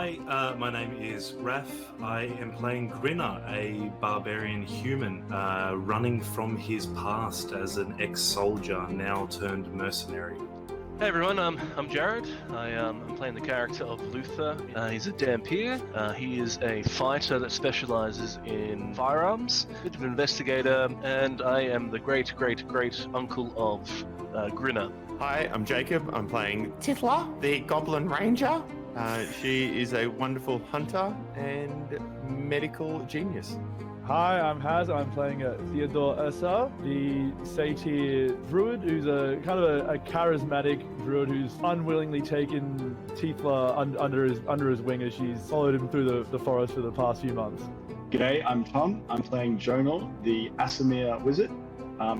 Hi, my name is Raph. I am playing Grinner, a barbarian human running from his past as an ex-soldier, now turned mercenary. Hey everyone, I'm Jared. I'm playing the character of Luther. He's a Dhampir. He is a fighter that specializes in firearms, a bit of an investigator, and I am the great uncle of Grinner. Hi, I'm Jacob. I'm playing Tithla, the Goblin Ranger. She is a wonderful hunter and medical genius. Hi, I'm Haz. I'm playing Theodore, the Satyr Druid, who's a kind of a charismatic druid who's unwillingly taken Tithla under his wing as she's followed him through the forest for the past few months. G'day, I'm Tom. I'm playing Jonor, the Aasimar Wizard.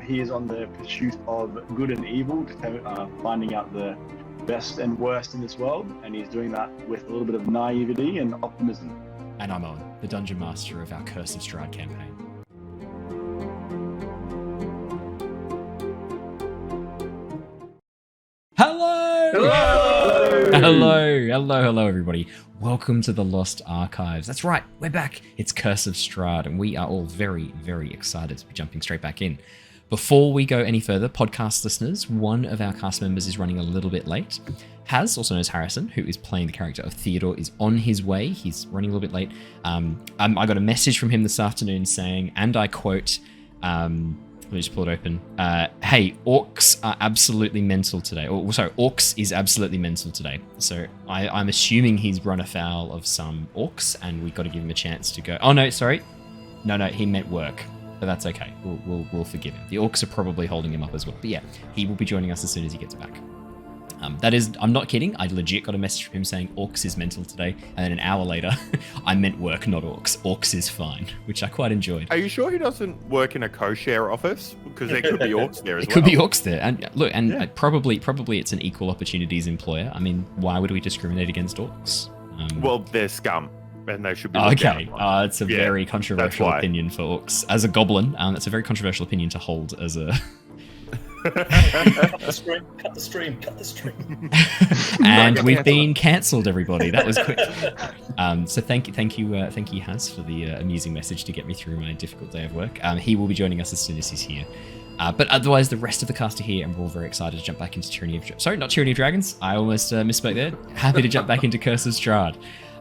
He is on the pursuit of good and evil, finding out the best and worst in this world, and he's doing that with a little bit of naivety and optimism. And I'm Owen, the Dungeon Master of our Curse of Strahd campaign. Hello! Hello, everybody. Welcome to the Lost Archives. That's right, we're back. It's Curse of Strahd, and we are all very, very excited to be jumping straight back in. Before we go any further, podcast listeners, one of our cast members is running a little bit late. Haz, also known as Harrison, who is playing the character of Theodore, is on his way. He's running a little bit late. I got a message from him this afternoon saying, and I quote, let me just pull it open. Hey, orcs are absolutely mental today. Orcs is absolutely mental today. So I'm assuming he's run afoul of some orcs, and we've got to give him a chance to go. Oh, no, sorry. No, he meant work. But that's okay. We'll forgive him. The orcs are probably holding him up as well. But yeah, he will be joining us as soon as he gets back. I'm not kidding. I legit got a message from him saying orcs is mental today. And then an hour later, I meant work, not orcs. Orcs is fine, which I quite enjoyed. Are you sure he doesn't work in a co-share office? Because there could be orcs there as well. It could be orcs there. And look, probably it's an equal opportunities employer. I mean, why would we discriminate against orcs? Well, they're scum. And they should be okay. It's a very controversial opinion for orcs. As a goblin, that's a very controversial opinion to hold as a... Cut the stream. And we've been cancelled, everybody. That was quick. So thank you, Haz, for the amusing message to get me through my difficult day of work. He will be joining us as soon as he's here. But otherwise, the rest of the cast are here, and we're all very excited to jump back into Tyranny of Dragons. I almost misspoke there. Happy to jump back into Curse of Strahd.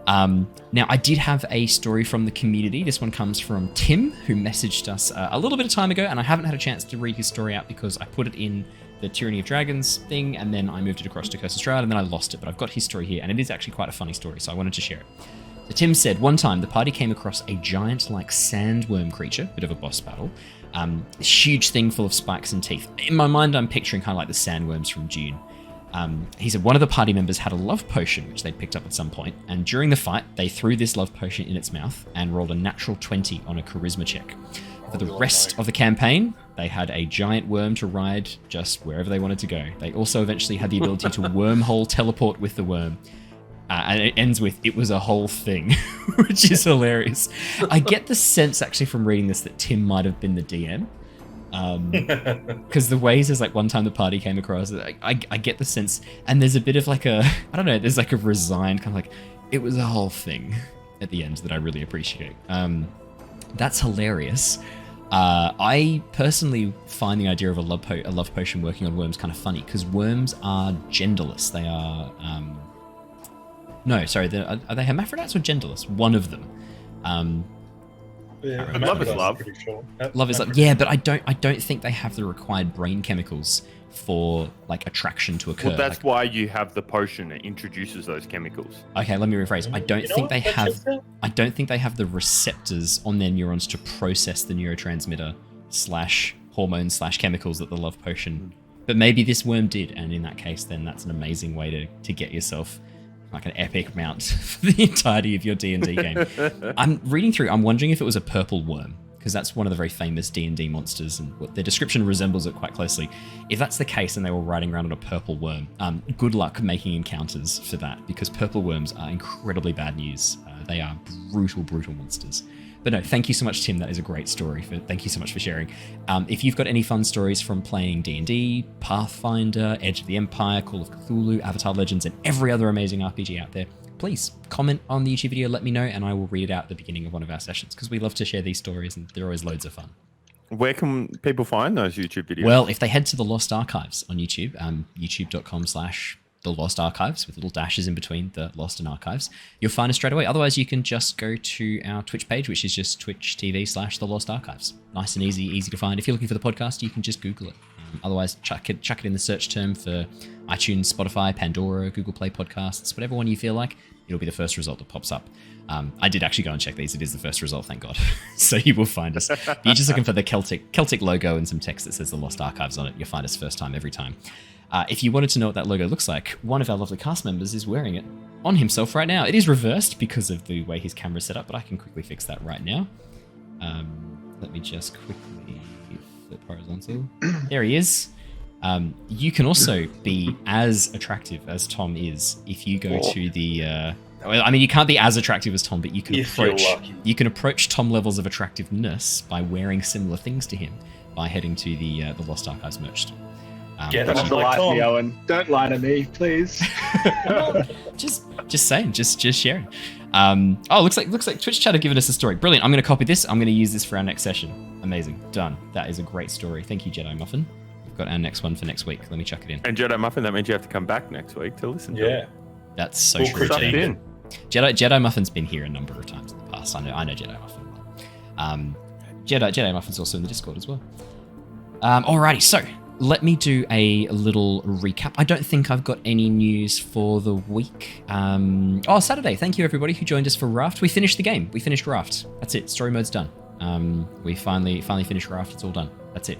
Now, I did have a story from the community. This one comes from Tim, who messaged us a little bit of time ago, and I haven't had a chance to read his story out because I put it in the Tyranny of Dragons thing, and then I moved it across to Curse of Strahd, and then I lost it. But I've got his story here, and it is actually quite a funny story, so I wanted to share it. So Tim said, one time the party came across a giant-like sandworm creature, bit of a boss battle, this huge thing full of spikes and teeth. In my mind, I'm picturing kind of like the sandworms from Dune. He said one of the party members had a love potion, which they'd picked up at some point, and during the fight, they threw this love potion in its mouth and rolled a natural 20 on a charisma check. For the rest of the campaign, they had a giant worm to ride just wherever they wanted to go. They also eventually had the ability to wormhole teleport with the worm. And it ends with, it was a whole thing, which is hilarious. I get the sense, actually, from reading this, that Tim might have been the DM. Because the way he says, like, one time the party came across, I get the sense, and there's a bit of like there's like a resigned kind of like, it was a whole thing at the end that I really appreciate. That's hilarious. I personally find the idea of a love potion working on worms kind of funny, because worms are genderless. They are, are they hermaphrodites or genderless? One of them. Love is love. Sure. Love is love. Yeah, but I don't think they have the required brain chemicals for like attraction to occur. Well, that's why you have the potion that introduces those chemicals. Okay, let me rephrase. I don't think they have the receptors on their neurons to process the neurotransmitter / hormones / chemicals that the love potion. But maybe this worm did, and in that case, then that's an amazing way to get yourself like an epic mount for the entirety of your D&D game. I'm reading through, I'm wondering if it was a purple worm, because that's one of the very famous D&D monsters, and their description resembles it quite closely. If that's the case and they were riding around on a purple worm, good luck making encounters for that, because purple worms are incredibly bad news. They are brutal monsters. But no, thank you so much, Tim. That is a great story. Thank you so much for sharing. If you've got any fun stories from playing D&D, Pathfinder, Edge of the Empire, Call of Cthulhu, Avatar Legends, and every other amazing RPG out there, please comment on the YouTube video, let me know, and I will read it out at the beginning of one of our sessions, because we love to share these stories, and they're always loads of fun. Where can people find those YouTube videos? Well, if they head to the Lost Archives on YouTube, youtube.com/The Lost Archives, with little dashes in between the Lost and Archives, you'll find us straight away. Otherwise, you can just go to our Twitch page, which is just twitch.tv/The Lost Archives. Nice and easy to find. If you're looking for the podcast, you can just Google it. Otherwise, chuck it in the search term for iTunes, Spotify, Pandora, Google Play Podcasts, whatever one you feel like. It'll be the first result that pops up. I did actually go and check these. It is the first result, thank God. So you will find us. If you're just looking for the Celtic logo and some text that says The Lost Archives on it, you'll find us first time every time. If you wanted to know what that logo looks like, one of our lovely cast members is wearing it on himself right now. It is reversed because of the way his camera's set up, but I can quickly fix that right now. Let me just quickly flip horizontal. There he is. You can also be as attractive as Tom is if you go to the... I mean, you can't be as attractive as Tom, but you can approach Tom levels of attractiveness by wearing similar things to him by heading to the Lost Archives merch store. Get Don't lie to me, Owen. Don't lie to me, please. just saying, just sharing. Looks like Twitch chat have given us a story. Brilliant. I'm going to copy this. I'm going to use this for our next session. Amazing. Done. That is a great story. Thank you, Jedi Muffin. We've got our next one for next week. Let me chuck it in. And Jedi Muffin, that means you have to come back next week to listen to it. That's so true. Jedi Muffin's been here a number of times in the past. I know Jedi Muffin. Jedi Muffin's also in the Discord as well. Alrighty, so let me do a little recap. I don't think I've got any news for the week. Saturday. Thank you everybody who joined us for Raft. We finished the game. We finished Raft. That's it. Story mode's done. We finally finished Raft. It's all done. That's it.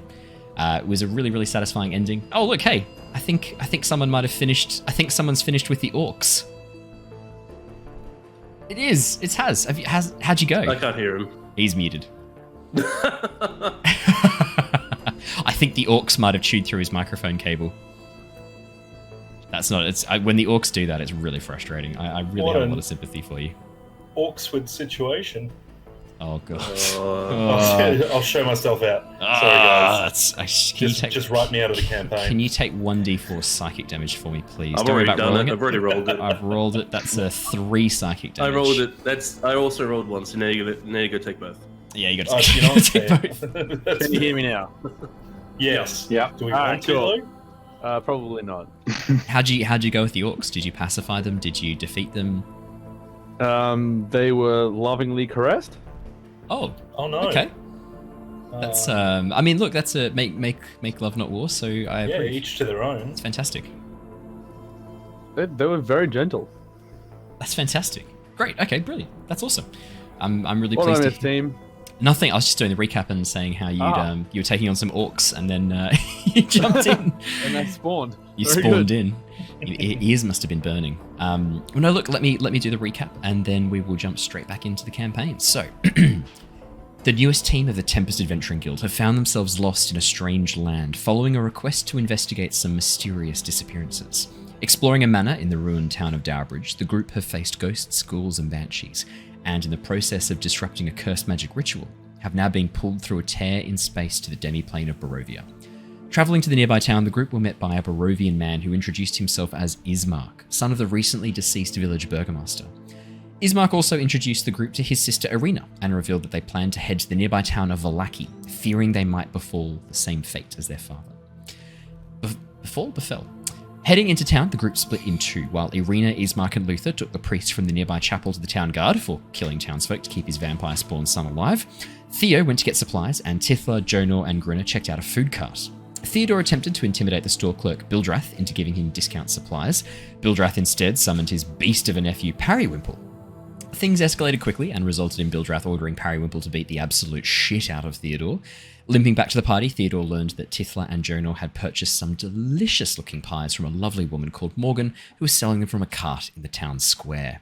It was a really, really satisfying ending. Oh look, hey, I think someone might have finished. I think someone's finished with the orcs. It is. It has. How'd you go? I can't hear him. He's muted. I think the orcs might have chewed through his microphone cable. That's not. When the orcs do that, it's really frustrating. I really have a lot of sympathy for you. Awkward situation. Oh god. I'll show myself out. Sorry guys. Just write me out of the campaign. Can you take 1d4 psychic damage for me, please? I've already done it. I've already rolled it. I've rolled it. That's a 3 psychic damage. I rolled it. I also rolled once. So now you go take both. Yeah, you got to take both. Can you hear me now? Yes. Yeah. Do we want to? Probably not. How'd you go with the orcs? Did you pacify them? Did you defeat them? They were lovingly caressed. Oh no. Okay. That's I mean, look, that's a make love not war. So I approve. Each to their own. It's fantastic. They were very gentle. That's fantastic. Great. Okay, brilliant. That's awesome. I'm really What pleased. on this team? Nothing. I was just doing the recap and saying how you were taking on some orcs and then you jumped in. And they spawned. You Very spawned good. in. Your ears must have been burning. No, look. Let me do the recap and then we will jump straight back into the campaign. So, the newest team of the Tempest Adventuring Guild have found themselves lost in a strange land, following a request to investigate some mysterious disappearances. Exploring a manor in the ruined town of Dowbridge, the group have faced ghosts, ghouls, and banshees, and in the process of disrupting a cursed magic ritual, have now been pulled through a tear in space to the demiplane of Barovia. Travelling to the nearby town, the group were met by a Barovian man who introduced himself as Ismark, son of the recently deceased village burgomaster. Ismark also introduced the group to his sister Irina and revealed that they planned to head to the nearby town of Vallaki, fearing they might befall the same fate as their father. Befell. Heading into town, the group split in two, while Irina, Ismark, and Luther took the priest from the nearby chapel to the town guard for killing townsfolk to keep his vampire spawn son alive. Theo went to get supplies, and Tithla, Jonor, and Grinner checked out a food cart. Theodore attempted to intimidate the store clerk Bildrath into giving him discount supplies. Bildrath instead summoned his beast of a nephew Parrywimple. Things escalated quickly and resulted in Bildrath ordering Parrywimple to beat the absolute shit out of Theodore. Limping back to the party, Theodore learned that Tithla and Jonor had purchased some delicious-looking pies from a lovely woman called Morgan, who was selling them from a cart in the town square.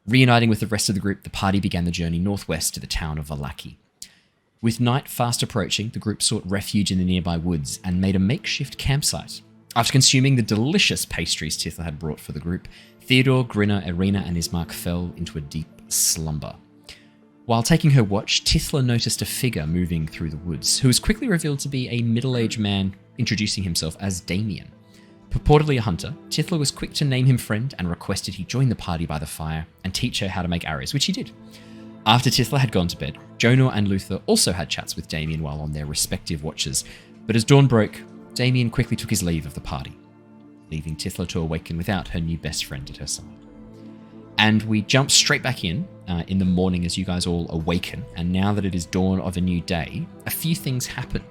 Reuniting with the rest of the group, the party began the journey northwest to the town of Vallaki. With night fast approaching, the group sought refuge in the nearby woods and made a makeshift campsite. After consuming the delicious pastries Tithla had brought for the group, Theodore, Grinner, Irina, and Ismark fell into a deep slumber. While taking her watch, Tithla noticed a figure moving through the woods, who was quickly revealed to be a middle-aged man introducing himself as Damien. Purportedly a hunter, Tithla was quick to name him friend and requested he join the party by the fire and teach her how to make arrows, which he did. After Tithla had gone to bed, Jonor and Luther also had chats with Damien while on their respective watches, but as dawn broke, Damien quickly took his leave of the party, leaving Tithla to awaken without her new best friend at her side. And we jump straight back in the morning as you guys all awaken, and now that it is dawn of a new day, a few things happen.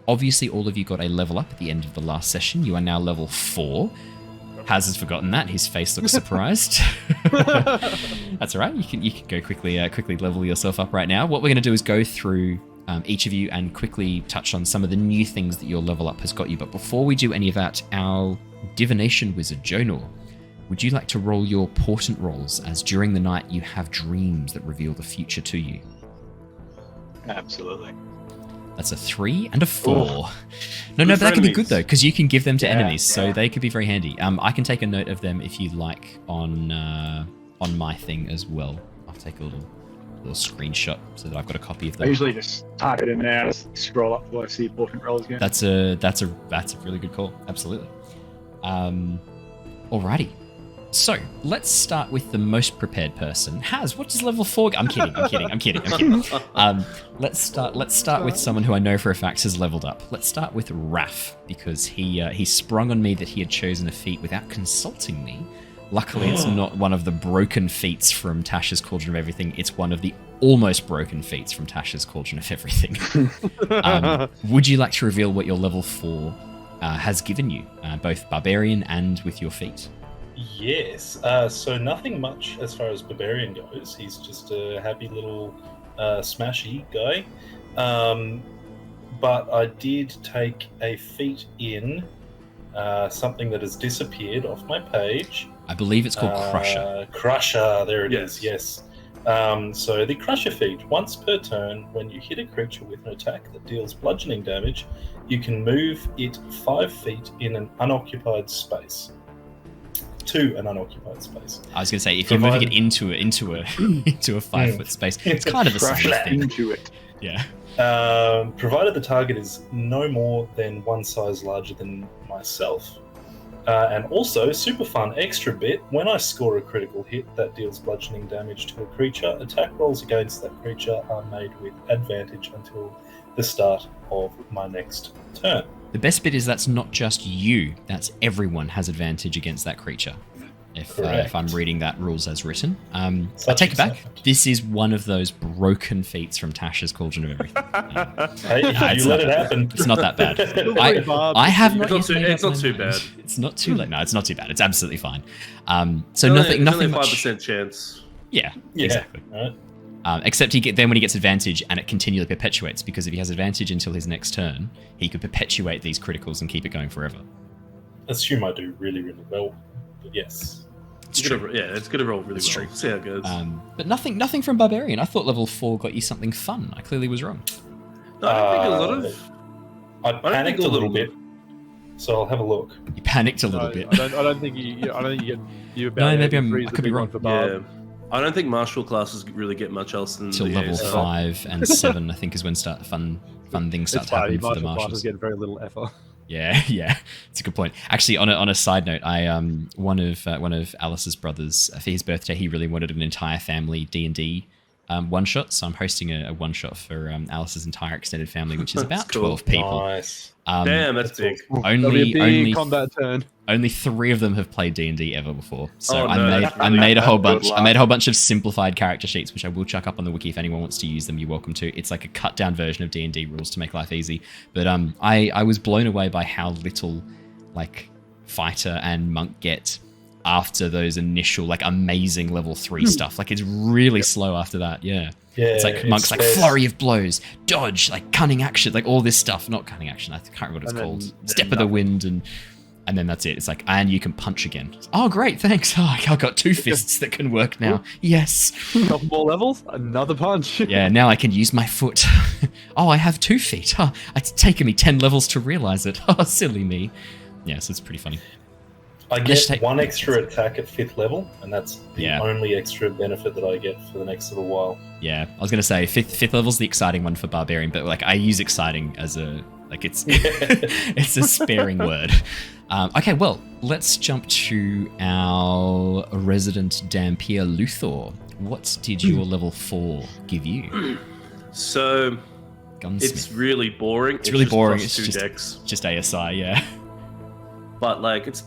Obviously, all of you got a level up at the end of the last session. You are now level 4. Haz has forgotten that. His face looks surprised. That's all right. You can go quickly level yourself up right now. What we're going to do is go through each of you and quickly touch on some of the new things that your level up has got you. But before we do any of that, our divination wizard, Jonor, would you like to roll your portent rolls, as during the night you have dreams that reveal the future to you? Absolutely. That's a 3 and a 4. No, but that could be good though, because you can give them to enemies, so they could be very handy. I can take a note of them if you like on my thing as well. I'll take a little screenshot so that I've got a copy of them. I usually just type it in there, just scroll up while I see portent rolls again. That's a really good call. Absolutely. Alrighty. So, let's start with the most prepared person. Haz, what does level 4... I'm kidding. Let's start with someone who I know for a fact has leveled up. Let's start with Raph, because he sprung on me that he had chosen a feat without consulting me. Luckily, it's not one of the broken feats from Tasha's Cauldron of Everything. It's one of the almost broken feats from Tasha's Cauldron of Everything. Would you like to reveal what your level 4 has given you, both Barbarian and with your feat? Yes. So nothing much as far as Barbarian goes. He's just a happy little smashy guy. But I did take a feat in something that has disappeared off my page. I believe it's called Crusher. Crusher, there it is, yes. So the Crusher feat, once per turn, when you hit a creature with an attack that deals bludgeoning damage, you can move it 5 feet in an unoccupied space. To an unoccupied space. I was going to say, if you're moving it into a 5-foot space, it's kind of a similar thing. Into it. Yeah. Provided the target is no more than one size larger than myself. And also, super fun extra bit, when I score a critical hit that deals bludgeoning damage to a creature, attack rolls against that creature are made with advantage until the start of my next turn. The best bit is that's not just you, that's everyone has advantage against that creature. If I'm reading that rules as written. I take it back. This is one of those broken feats from Tasha's Cauldron of Everything. You let it happen. It's not that bad. I have not. It's not too bad. It's not too late. No, it's not too bad. It's absolutely fine. So it's nothing only much. 5% chance. Yeah, exactly. Right. Except then when he gets advantage and it continually perpetuates, because if he has advantage until his next turn, he could perpetuate these criticals and keep it going forever. Assume I do really, really well, but yes. It's going to roll really well. See how it goes. But nothing from Barbarian. I thought level 4 got you something fun. I clearly was wrong. No, I don't think a lot of... I panicked a little bit, so I'll have a look. You panicked a little bit. I don't think you No, maybe I could be wrong. For Barb. Yeah. I don't think martial classes really get much else than until level 5 and 7. I think is when fun things start to happen for the marshals. Get very little effort. Yeah, it's a good point. Actually, on a side note, one of Alice's brothers, for his birthday, he really wanted an entire family D&D one shot. So I'm hosting a one shot for Alice's entire extended family, which is about 12 people. Nice. Damn, that's big. Only combat turn. Only 3 of them have played D&D ever before. So I made a whole bunch. I made a whole bunch of simplified character sheets, which I will chuck up on the wiki if anyone wants to use them. You're welcome to. It's like a cut down version of D&D rules to make life easy. But I was blown away by how little like fighter and monk get after those initial like amazing level 3 stuff. Like it's really slow after that. Yeah, it's like monks like flurry of blows, dodge, like cunning action, like all this stuff. Not cunning action, I can't remember what it's called. Step of the wind, and then that's it. It's like, and you can punch again. Oh great, thanks. Oh, I've got 2 fists that can work now. Yes. Couple more levels, another punch. Yeah, now I can use my foot. Oh, I have 2 feet. Oh, it's taken me 10 levels to realize it. Oh, silly me. Yeah, so it's pretty funny. I get 1 extra attack at 5th level, and that's the only extra benefit that I get for the next little while. Yeah, I was going to say 5th level's the exciting one for Barbarian, but like I use exciting as a Like it's it's a sparing word. Okay, well, let's jump to our resident Dhampir Luthor. What did your level 4 give you? So Gunsmith. it's really boring. It's really just boring. plus It's two decks. just ASI, yeah. But like it's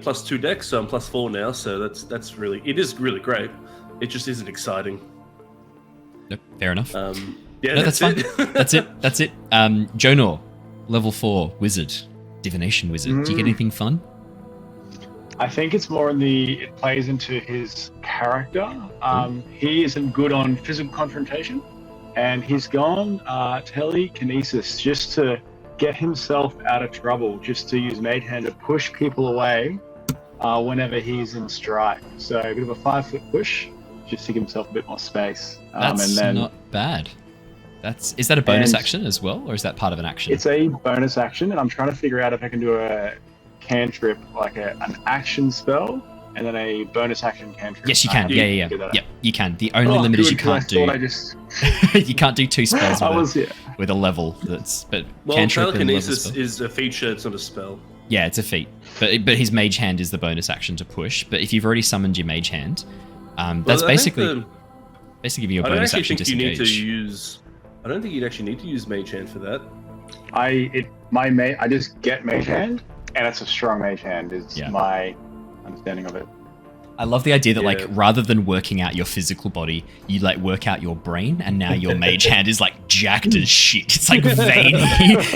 plus 2 decks, so I'm plus 4 now. So that's really really great. It just isn't exciting. Nope, fair enough. Yeah, No, that's fine. it. That's it. Jonor, level 4 wizard, divination wizard. Do you get anything fun? I think it's more it plays into his character. He isn't good on physical confrontation, and he's gone telekinesis just to get himself out of trouble, just to use Mage Hand to push people away whenever he's in strike. So a bit of a 5-foot push, just to give himself a bit more space. That's and then not bad. Is that a bonus And- action as well, or is that part of an action? it's a bonus action, and I'm trying to figure out if I can do a cantrip, like an action spell, and then a bonus action cantrip. Yes, you can. I Yeah. figure that out. Yep, you can. The only limit is you Good, 'cause can't I do. thought I just... You can't do 2 spells I with, was, yeah. with a level. But Well, cantrip and level telekinesis spell. is a feature. It's not a spell. Yeah, it's a feat. But his mage hand is the bonus action to push. But if you've already summoned your mage hand, that's Well, I think basically giving you a I don't bonus actually action think to you need to disengage. use. I don't think you'd actually need to use Mage Hand for that. I just get Mage Hand, and it's a strong Mage Hand, is Yeah. my understanding of it. I love the idea that like Yeah. rather than working out your physical body, you like work out your brain, and now your mage hand is like jacked as shit. It's like veiny.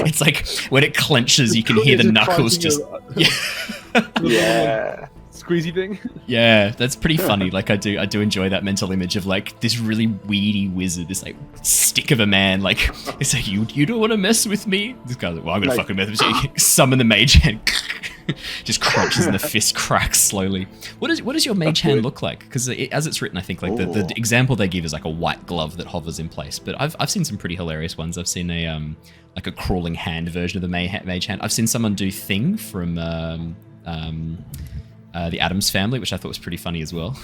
It's like when it clenches, you can hear the Is it knuckles crunching just. your- Yeah. Yeah. Squeezy thing. Yeah, that's pretty funny. Like I do enjoy that mental image of like this really weedy wizard, this like stick of a man. Like it's like you don't want to mess with me. This guy's like, well, I'm gonna Like- fucking mess with you. Summon the mage hand, just crunches and the fist cracks slowly. What does your mage hand look like? Because as it's written, I think like the Ooh. example they give is like a white glove that hovers in place. But I've seen some pretty hilarious ones. I've seen a like a crawling hand version of the mage hand. I've seen someone do Thing from the Addams Family, which I thought was pretty funny as well.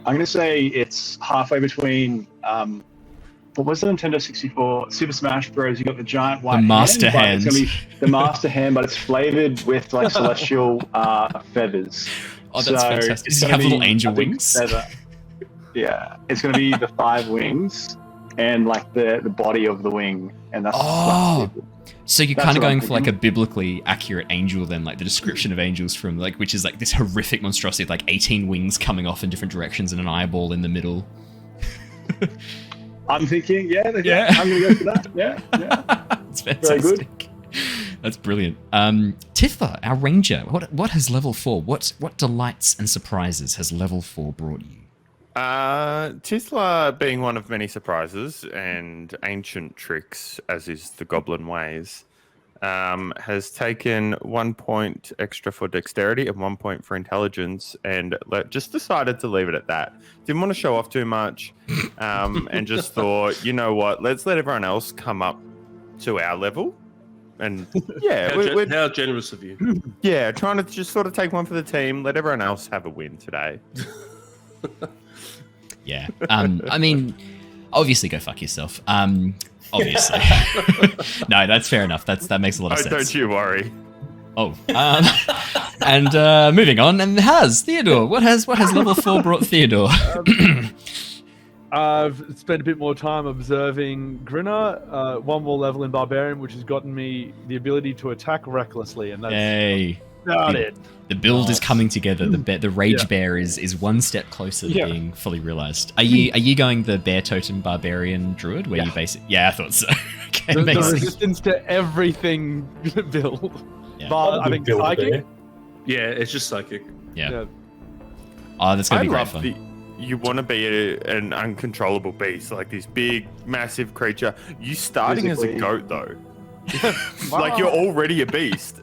I'm going to say it's halfway between, what was the Nintendo 64? Super Smash Bros. You got the giant white Master hand, but it's Hand. gonna be the Master Hand, but it's flavored with like celestial feathers. Oh, that's So fantastic. it's Does it gonna have little be, angel I think, wings? Yeah, it's going to be the 5 wings and like the body of the wing, and that's Oh. So you're That's kind of what I'm going for like a thinking. biblically accurate angel then, like the description of angels from like, which is like this horrific monstrosity with like 18 wings coming off in different directions and an eyeball in the middle. I'm thinking, yeah, Yeah. I'm going to go for that. Yeah, yeah. It's Very good. fantastic. That's brilliant. Tithla, our ranger, what has level 4? What delights and surprises has level 4 brought you? Tithla, being one of many surprises and ancient tricks, as is the goblin ways, has taken 1 point extra for dexterity and 1 point for intelligence, and just decided to leave it at that. Didn't want to show off too much, and just thought, you know what, let's let everyone else come up to our level. And yeah, How generous of you. yeah, trying to just sort of take one for the team, let everyone else have a win today. Yeah. I mean, obviously go fuck yourself. Obviously. No, that's fair enough. That makes a lot of Oh, sense. don't you worry. Oh. And moving on, and Theodore. What has level 4 brought Theodore? I've spent a bit more time observing Grinner, 1 more level in Barbarian, which has gotten me the ability to attack recklessly, and that's Yay. about it. The build is coming together. The rage Yeah. bear is one step closer to Yeah. being fully realized. Are you going the bear totem barbarian druid where you basically? Yeah, I thought so. Okay, The amazing. resistance to everything build. Yeah. But I think Build psychic. there. Yeah, it's just psychic. Yeah. Yeah. Oh, that's gonna I be great love fun. you want to be an uncontrollable beast, like this big, massive creature. You starting as a Physically. goat, though. Like, you're already a beast.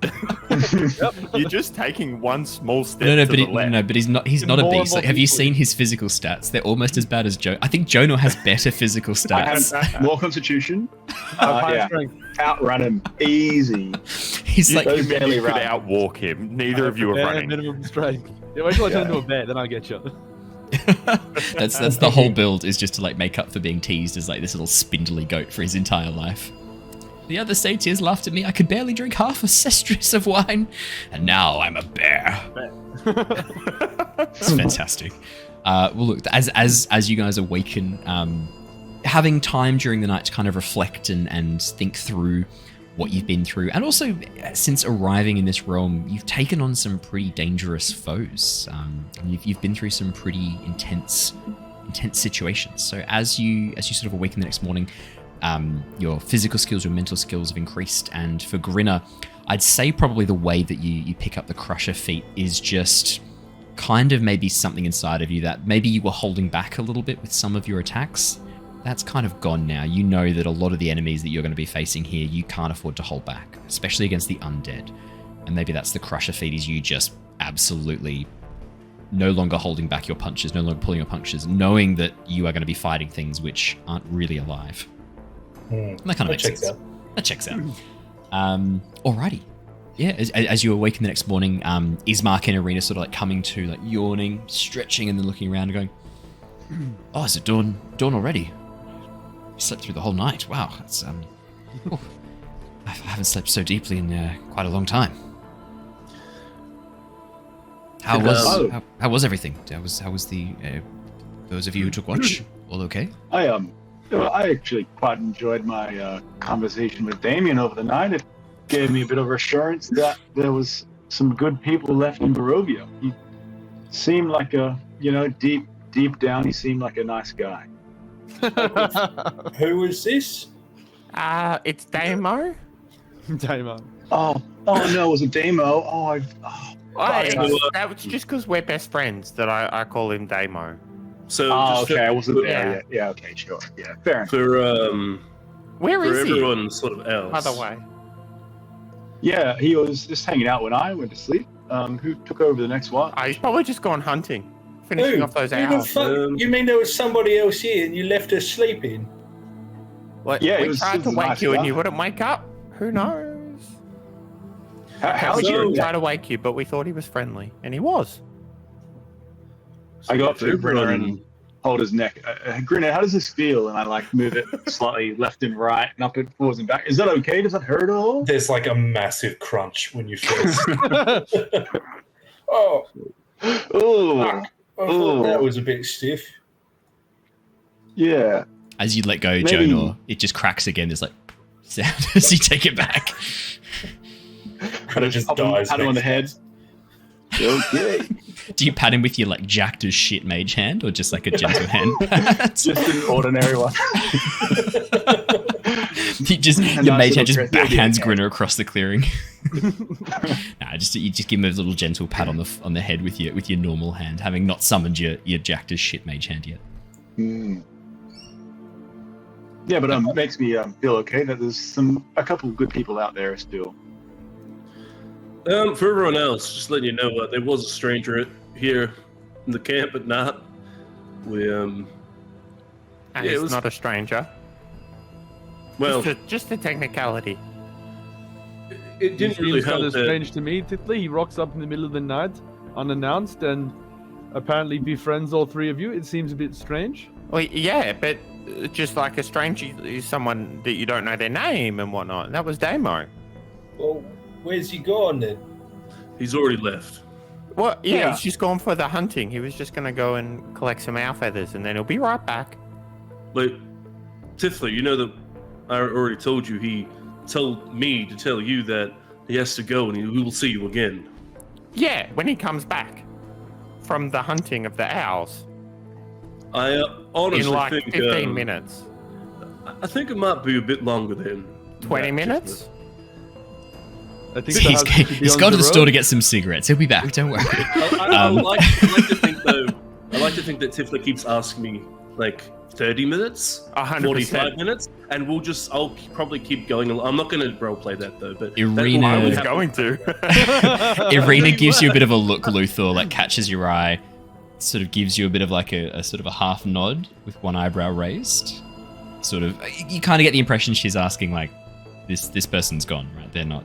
You're just taking one small step No, to but the left. but he's not a More and beast. more Like, have you easily. seen his physical stats? They're almost as bad as Joe. I think Jonor has better physical I have stats. more constitution. High Yeah, strength. outrun him easy. He's You, like, those you mean barely you could run. outwalk him. Neither of you are Bare running. minimum strength. Yeah, wait till I turn into a bear, then I'll get you. that's the whole build is just to like make up for being teased as like this little spindly goat for his entire life. The other satyrs laughed at me. I could barely drink half a cestris of wine, and now I'm a bear. It's fantastic. Well, look, as you guys awaken, having time during the night to kind of reflect and think through what you've been through, and also since arriving in this realm, you've taken on some pretty dangerous foes. You've been through some pretty intense situations. So as you sort of awaken the next morning, your physical skills, your mental skills have increased, and for Grinner, I'd say probably the way that you pick up the Crusher feat is just kind of maybe something inside of you that maybe you were holding back a little bit with some of your attacks. That's kind of gone now. You know that a lot of the enemies that you're going to be facing here, you can't afford to hold back, especially against the undead. And maybe that's the Crusher feat, is you just absolutely no longer holding back your punches, no longer pulling your punches, knowing that you are going to be fighting things which aren't really alive. That kind of makes sense. That checks out. Alrighty. Yeah, as you awaken the next morning, Ismark and Arena sort of like coming to, like yawning, stretching, and then looking around and going, "Oh, is it dawn already? You slept through the whole night. Wow, that's I haven't slept so deeply in quite a long time. How was everything? How was the those of you who took watch? All okay?" I actually quite enjoyed my conversation with Damien over the night. It gave me a bit of assurance that there was some good people left in Barovia. He seemed like deep down, he seemed like a nice guy. Who was this? It's Damo. Damo. Oh no, it was a Damo. That was just because we're best friends that I call him Damo. So I wasn't there yet. Yeah, okay, sure. Yeah, fair enough. Where is he? Everyone sort of else. By the way. Yeah, he was just hanging out when I went to sleep. Who took over the next one? He's probably just gone hunting, finishing off those Who the owls. fuck? You mean there was somebody else here and you left us sleeping? What, Yeah, we tried to wake you and you wouldn't wake up. Who knows? How We did you? didn't try to wake you, but we thought he was friendly, and he was. I go up to Grinner and hold his neck. Grinner, how does this feel? And I move it slightly left and right, and up and forwards and back. Is that okay? Does that hurt at all? There's like a massive crunch when you first. Oh, Oh, I thought that was a bit stiff. yeah. As you let go, Maybe- Jonor, it just cracks again. There's like sound as you take it back. And it just dies. Pat him on the head. Okay. Do you pat him with your like jacked as shit mage hand, or just like a gentle hand? Just an ordinary one. Your mage hand just little backhands okay. Grinner across the clearing. You just give him a little gentle pat on the head with your normal hand, having not summoned your jacked as shit mage hand yet. Yeah, but it makes me feel okay that there's a couple of good people out there still. For everyone else, just letting you know, there was a stranger here in the camp, but not. And it he's was- not a stranger. Well, Just a technicality. it didn't really Seems kind help of that strange to me. Tithla, he rocks up in the middle of the night, unannounced, and apparently befriends all three of you. It seems a bit strange. Well, yeah, but just like a stranger is someone that you don't know their name and whatnot. That was Damo. Well, where's he gone then? he's already left. Well, yeah, Yeah. he's just gone for the hunting. He was just going to go and collect some owl feathers, and then he'll be right back. Like, Tithla, you know that I already told you he told me to tell you that he has to go and we will see you again. Yeah, when he comes back from the hunting of the owls I honestly in like think 15 minutes. I think it might be a bit longer than 20 that, minutes? I think the house should be He's on gone to the store road. to get some cigarettes. He'll be back. Don't worry. I like to think though. I like to think that Tithla keeps asking me like 30 minutes, 100%. 45 minutes, and I'll probably keep going. I'm not going to roleplay that though, but Irina- I that will was happen. going to. Irina gives you a bit of a look, Luthor, like catches your eye, sort of gives you a bit of like a sort of a half nod with one eyebrow raised. Sort of, you kind of get the impression she's asking like, this person's gone, right? They're not.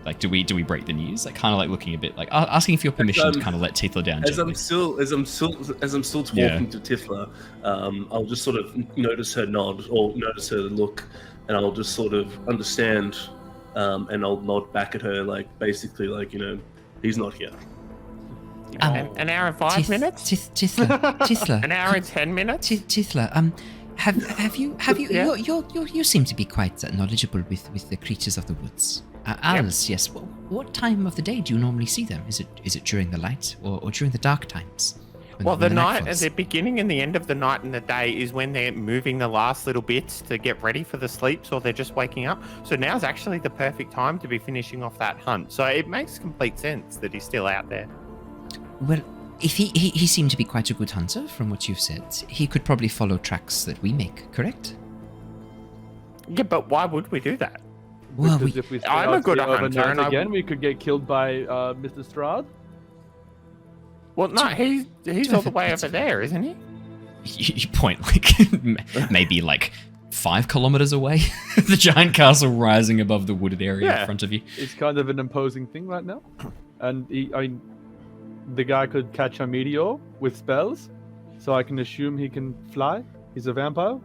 Like, do we break the news? Like, kind of like looking a bit like asking for your permission to kind of let Tithla down. As gently. I'm still talking Yeah. to Tithla, I'll just sort of notice her nod or notice her look, and I'll just sort of understand, and I'll nod back at her, like basically, like he's not here. An hour and 5 minutes? Tithla. An hour and 10 minutes? Tithla, have you Yeah. you seem to be quite knowledgeable with the creatures of the woods. Owls, yes. What time of the day do you normally see them? Is it during the light or during the dark times? Well, when the night, falls? the beginning and the end of the night and the day is when they're moving the last little bits to get ready for the sleeps, or they're just waking up. So now's actually the perfect time to be finishing off that hunt. So it makes complete sense that he's still out there. Well, if he seemed to be quite a good hunter, from what you've said, he could probably follow tracks that we make, correct? Yeah, but why would we do that? Well, Because if we stay I'm a out good here hunter, overnight and I again, we could get killed by Mr. Strahd. Well, no, he's all the way over there, isn't he? you point like maybe like 5 kilometers away. The giant castle rising above the wooded area in front of you. It's kind of an imposing thing right now, and the guy could catch a meteor with spells, so I can assume he can fly. He's a vampire,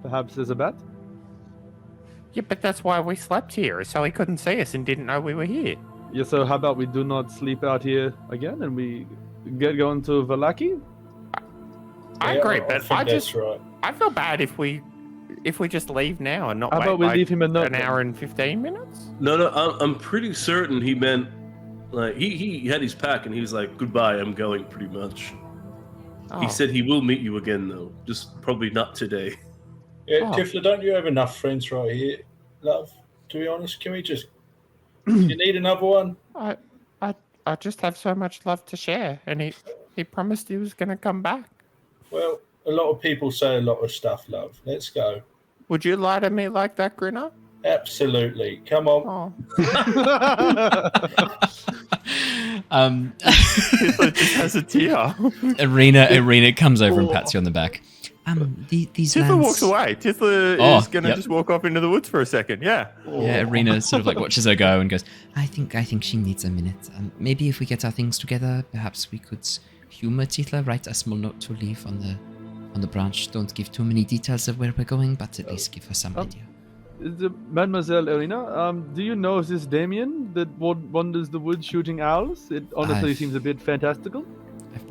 perhaps as a bat. Yeah, but that's why we slept here, so he couldn't see us and didn't know we were here. Yeah, so how about we do not sleep out here again, and we get going to Vallaki? I agree, but think I that's right. I feel bad if we just leave now and not How wait about we like leave him a note an then? hour and 15 minutes. No, I'm pretty certain he meant like he had his pack and he was like, "Goodbye, I'm going." Pretty much. Oh. He said he will meet you again, though. Just probably not today. Yeah, Oh. Tifla, don't you have enough friends right here, love? To be honest, can we just... you need another one? I just have so much love to share, and he promised he was going to come back. Well, a lot of people say a lot of stuff, love. Let's go. Would you lie to me like that, Grinner? Absolutely. Come on. Oh, Tithla just has a tear. Arena comes over and pats you on the back. These Tithla lands... walks away. Tithla Oh, is going to yep. just walk off into the woods for a second. Yeah. Yeah, Arena sort of like watches her go and goes, I think she needs a minute. Maybe if we get our things together, perhaps we could humor Tithla, write a small note to leave on the branch. Don't give too many details of where we're going, but at least give her some idea. Mademoiselle Irina, do you know this Damien that wanders the woods shooting owls? It honestly seems a bit fantastical. I've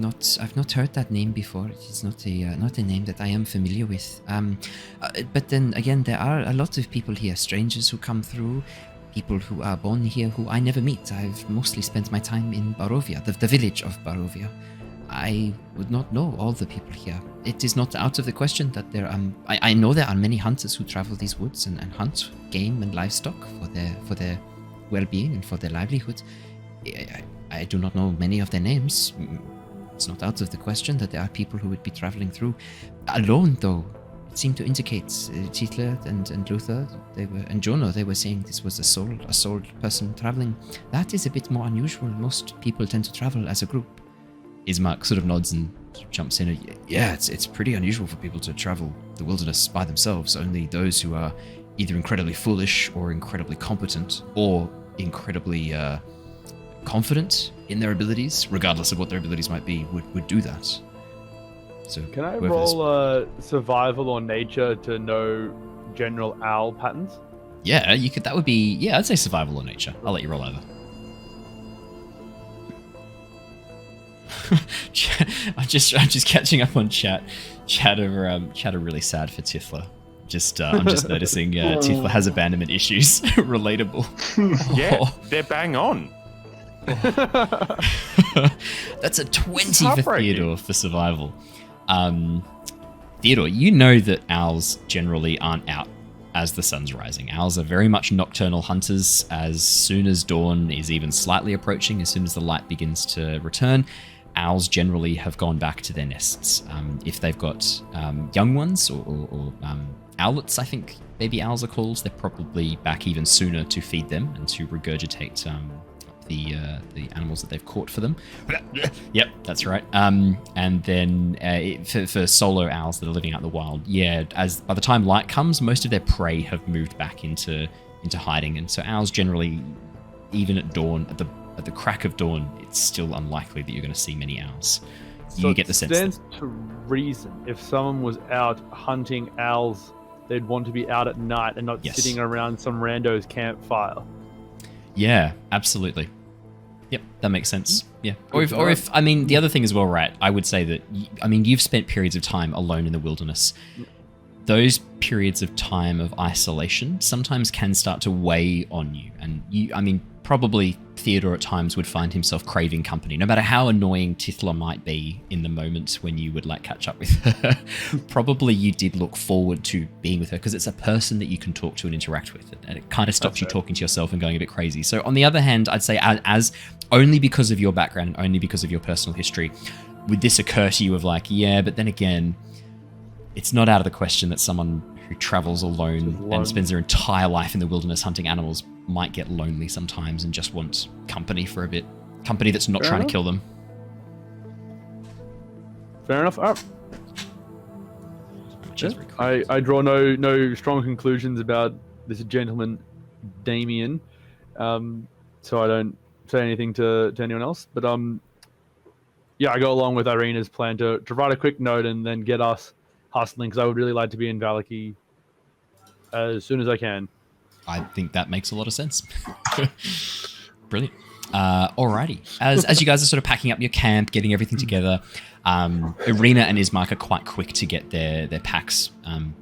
not heard that name before. It is not a name that I am familiar with. But then again, there are a lot of people here, strangers who come through, people who are born here who I never meet. I've mostly spent my time in Barovia, the village of Barovia. I would not know all the people here. It is not out of the question that there are. I know there are many hunters who travel these woods and hunt game and livestock for their well-being and for their livelihood. I do not know many of their names. It's not out of the question that there are people who would be traveling through alone, though. It seemed to indicate Tithla and Luther, and Jonor, they were saying this was a soul person traveling. That is a bit more unusual. Most people tend to travel as a group. Ismark sort of nods and jumps in. Yeah, it's pretty unusual for people to travel the wilderness by themselves. Only those who are either incredibly foolish or incredibly competent or incredibly confident in their abilities, regardless of what their abilities might be, would do that. So Can I whoever roll survival or nature to know general owl patterns? Yeah, you could. That would be. Yeah, I'd say survival or nature. I'll let you roll either. I'm just catching up on chat. Chat are really sad for Tithla. I'm just noticing Tithla has abandonment issues. Relatable. Yeah, they're bang on. That's a 20 for heartbreaking. Theodore for survival. Theodore, you know that owls generally aren't out as the sun's rising. Owls are very much nocturnal hunters. As soon as dawn is even slightly approaching, as soon as the light begins to return, owls generally have gone back to their nests. If they've got young ones or owlets, I think baby owls are called, they're probably back even sooner to feed them and to regurgitate the animals that they've caught for them. Yep, that's right. And then for solo owls that are living out in the wild, as by the time light comes, most of their prey have moved back into hiding, and so owls generally, even at dawn, at the crack of dawn, it's still unlikely that you're going to see many owls. So You get the sense that stands to reason if someone was out hunting owls they'd want to be out at night and not Yes. sitting around some rando's campfire. Yeah, absolutely. Yep, that makes sense. Yeah. Or if I mean, the other thing as well, right? I would say that, you've spent periods of time alone in the wilderness. Those periods of time of isolation sometimes can start to weigh on you. And probably Theodore at times would find himself craving company, no matter how annoying Tithla might be in the moment when you would catch up with her. Probably you did look forward to being with her because it's a person that you can talk to and interact with, and it kind of stops you talking to yourself and going a bit crazy. So on the other hand, I'd say as only because of your background and only because of your personal history, would this occur to you of but then again, it's not out of the question that someone who travels alone and spends their entire life in the wilderness hunting animals might get lonely sometimes and just want company for a bit. Company that's not trying to kill them. Fair enough. I draw no strong conclusions about this gentleman, Damien, so I don't say anything to anyone else. But I go along with Irina's plan to write a quick note and then get us hustling, because I would really like to be in Vallaki as soon as I can. I think that makes a lot of sense. Brilliant. Alrighty. As you guys are sort of packing up your camp, getting everything together, Irina and Ismark are quite quick to get their packs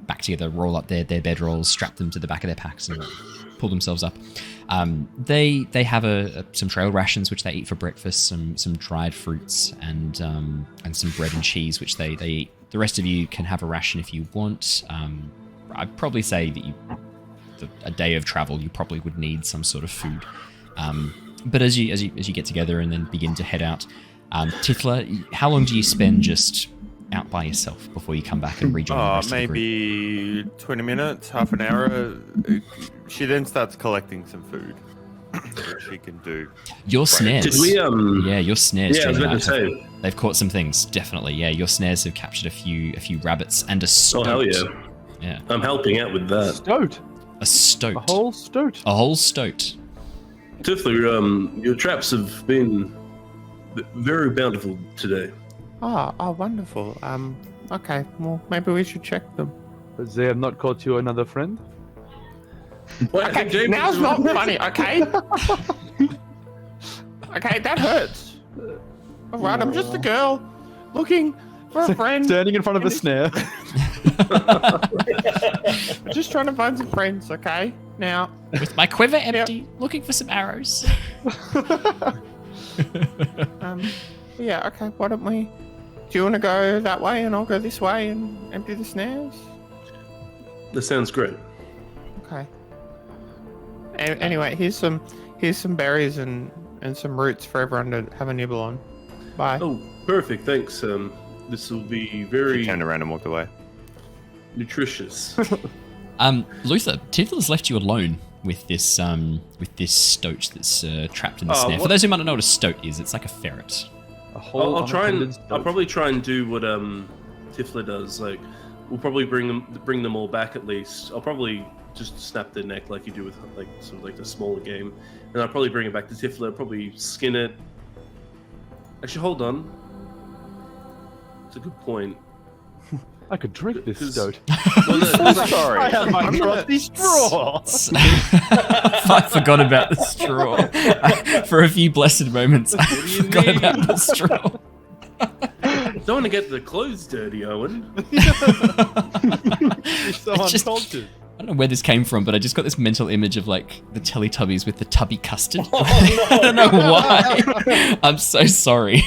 back together, roll up their bedrolls, strap them to the back of their packs, and pull themselves up. They have some trail rations which they eat for breakfast, some dried fruits, and some bread and cheese which they eat. The rest of you can have a ration if you want. I'd probably say that a day of travel, you probably would need some sort of food. But as you get together and then begin to head out, Tithla, how long do you spend just out by yourself before you come back and rejoin the rest of the group? Maybe 20 minutes, half an hour. She then starts collecting some food, which she can do. Your snares. Did we Yeah, your snares. Yeah, I was about to say. They've caught some things, definitely. Yeah, your snares have captured a few rabbits and a stoat. Oh hell yeah! Yeah. I'm helping out with that. Stoat. A stoat. A whole stoat. A whole stoat. Tithla, your traps have been very bountiful today. Oh, wonderful. Okay, well, maybe we should check them. But they have not caught you another friend? Well, Okay, now's not funny, okay? Okay, that hurts. All right, I'm just a girl looking for a friend. Standing in front of a snare. Just trying to find some friends, okay? Now, With my quiver empty, looking for some arrows. yeah, okay, why don't we... Do you want to go that way and I'll go this way and empty the snares? That sounds great. Okay. Anyway, here's some berries and some roots for everyone to have a nibble on. Bye. Oh, perfect. Thanks. This will be very she turned around and walked away. nutritious. Luther, Tithla's left you alone with this stoat that's trapped in the snare. For those who might not know what a stoat is, it's like a ferret. I'll probably try and do what Tithla does. Like, we'll probably bring them all back at least. I'll probably just snap their neck like you do with sort of the smaller game, and I'll probably bring it back to Tithla. Probably skin it. Actually, hold on. It's a good point. I could drink this stoat. Well, no, Sorry. I have my trusty straw. I forgot about the straw. For a few blessed moments, I do you forgot mean? about the straw. don't want to get the clothes dirty, Owen. You're so It's just- uncultured. I don't know where this came from, but I just got this mental image of the Teletubbies with the tubby custard. Oh, I don't know why. I'm so sorry.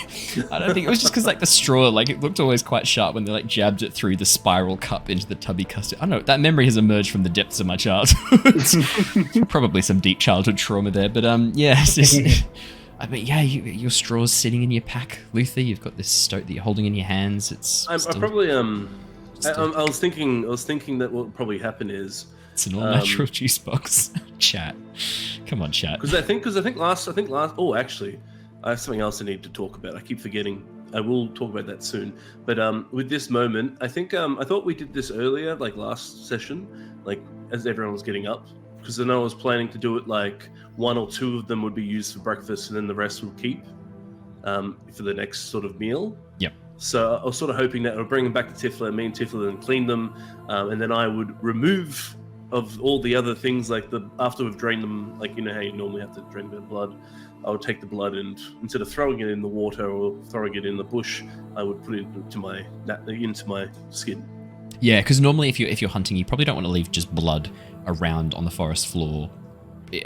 I don't think it was just because the straw, it looked always quite sharp when they jabbed it through the spiral cup into the tubby custard. I don't know, that memory has emerged from the depths of my childhood. Probably some deep childhood trauma there, but yeah. Your straw's sitting in your pack, Luther. You've got this stoat that you're holding in your hands. I was thinking that what would probably happen is it's an all-natural juice box. Chat, come on, chat. Because I think last. Oh, actually, I have something else I need to talk about. I keep forgetting. I will talk about that soon. But with this moment, I think I thought we did this earlier, last session, as everyone was getting up. Because then I was planning to do it one or two of them would be used for breakfast, and then the rest would keep for the next sort of meal. Yep. So I was sort of hoping that I would bring them back to Tithla, me and Tithla, and clean them, and then I would remove of all the other things, like after we've drained them, like you know how you normally have to drain a bit of blood. I would take the blood and instead of throwing it in the water or throwing it in the bush, I would put it into my skin. Yeah, because normally if you're hunting, you probably don't want to leave just blood around on the forest floor.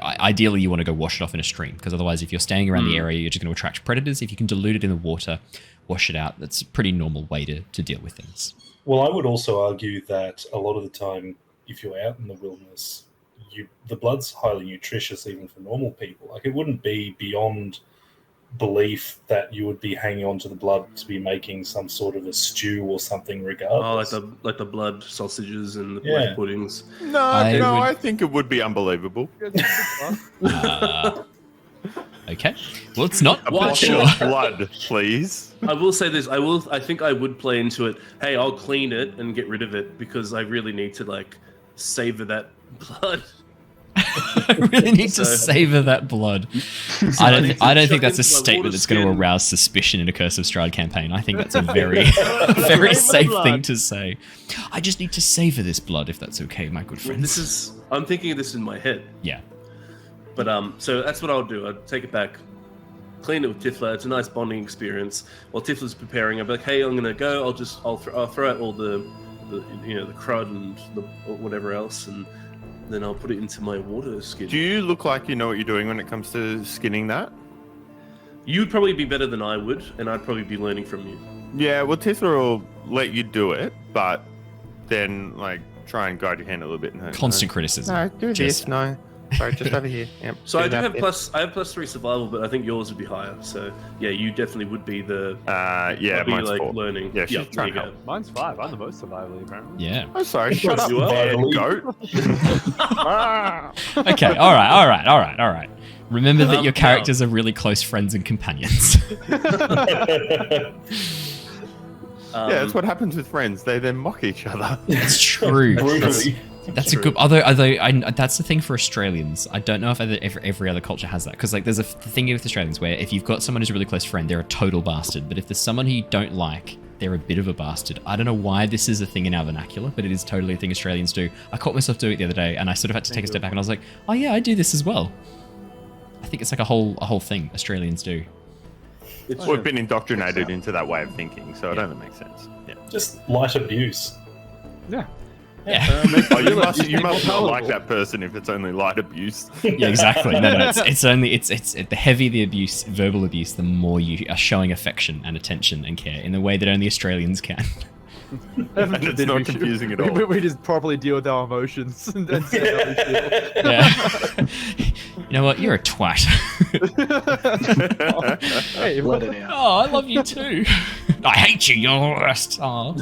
Ideally, you want to go wash it off in a stream, because otherwise, if you're staying around the area, you're just going to attract predators. If you can dilute it in the water, wash it out, that's a pretty normal way to deal with things. Well, I would also argue that a lot of the time, if you're out in the wilderness, the blood's highly nutritious even for normal people. Like, it wouldn't be beyond belief that you would be hanging on to the blood to be making some sort of a stew or something regardless. Oh, like the blood sausages and the blood puddings. I think it would be unbelievable. Okay. Well, it's not. Blood, please. I will say this. I think I would play into it. Hey, I'll clean it and get rid of it because I really need to savor that blood. I really need to savor that blood. I don't think that's a statement that's going to arouse suspicion in a Curse of Strahd campaign. I think that's a very, very safe thing to say. I just need to savor this blood, if that's okay, my good friends. I'm thinking of this in my head. Yeah. But so that's what I'll do. I'll take it back, clean it with Tithla. It's a nice bonding experience. While Tifla's preparing, I'll be like, "Hey, I'm gonna go. I'll throw out all the crud and whatever else, and then I'll put it into my water skin." Do you look like you know what you're doing when it comes to skinning that? You'd probably be better than I would, and I'd probably be learning from you. Yeah, well, Tithla will let you do it, but then try and guide your hand a little bit. Constant criticism. No, do this. No. Sorry, just over here. Yep. So I have +3 survival, but I think yours would be higher. So yeah, you definitely would be the mine's 4. learning. Yeah, she's trying to help. Mine's 5. I'm the most survival apparently. Yeah. I'm sorry. Shut up, goat. Okay. All right. Remember that your characters are really close friends and companions. Yeah, that's what happens with friends. They then mock each other. It's true. Brutally. That's a good. Although that's the thing for Australians. I don't know if every other culture has that, because there's a thing with Australians where if you've got someone who's a really close friend, they're a total bastard. But if there's someone who you don't like, they're a bit of a bastard. I don't know why this is a thing in our vernacular, but it is totally a thing Australians do. I caught myself doing it the other day, and I sort of had to take a step back, and I was like, oh yeah, I do this as well. I think it's like a whole thing Australians do. We've been indoctrinated into that way of thinking, so it only makes sense. Yeah. Just light abuse. Yeah. Yeah. You must not like that person if it's only light abuse. Yeah, exactly. No, it's the heavier the abuse, verbal abuse, the more you are showing affection and attention and care in the way that only Australians can. And it's not confusing at all. We just properly deal with our emotions and say how we feel. Yeah. You know what? You're a twat. Hey, let it out. Oh, I love you too. I hate you. You're the worst. Oh.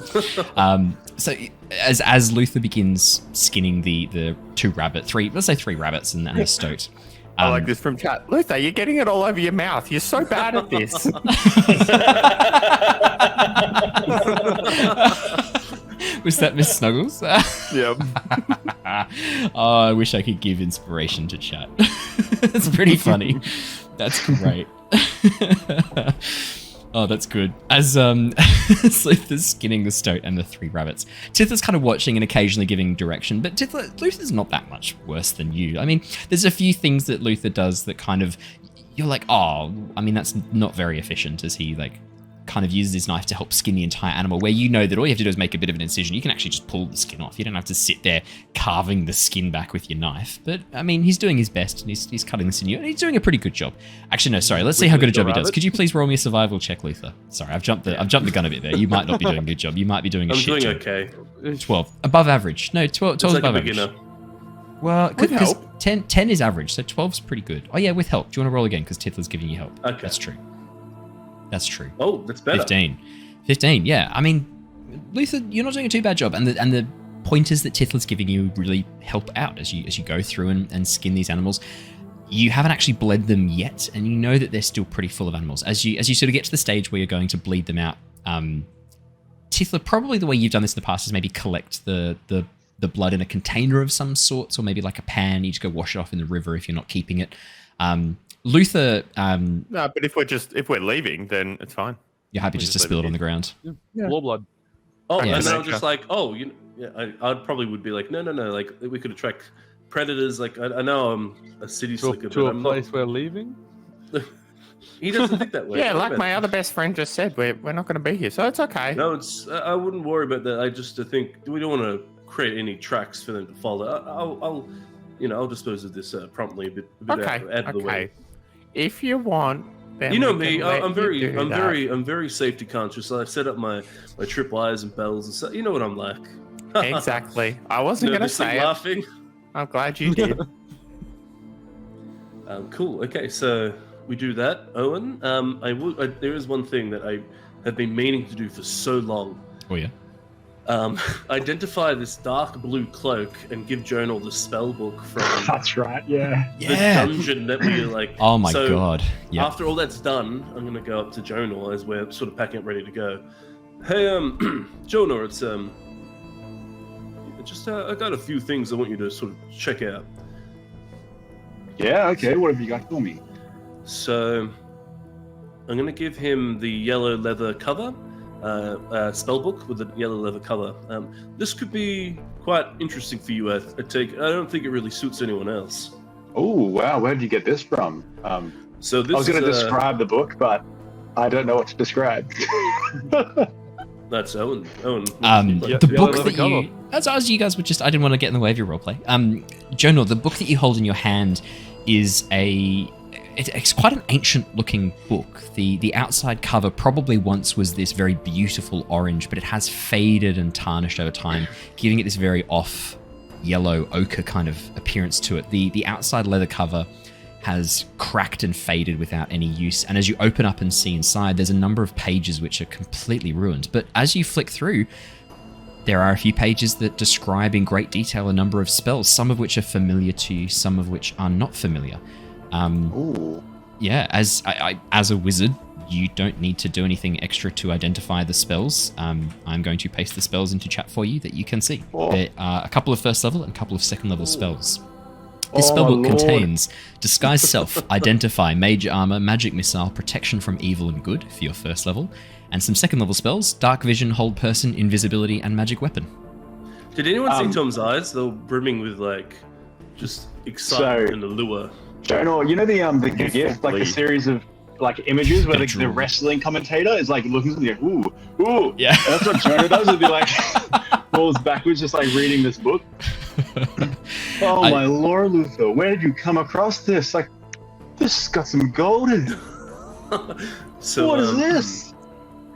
So as Luther begins skinning the three rabbits and a stoat. I like this from chat. Luther, you're getting it all over your mouth. You're so bad at this. Was that Miss Snuggles? Yep. Oh, I wish I could give inspiration to chat. That's pretty funny. That's great. Oh, that's good. As Luther's skinning the stoat and the 3 rabbits, Tithla's kind of watching and occasionally giving direction, but Luther's not that much worse than you. I mean, there's a few things that Luther does that kind of, you're like, oh, I mean, that's not very efficient, as he kind of uses his knife to help skin the entire animal, where you know that all you have to do is make a bit of an incision. You can actually just pull the skin off. You don't have to sit there carving the skin back with your knife. But I mean, he's doing his best, and he's cutting the sinew, and he's doing a pretty good job. Actually, no, sorry. Let's see how good a job he does. Could you please roll me a survival check, Luther? Sorry, I've jumped the gun a bit there. You might not be doing a good job. You might be doing a shit job. I'm doing okay. 12, above average. No, 12 like above a average. beginner. Well, because 10 is average, so 12's pretty good. Oh yeah, with help. Do you want to roll again? Because Tithla's giving you help. Okay. That's true. Oh, that's better. 15, yeah. I mean, Luther, you're not doing a too bad job, and the pointers that Tithla's giving you really help out as you go through and skin these animals. You haven't actually bled them yet, and you know that they're still pretty full of animals. As you sort of get to the stage where you're going to bleed them out, Tithla, probably the way you've done this in the past is maybe collect the blood in a container of some sorts, or maybe like a pan. You just go wash it off in the river if you're not keeping it. Luther. No, but if we're leaving, then it's fine. You're happy just to spill it on the ground. Yeah. War blood. Oh, Yeah, and then I'm okay. just like, oh, I probably would be like, no, like we could attract predators. Like I know I'm a city slicker, To but a I'm place we're leaving? not. He doesn't think that way. Yeah, Don't like worry my about other best friend just said, we're not going to be here, so it's okay. it. No, it's I wouldn't worry about that. I just think we don't want to create any tracks for them to follow. I'll dispose of this promptly a bit Okay, out of the way. okay. If you want, then You know we me. can let I'm you do that. I'm very safety conscious. I've set up my tripwires and bells and stuff. You know what I'm like. Exactly. I wasn't going to Nervously say it. laughing. I'm glad you did. Cool. Okay, so we do that, Owen. There is one thing that I have been meaning to do for so long. Oh yeah. Identify this dark blue cloak and give Jonor the spell book from That's right. Yeah. the dungeon that we like. Oh my So, god. Yeah. After all that's done, I'm gonna go up to Jonor as we're sort of packing up, ready to go. Hey, Jonor, it's I got a few things I want you to sort of check out. Yeah. Okay. What have you got for me? So, I'm gonna give him the yellow leather cover, spellbook with the yellow leather cover. This could be quite interesting for you. I don't think it really suits anyone else. Oh wow. Where did you get this from? So this I was going to is, describe the book, but I don't know what to describe. That's Owen. The book that you, as you guys were just, I didn't want to get in the way of your roleplay. Jonor, the book that you hold in your hand is it's quite an ancient-looking book. The outside cover probably once was this very beautiful orange, but it has faded and tarnished over time, giving it this very off yellow ochre kind of appearance to it. The outside leather cover has cracked and faded without any use, and as you open up and see inside, there's a number of pages which are completely ruined. But as you flick through, there are a few pages that describe in great detail a number of spells, some of which are familiar to you, some of which are not familiar. Ooh. Yeah, as a wizard, you don't need to do anything extra to identify the spells. I'm going to paste the spells into chat for you that you can see. Oh. There are a couple of first level and a couple of second level spells. This Oh, spellbook Lord. contains Disguise Self, Identify, Major Armor, Magic Missile, Protection from Evil and Good for your first level, and some second level spells, Dark Vision, Hold Person, Invisibility, and Magic Weapon. Did anyone see Tom's eyes? They were brimming with like just excitement and allure. Jonor, you know the gift, like the series of like images where the wrestling commentator is like looking at you, ooh. Yeah. And that's what Jonor does. It'd be like falls backwards, just like reading this book. Oh my lord, Luther, where did you come across this? Like, this has got some gold in it. So, what is this?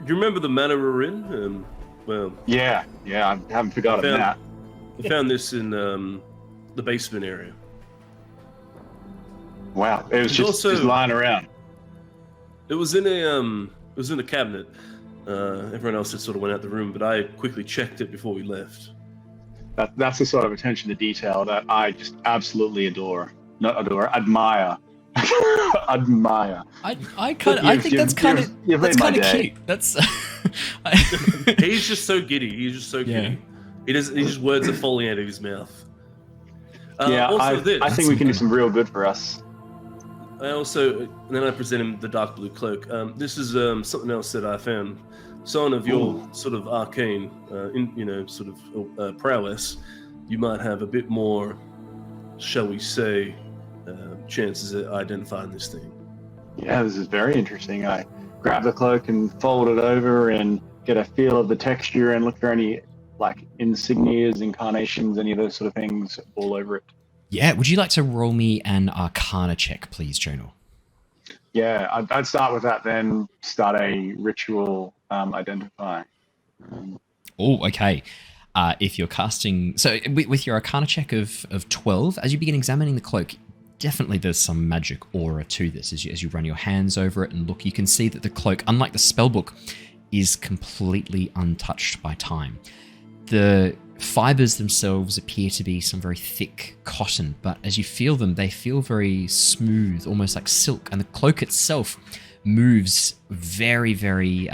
Do you remember the manor we're in? Well, Yeah, I haven't forgotten that. I found this in the basement area. Wow, it was It's just also- lying around. It was in a cabinet. Everyone else had sort of went out the room, but I quickly checked it before we left. That's the sort of attention to detail that I just absolutely adore. Not adore, admire. Admire. I think that's kind of cute. That's He's just so giddy. He's just so giddy. He just words are falling out of his mouth. I think we can do some real good for us. Then I present him the dark blue cloak. This is something else that I found. Someone of your sort of arcane, prowess, you might have a bit more, shall we say, chances at identifying this thing. Yeah, this is very interesting. I grab the cloak and fold it over and get a feel of the texture and look for any like insignias, incarnations, any of those sort of things all over it. Yeah, would you like to roll me an Arcana check, please, Jonor? Yeah, I'd start with that, then start a ritual identify. Oh, okay. If you're casting... So with your Arcana check of 12, as you begin examining the cloak, definitely there's some magic aura to this. As you run your hands over it and look, you can see that the cloak, unlike the spellbook, is completely untouched by time. The fibers themselves appear to be some very thick cotton, but as you feel them, they feel very smooth, almost like silk, and the cloak itself moves very, very...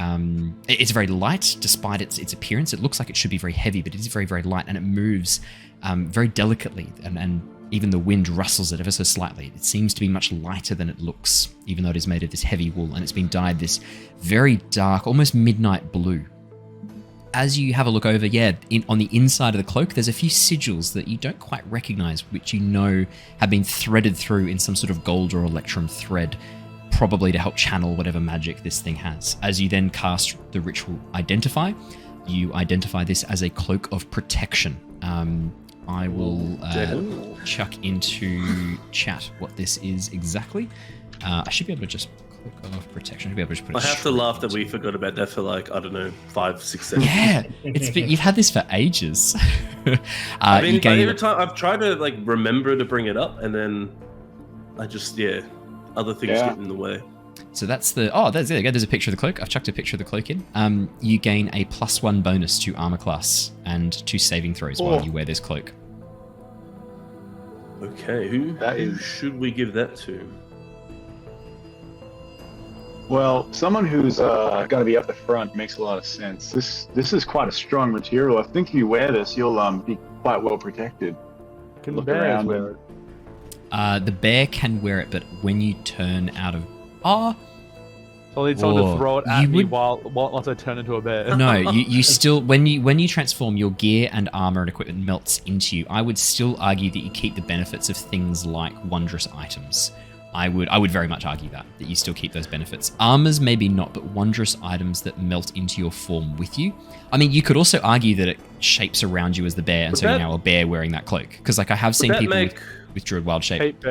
it's very light, despite its appearance. It looks like it should be very heavy, but it is very, very light, and it moves very delicately and Even the wind rustles it ever so slightly. It seems to be much lighter than it looks, even though it is made of this heavy wool, and it's been dyed this very dark, almost midnight blue. As you have a look over, on the inside of the cloak, there's a few sigils that you don't quite recognize, which you know have been threaded through in some sort of gold or electrum thread, probably to help channel whatever magic this thing has. As you then cast the ritual Identify, you identify this as a cloak of protection. I will chuck into chat what this is exactly. I should be able to just cloak of protection. I have to laugh that we forgot about that for like, I don't know, 5, 6 seconds. Yeah, you've had this for ages. I mean, every time I've tried to like remember to bring it up, and then I just other things get in the way. So that's there you go. There's a picture of the cloak. I've chucked a picture of the cloak in. You gain a +1 bonus to armor class and to saving throws while you wear this cloak. Okay, who should we give that to? Well, someone who's going to be up the front makes a lot of sense. This is quite a strong material. I think if you wear this, you'll be quite well protected. Can the bears wear it? The bear can wear it, but when you turn out of... So I need someone to throw it at me once I turn into a bear. No, you still... When you transform, your gear and armor and equipment melts into you. I would still argue that you keep the benefits of things like wondrous items. I would very much argue that you still keep those benefits. Armors maybe not, but wondrous items that melt into your form with you. I mean, you could also argue that it shapes around you as the bear, and so you're now a bear wearing that cloak. Because like I have seen people with Druid Wild Shape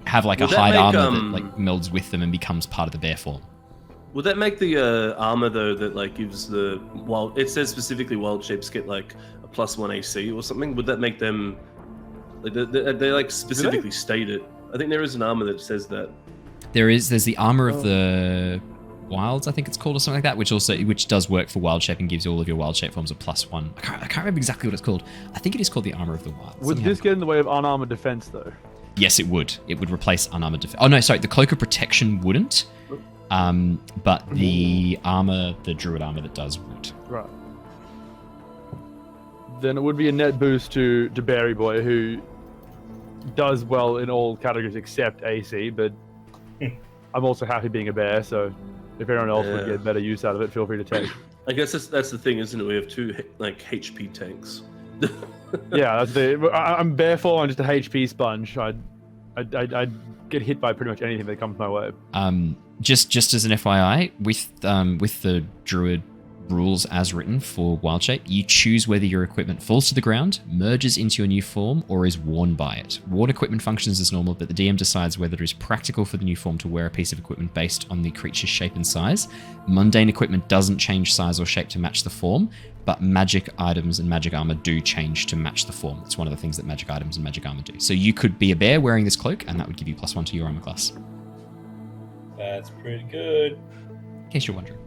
have like a hide armor that like melds with them and becomes part of the bear form. Would that make the armor though that like gives the wild? It says specifically wild shapes get like a +1 AC or something. Would that make them like they like specifically state it? I think there is an armor that says that. There's the armor of the wilds, I think it's called, or something like that, which does work for wild shape and gives all of your wild shape forms a +1. I can't remember exactly what it's called. I think it is called the armor of the wilds. Would this get in the way of unarmored defense though? Yes, it would. It would replace unarmored defense. Oh no, sorry, the cloak of protection wouldn't. But the armor, the druid armor that does would. Right. Then it would be a net boost to Barry Boy, who does well in all categories except AC, but I'm also happy being a bear, so if anyone else would get better use out of it, feel free to take. I guess that's the thing, isn't it? We have 2 like HP tanks. Yeah, that's I'm bear full. I'm just a HP sponge. I'd get hit by pretty much anything that comes my way. Just as an FYI, with the druid rules as written for wild shape, you choose whether your equipment falls to the ground, merges into your new form, or is worn by it. Worn equipment functions as normal, but the DM decides whether it is practical for the new form to wear a piece of equipment based on the creature's shape and size. Mundane equipment doesn't change size or shape to match the form, but magic items and magic armor do change to match the form. It's one of the things that magic items and magic armor do. So you could be a bear wearing this cloak, and that would give you +1 to your armor class. That's pretty good. In case you're wondering.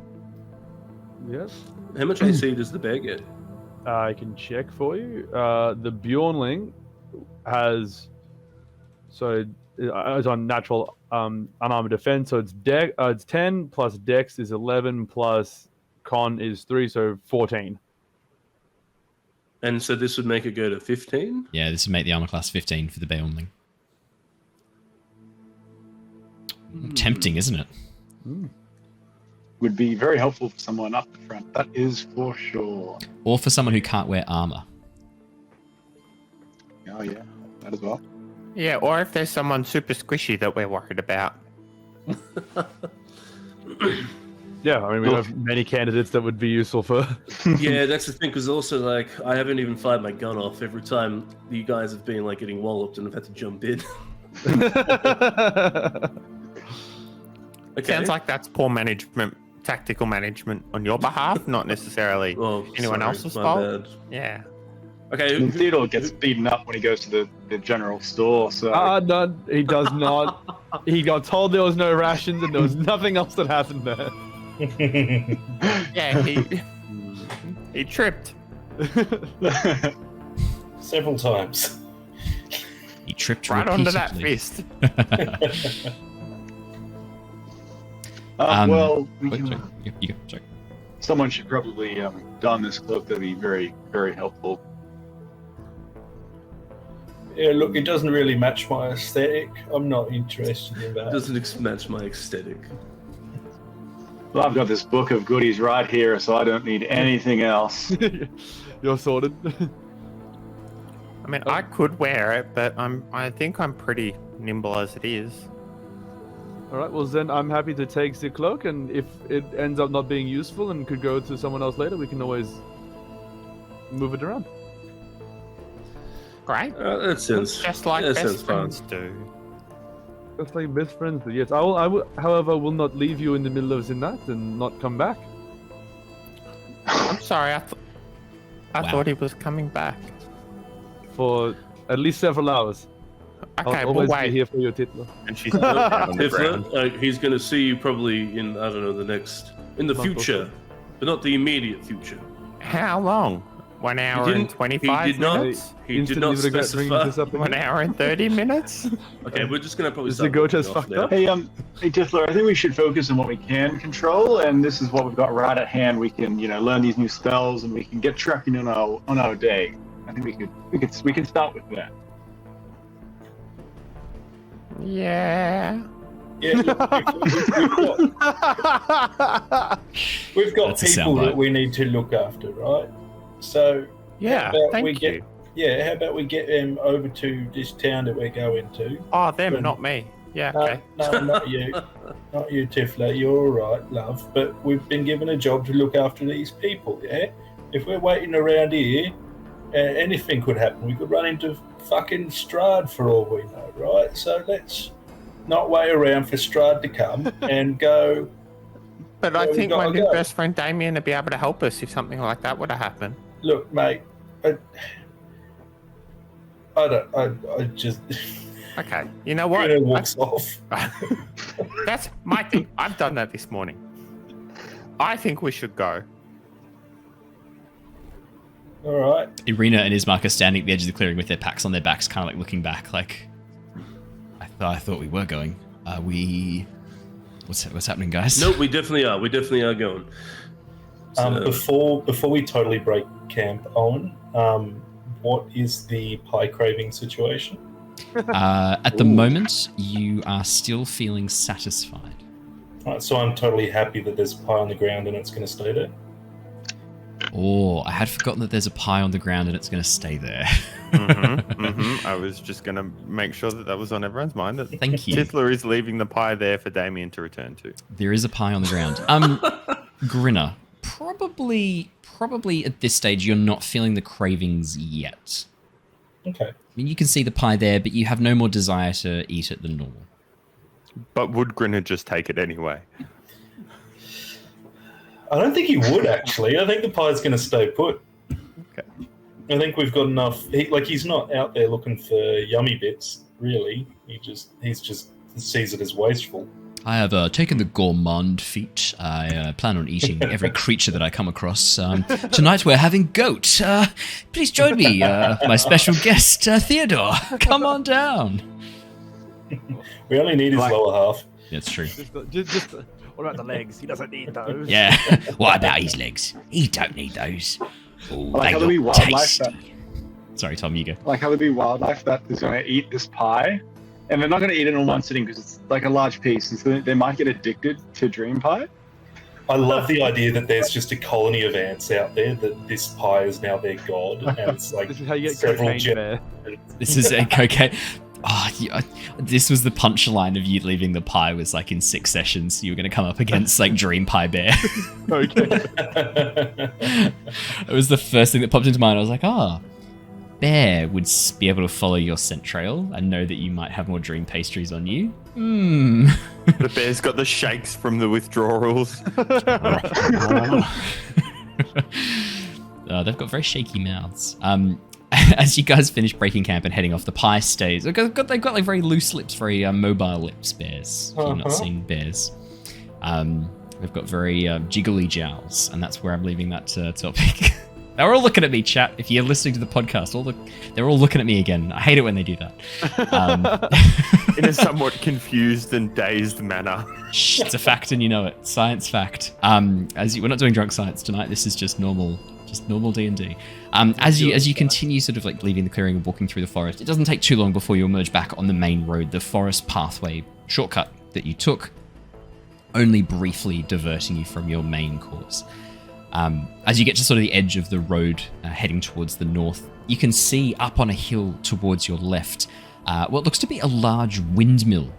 Yes. How much AC does the bear get? I can check for you. The Bjornling has, so it's on natural unarmored defense. So it's 10 plus Dex is 11 plus Con is 3, so 14. And so this would make it go to 15? Yeah, this would make the armor class 15 for the Bjornling. Tempting, isn't it? Would be very helpful for someone up the front. That is for sure. Or for someone who can't wear armor. Oh yeah, that as well. Yeah, or if there's someone super squishy that we're worried about. Yeah, I mean, we have many candidates that would be useful for... Yeah, that's the thing, because also, like, I haven't even fired my gun off every time you guys have been, like, getting walloped and I've had to jump in. Okay. Sounds like that's poor management, tactical management on your behalf, not necessarily anyone else's fault. Bad. Yeah. Okay. Theodore gets beaten up when he goes to the general store. So no, he does not. He got told there was no rations and there was nothing else that happened there. Yeah, he tripped several times. He tripped right onto that fist. Well, sorry. Someone should probably don this cloak. That'd be very, very helpful. Yeah, look, it doesn't really match my aesthetic. I'm not interested in that. Doesn't match my aesthetic. Well, I've got this book of goodies right here, so I don't need anything else. You're sorted. I mean, I could wear it, but I think I'm pretty nimble as it is. All right, well then I'm happy to take the cloak, and if it ends up not being useful and could go to someone else later, we can always move it around. Great. That sounds Just like that best sounds fun. friends do. Just like best friends. Yes, I will, however, will not leave you in the middle of the night and not come back. I'm sorry, I Wow. thought he was coming back. For at least several hours. Okay, I'll we'll always be wait. here for your Tithla. And she's on the ground. Tifla, he's going to see you probably in, I don't know, in the Month or future, so. but not the immediate future. How long? 1 hour and 25 he did not, minutes? He did not Instantly regret bringing specify. this up 1 again. hour and 30 minutes? Okay, we're just going to probably Is the start goat moving as off fucked now. up? Hey, Tithla, I think we should focus on what we can control, and this is what we've got right at hand. We can, learn these new spells, and we can get tracking on our day. I think we can start with that. Yeah. Yeah, look, we've got That's a people soundbite. that we need to look after, right? So Yeah, how about thank we you. get how about we get them over to this town that we're going to? Oh, them, not me. Yeah, okay. No, not you. Not you, Tithla. You're all right, love. But we've been given a job to look after these people, yeah? If we're waiting around here, anything could happen. We could run into fucking Strahd for all we know, right? So let's not wait around for Strahd to come and go. But I Well, think we've my gotta new go. best friend Damien would be able to help us if something like that would have happened. Look, mate. I just. Okay, you know what? Grinner walks off. That's my thing. I've done that this morning. I think we should go. All right. Irina and Ismark are standing at the edge of the clearing with their packs on their backs, kind of like looking back, like I thought we were going. What's happening, guys? No, we definitely are. We definitely are going. So, Before we totally break camp, Owen, what is the pie craving situation? At the moment, you are still feeling satisfied. All right, so I'm totally happy that there's pie on the ground and it's going to stay there. Oh, I had forgotten that there's a pie on the ground and it's going to stay there. I was just going to make sure that was on everyone's mind. That Thank you. Tithla is leaving the pie there for Damien to return to. There is a pie on the ground. Grinner, probably at this stage you're not feeling the cravings yet. Okay. I mean, you can see the pie there, but you have no more desire to eat it than normal. But would Grinner just take it anyway? I don't think he would actually. I think the pie's going to stay put. Okay. I think we've got enough. He's not out there looking for yummy bits, really. He's just sees it as wasteful. I have taken the gourmand feat. I plan on eating every creature that I come across. Tonight we're having goat. Please join me, my special guest, Theodore. Come on down. We only need his lower half. That's true. Just what about the legs? He doesn't need those. Yeah. What about his legs? He don't need those. Oh, Like they how there'll be look wildlife tasty. Sorry, Tom, you go. Like how there'll be wildlife that is going to eat this pie, and they're not going to eat it in one sitting because it's like a large piece, and so they might get addicted to dream pie. I love the idea that there's just a colony of ants out there that this pie is now their god, and it's like This is how you get several cocaine there. This is a cocaine. Oh, this was the punchline of you leaving the pie was like in 6 sessions. You were going to come up against like Dream Pie Bear. Okay. It was the first thing that popped into mind. I was like, Bear would be able to follow your scent trail and know that you might have more dream pastries on you. The bear's got the shakes from the withdrawals. They've got very shaky mouths. As you guys finish breaking camp and heading off, the pie stays. They've got like very loose lips, very mobile lips, bears. If you've not seen bears. They've got very jiggly jowls, and that's where I'm leaving that topic. They're all looking at me, chat. If you're listening to the podcast, they're all looking at me again. I hate it when they do that. In a somewhat confused and dazed manner. Shh, it's a fact and you know it. Science fact. We're not doing drunk science tonight. This is just normal Just normal D&D. As you continue sort of like leaving the clearing and walking through the forest, it doesn't take too long before you emerge back on the main road, the forest pathway shortcut that you took, only briefly diverting you from your main course. As you get to sort of the edge of the road heading towards the north, you can see up on a hill towards your left what looks to be a large windmill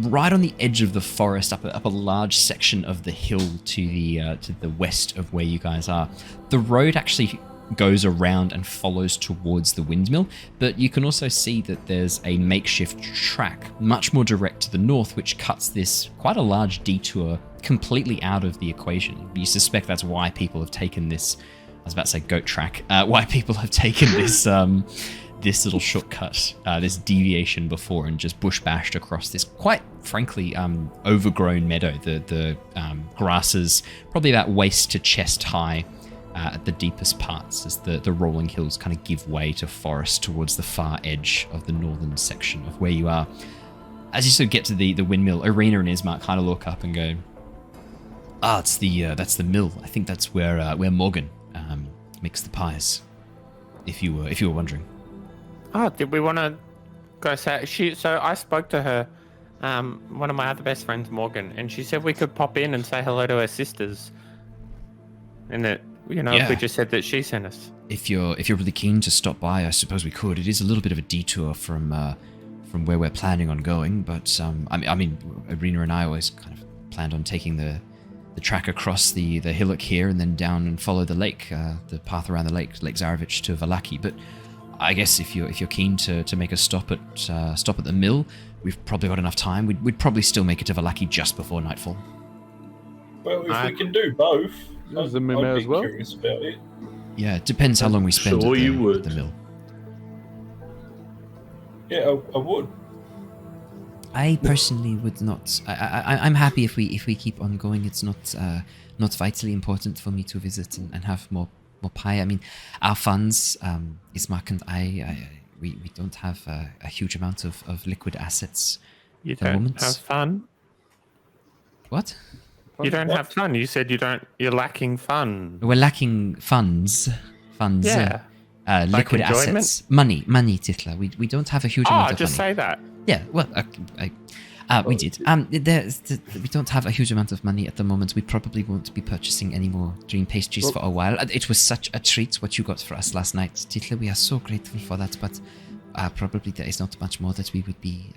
right on the edge of the forest, up a large section of the hill to the west of where you guys are. The road actually goes around and follows towards the windmill, but you can also see that there's a makeshift track much more direct to the north, which cuts this quite a large detour completely out of the equation. You suspect that's why people have taken this, I was about to say goat track, why people have taken this this little shortcut, this deviation before, and just bush bashed across this quite frankly overgrown meadow. The grasses probably about waist to chest high at the deepest parts, as the rolling hills kind of give way to forest towards the far edge of the northern section of where you are. As you sort of get to the windmill, Arena and Ismark kind of look up and go, that's the mill. I think that's where Morgan makes the pies. If you were wondering. Oh, did we want to go say so I spoke to her, one of my other best friends, Morgan, and she said we could pop in and say hello to her sisters. And that, if we just said that she sent us. If you're really keen to stop by, I suppose we could. It is a little bit of a detour from where we're planning on going, but I mean, Arena and I always kind of planned on taking the track across the hillock here and then down and follow the lake, the path around the Lake Zarevich to Vallaki. But I guess if you're keen to make a stop at the mill, we've probably got enough time. We'd probably still make it to Vallaki just before nightfall. Well, if we can do both, I'd as be well. curious about it. Yeah, it depends how long we spend Sure at you would. the mill. Yeah, I would. I personally would not. I'm happy if we keep on going. It's not vitally important for me to visit and have more pie. I mean, our funds, Ismark and we don't have a huge amount of liquid assets You at the don't moment. have fun? What? You don't have fun? You said you're lacking fun. We're lacking funds. Yeah. Liquid enjoyment? assets. Money, Tithla. We don't have a huge amount of just money. say that. Yeah, well, we did. We don't have a huge amount of money at the moment. We probably won't be purchasing any more dream pastries for a while. It was such a treat what you got for us last night, Tithla. We are so grateful for that, but probably there is not much more that we would be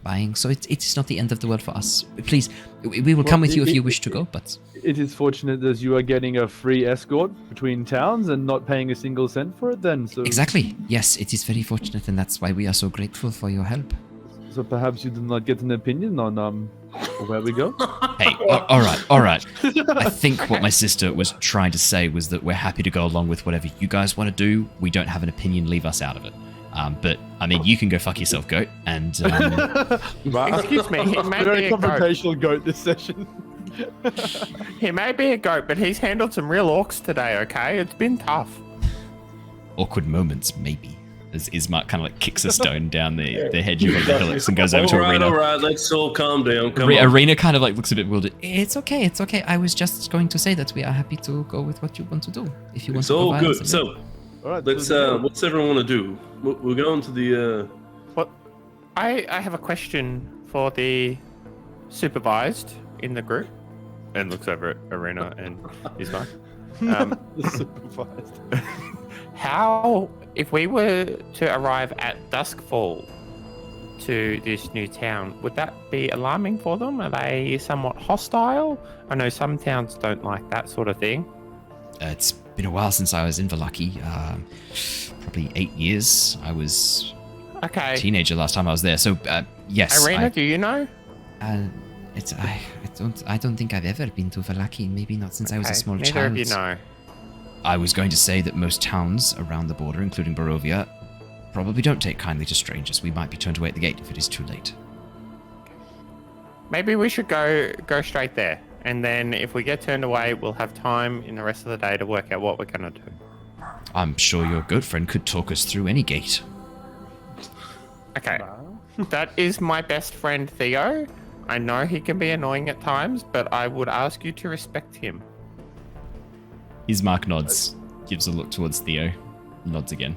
buying. So it is not the end of the world for us. Please, we will come with you if you wish to go, but... It is fortunate that you are getting a free escort between towns and not paying a single cent for it then. So Exactly. Yes, it is very fortunate, and that's why we are so grateful for your help. So perhaps you do not get an opinion on where we go? Hey, all right. I think what my sister was trying to say was that we're happy to go along with whatever you guys want to do. We don't have an opinion. Leave us out of it. But I mean, you can go fuck yourself, goat. And Excuse me, he may Very be a goat. confrontational goat this session. He may be a goat, but he's handled some real orcs today, okay? It's been tough. awkward moments, maybe. As Ismark kind of like kicks a stone down the hedge of the hillocks and goes over to Arena. All right, let's all calm down. Come on. Arena kind of like looks a bit bewildered. It's okay. I was just going to say that we are happy to go with what you want to do. If you want It's to all provide us good. a So, little. All right, let's. What's everyone want to do? We're going to the. What? I have a question for the supervised in the group. And looks over at Arena and Ismark. The supervised. How, if we were to arrive at Duskfall to this new town, would that be alarming for them? Are they somewhat hostile? I know some towns don't like that sort of thing. It's been a while since I was in Vallaki. Probably 8 years. I was a teenager last time I was there. So yes. Arena, do you know? I don't think I've ever been to Vallaki. Maybe not since I was a small neither child. of you know. I was going to say that most towns around the border, including Barovia, probably don't take kindly to strangers. We might be turned away at the gate if it is too late. Maybe we should go straight there. And then if we get turned away, we'll have time in the rest of the day to work out what we're going to do. I'm sure your good friend could talk us through any gate. Okay. That is my best friend, Theo. I know he can be annoying at times, but I would ask you to respect him. Ismark nods. gives a look towards Theo, nods again.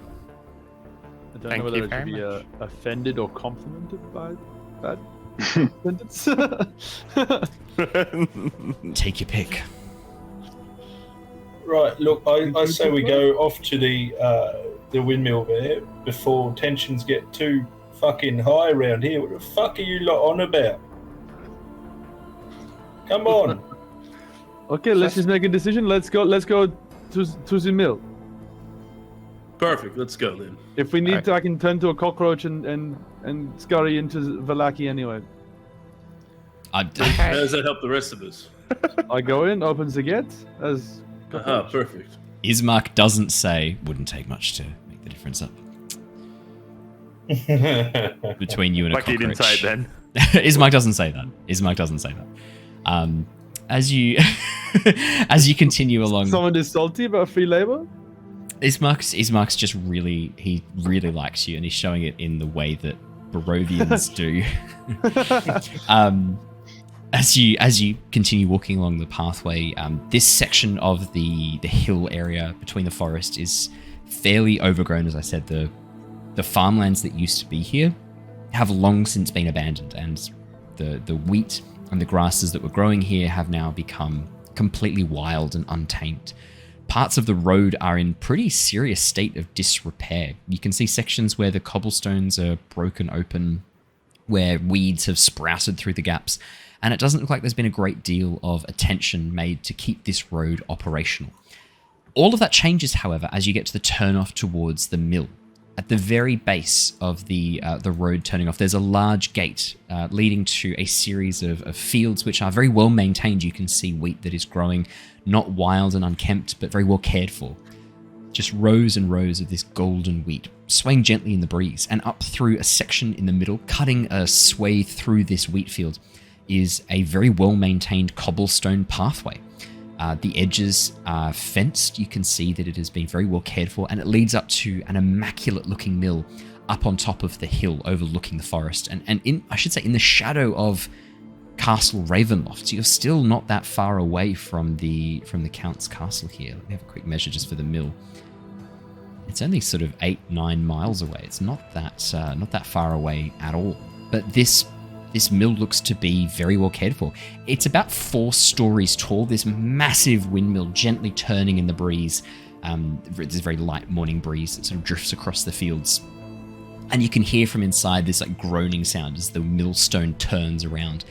I don't Thank know you whether to very be offended or complimented by that sentence. Take your pick. Right, look, I say we go off to the windmill there before tensions get too fucking high around here. What the fuck are you lot on about? Come on. Okay, let's just make a decision. Let's go to the mill. Perfect. Let's go then. If we need to, I can turn to a cockroach and scurry into Vallaki anyway. How does that help the rest of us? I go in, opens the gate, as Perfect. Ismark doesn't say, wouldn't take much to make the difference up between you and a Like he cockroach. didn't say it then. Ismark doesn't say that. Ismark doesn't say that. As you as you continue along, someone is salty about free labor. Ismark's just really likes you, and he's showing it in the way that Barovians do. As you continue walking along the pathway, this section of the hill area between the forest is fairly overgrown. As I said, the farmlands that used to be here have long since been abandoned, and the wheat and the grasses that were growing here have now become completely wild and untamed. Parts of the road are in pretty serious state of disrepair. You can see sections where the cobblestones are broken open, where weeds have sprouted through the gaps, and it doesn't look like there's been a great deal of attention made to keep this road operational. All of that changes, however, as you get to the turnoff towards the mill. At the very base of the road turning off, there's a large gate leading to a series of fields which are very well maintained. You can see wheat that is growing, not wild and unkempt, but very well cared for. Just rows and rows of this golden wheat, swaying gently in the breeze, and up through a section in the middle, cutting a swathe through this wheat field, is a very well-maintained cobblestone pathway. The edges are fenced. You can see that it has been very well cared for, and it leads up to an immaculate-looking mill up on top of the hill overlooking the forest. And in the shadow of Castle Ravenloft. So you're still not that far away from the Count's castle here. Let me have a quick measure just for the mill. It's only sort of 8-9 miles away. It's not that far away at all. But this mill looks to be very well cared for. It's about 4 stories tall, this massive windmill gently turning in the breeze. There's a very light morning breeze that sort of drifts across the fields. And you can hear from inside this like groaning sound as the millstone turns around.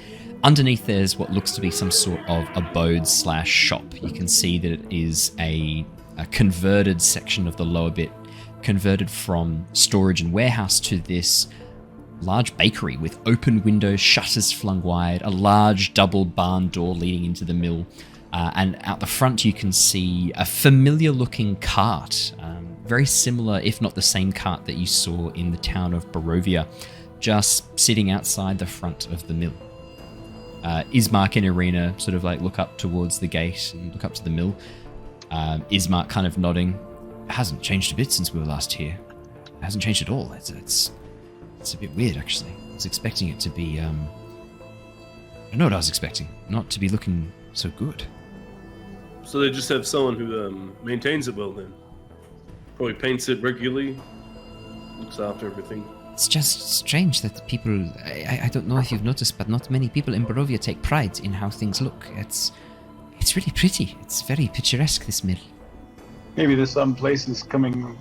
Underneath there's what looks to be some sort of abode/shop. You can see that it is a converted section of the lower bit, converted from storage and warehouse to this large bakery with open windows, shutters flung wide, a large double barn door leading into the mill. And out the front you can see a familiar looking cart, very similar if not the same cart that you saw in the town of Barovia, just sitting outside the front of the mill. Ismark and Irina sort of like look up towards the gate and look up to the mill. Ismark kind of nodding. It hasn't changed a bit since we were last here. It hasn't changed at all. It's a bit weird, actually. I was expecting it to be, I don't know what I was expecting. Not to be looking so good. So they just have someone who maintains it well then? Probably paints it regularly, looks after everything. It's just strange that people, I don't know if you've noticed, but not many people in Barovia take pride in how things look. It's really pretty. It's very picturesque, this mill. Maybe there's some places turning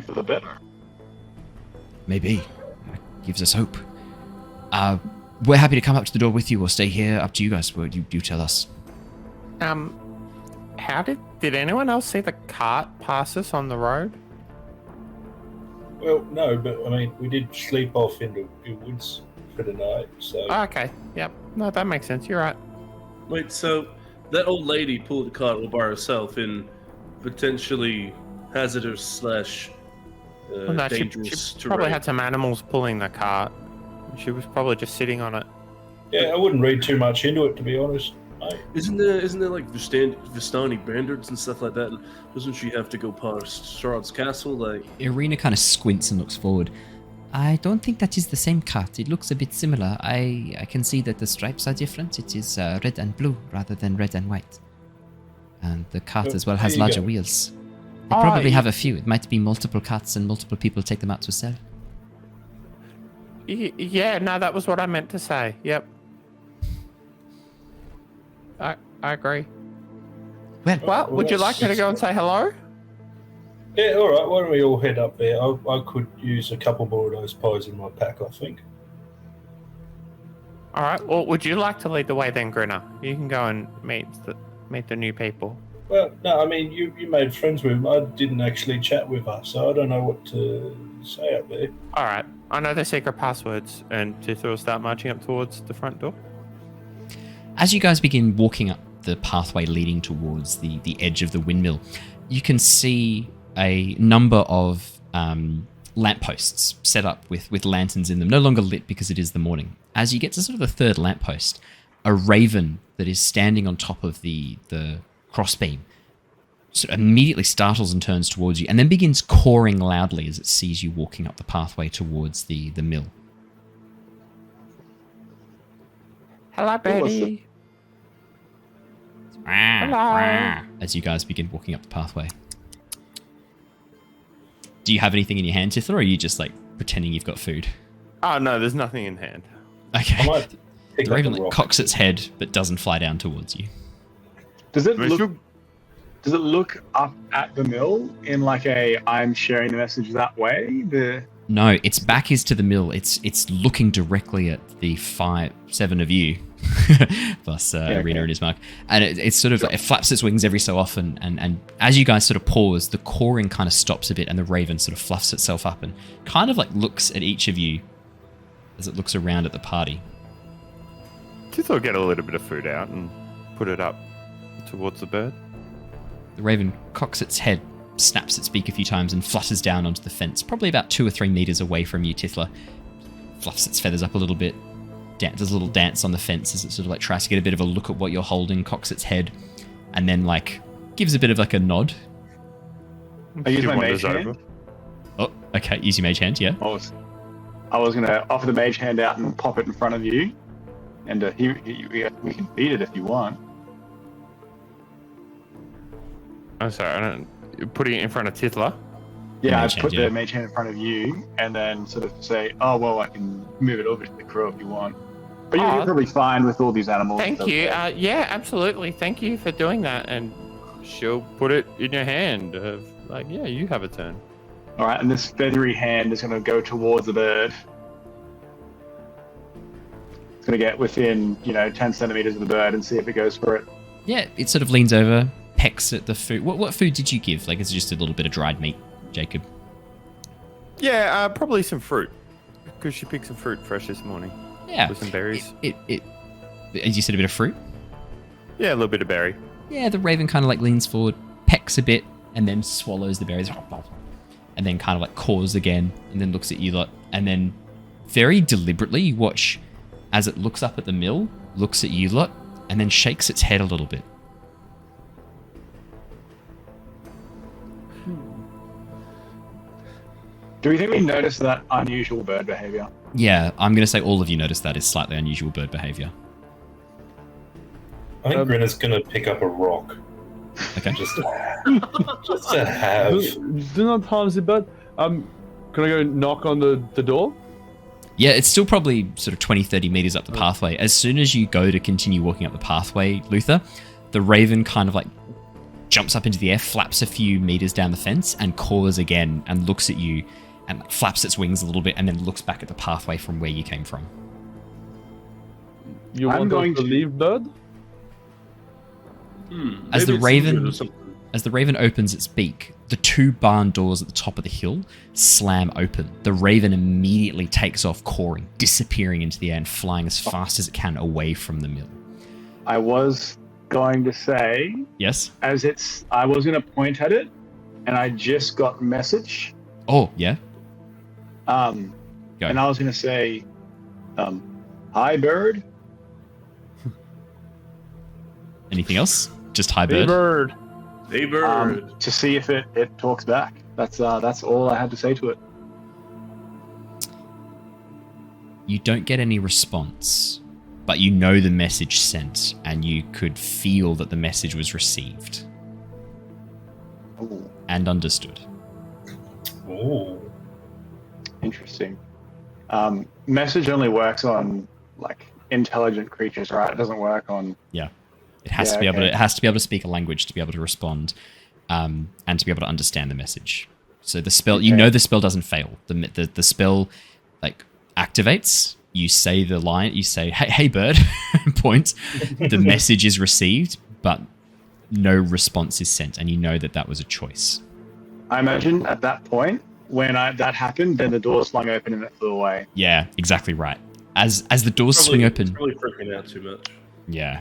for the better. Maybe. That gives us hope. We're happy to come up to the door with you or stay here. Up to you guys. What you tell us. How did anyone else see the cart pass us on the road? Well, no, but I mean, we did sleep off into the woods for the night, so... Oh, okay, yep. No, that makes sense. You're right. Wait, so that old lady pulled the cart all by herself in potentially hazardous / No, dangerous she terrain? probably had some animals pulling the cart. She was probably just sitting on it. Yeah, I wouldn't read too much into it, to be honest. Isn't there like Vistani bandits and stuff like that? And doesn't she have to go past Strahd's castle? Like, Irina kind of squints and looks forward. I don't think that is the same cart. It looks a bit similar. I can see that the stripes are different. It is red and blue rather than red and white. And the cart as well has larger wheels. They probably have a few. It might be multiple cats and multiple people take them out to sell. Yeah, no, that was what I meant to say. Yep. I agree. Well, would you like me to go and say hello? Yeah, all right. Why don't we all head up there? I could use a couple more of those pies in my pack, I think. All right. Well, would you like to lead the way then, Grinner? You can go and meet the new people. Well, no, I mean, you made friends with him. I didn't actually chat with her, so I don't know what to say up there. All right. I know the secret passwords, and Tithla will start marching up towards the front door. As you guys begin walking up the pathway leading towards the edge of the windmill, you can see a number of lampposts set up with lanterns in them, no longer lit because it is the morning. As you get to sort of the third lamppost, a raven that is standing on top of the crossbeam sort of immediately startles and turns towards you, and then begins cawing loudly as it sees you walking up the pathway towards the mill. Hello, Birdie. Hello. As you guys begin walking up the pathway. Do you have anything in your hand, Tithla, or are you just like pretending you've got food? Oh, no, there's nothing in hand. Okay. I might pick The up raven the like, rock. cocks its head but doesn't fly down towards you. Does it look up at the mill in like a I'm sharing the message that way? No, its back is to the mill. It's looking directly at the 7 of you, plus Arena and his mark, and it's sort of it flaps its wings every so often. And as you guys sort of pause, the cawing kind of stops a bit, and the raven sort of fluffs itself up and kind of like looks at each of you as it looks around at the party. Tithla will get a little bit of food out and put it up towards the bird. The raven cocks its head, snaps its beak a few times, and flutters down onto the fence, probably about 2 or 3 meters away from you, Tithla. Fluffs its feathers up a little bit, does a little dance on the fence as it sort of like tries to get a bit of a look at what you're holding, cocks its head, and then like gives a bit of like a nod. I use She my wanders mage hand. Oh, okay, use your mage hand, yeah. I was going to offer the mage hand out and pop it in front of you, and we can beat it if you want. I'm sorry, I don't... Putting it in front of Tithla? Yeah, I Mage hand, put yeah. the mage hand in front of you, and then sort of say, "Oh well, I can move it over to the crow if you want." But you're probably fine with all these animals. Thank you. Yeah, absolutely. Thank you for doing that. And she'll put it in your hand. Like, yeah, you have a turn. All right, and this feathery hand is going to go towards the bird. It's going to get within, 10 centimeters of the bird and see if it goes for it. Yeah, it sort of leans over, pecks at the food. What food did you give? Like, it's just a little bit of dried meat, Jacob. Yeah, probably some fruit. Because she picked some fruit fresh this morning. Yeah. With some berries. As you said, a bit of fruit? Yeah, a little bit of berry. Yeah, the raven kind of like leans forward, pecks a bit, and then swallows the berries. And then kind of like caws again, and then looks at you lot. And then very deliberately, you watch as it looks up at the mill, looks at you lot, and then shakes its head a little bit. Do we think we noticed that unusual bird behavior? Yeah, I'm going to say all of you noticed that is slightly unusual bird behavior. I think Grinner's going to pick up a rock. Okay. Just to have. Do not harm the bird. Can I go knock on the door? Yeah, it's still probably sort of 20, 30 meters up the pathway. As soon as you go to continue walking up the pathway, Luther, the raven kind of like jumps up into the air, flaps a few meters down the fence, and caws again and looks at you and flaps its wings a little bit and then looks back at the pathway from where you came from. You I'm want going us to to- leave, bird? As Maybe the it's good or raven something. As the raven opens its beak, the 2 barn doors at the top of the hill slam open. The raven immediately takes off cawing, disappearing into the air and flying as fast as it can away from the mill. I was going to say, Yes? I was going to point at it, and I just got a message. Oh, yeah? Go. And I was going to say, hi, bird. Anything else? Just hi, Hey, bird. bird. Hey, bird. To see if it talks back. That's all I had to say to it. You don't get any response, but you know the message sent, and you could feel that the message was received. Ooh, and understood. Ooh. interesting. Message only works on like intelligent creatures, right? It doesn't work on. It has to be able to. It has to be able to speak a language to be able to respond, and to be able to understand the message. So the spell, the spell doesn't fail. The spell like activates. You say the line. You say, "Hey bird," point. The message is received, but no response is sent, and you know that was a choice. I imagine at that point when that happened, then the doors flung open and it flew away. Yeah, exactly right. As the doors swing open, Probably freaking out too much. Yeah.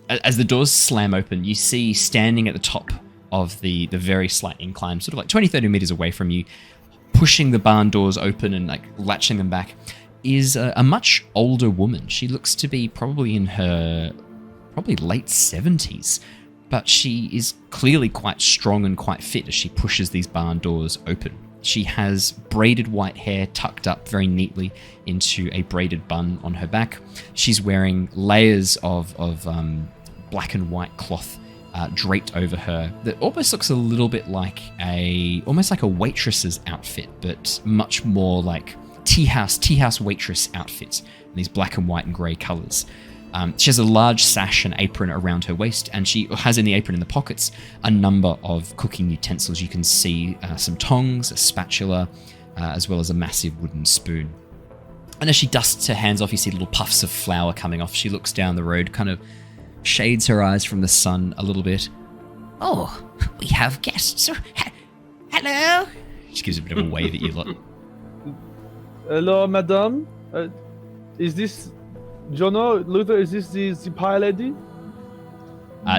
As the doors slam open, you see standing at the top of the very slight incline, sort of like 20-30 meters away from you, pushing the barn doors open and like latching them back, is a much older woman. She looks to be probably in her late 70s, but she is clearly quite strong and quite fit as she pushes these barn doors open. She has braided white hair tucked up very neatly into a braided bun on her back. She's wearing layers of black and white cloth draped over her that almost looks a little bit like almost like a waitress's outfit, but much more like tea house waitress outfit in these black and white and grey colours. She has a large sash and apron around her waist, and she has in the apron in the pockets a number of cooking utensils. You can see some tongs, a spatula, as well as a massive wooden spoon. And as she dusts her hands off, you see little puffs of flour coming off. She looks down the road, kind of shades her eyes from the sun a little bit. "Oh, we have guests. Hello." She gives a bit of a wave at you lot. Hello, madame. Is this Jonor, Luther? Is this the pie lady?